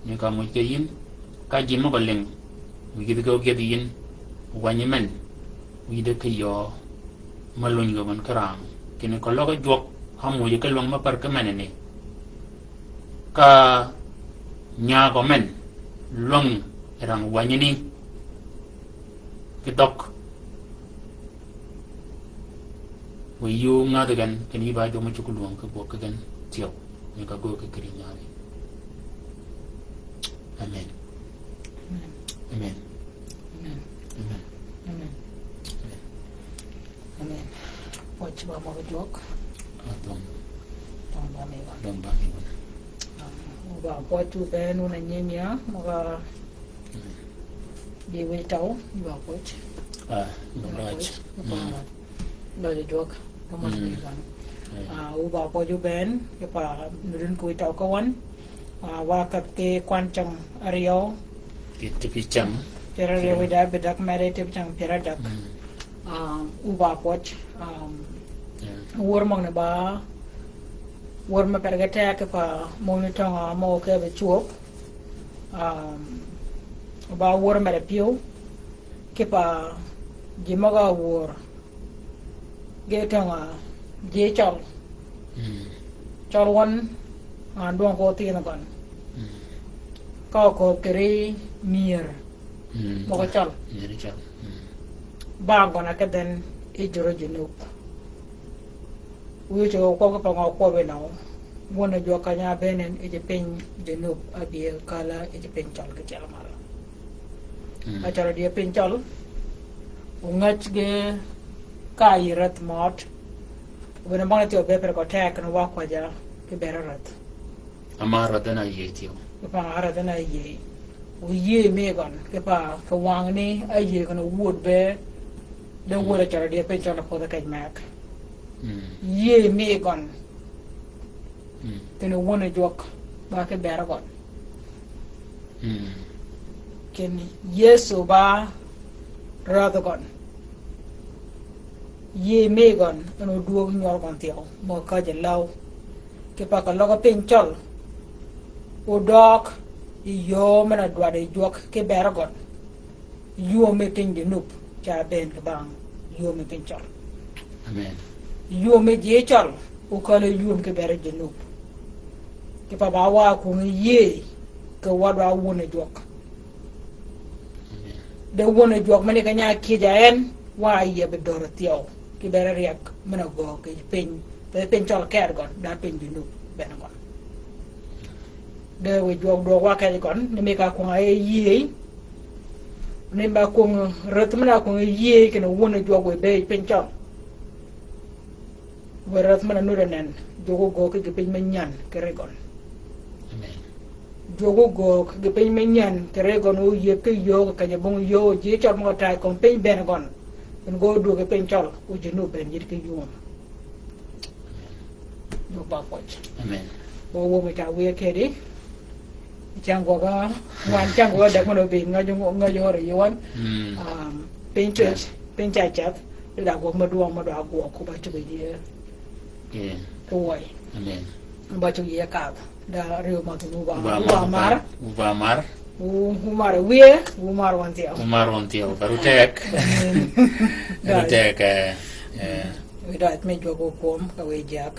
ni ka mo ke yin ka ji mo baleng we gidi go gidi yin wanyemen we de ke yo malun go man karam kini ko logo jok hamu ye ke long ma par ka menene ka nya go men long rang wanyini ke dok we yu nga de gan kini ba jo mo chukuluang ke bo ke gan tiao ni ka go ke kri nyari amen amen Amen. Amen. Amen. Amen. What you want to joke? Don't Don't me one. don't ba mi wan Và qua chú bé nó là nhẹ nhẹ mà đi với cháu vào cuối no right rồi để chuộc không có gì cả vào qua chú bé cái bà đến cuối cháu có anh và các cái quan trọng Rio itu picam Pera Rio với đại bedak mare tiếp chẳng pera dak vào cuối uar mang này ba uar mà pergata cái bà monitor mau cái bị chuộc ba uar mà piu cái bà jimaga uar cái thằng dễ chol one doang ko tiền con có kiri mir mau chol jadi chal ba con cái den ijoro jenup uyu cho ko ko pa ko be naw wona jo kanya benen e pen jenup abi kala e pen chol ke chala mala a chara dia pen chol ungach ge kai rat mot when among the beper ko tek no wa kwaja ke berat amara dana yetio ke pa ara dana ye u ye me gon ke pa ko wang ni a ye kono wood be the wood a chara de pe chana ko da kai mak ye me gon tene wona jok ba ke beragon ken yeso ba radagon ye megon no duog nyor kon tiao mo ka je law ke pa ka logo pinchol o dok yo mena dwade jok ke beragon yo me tingi nup cha ben ke bang yo me pinchol amen yo me je chol o ka le yo ke bere je nup ke pa ba wa ku ye ke wadwa wona jok de wona jok mane ka nya ki jaen wa ye be dor tiaw ki bere riak mena go ke pen te pen chol ker gon da pen di nu ben gon de we jok do wa ka gon ne me ka ko ay ye ne ba ko ret mena ko ye ke no wona jok we be pen chol we ret mena nu nen jogo go ke pen men nyan ke re gon jogo go ke pen men nyan ke re gon o ye ke yo ka je bon yo je chol mo ta ko pen ben gon en go do ke pen chol o je no ben je ke yo do ba ko amen wo me ta we ke di chang go ga wan chang go da ko no bi nga jo re yon pen church pen cha cha da go ma do ko ba tu be yeah ko wai amen ba tu ye ka da rio ma tu ba mar umar wantia baru tek baru tek we da me jogo kom ka we jak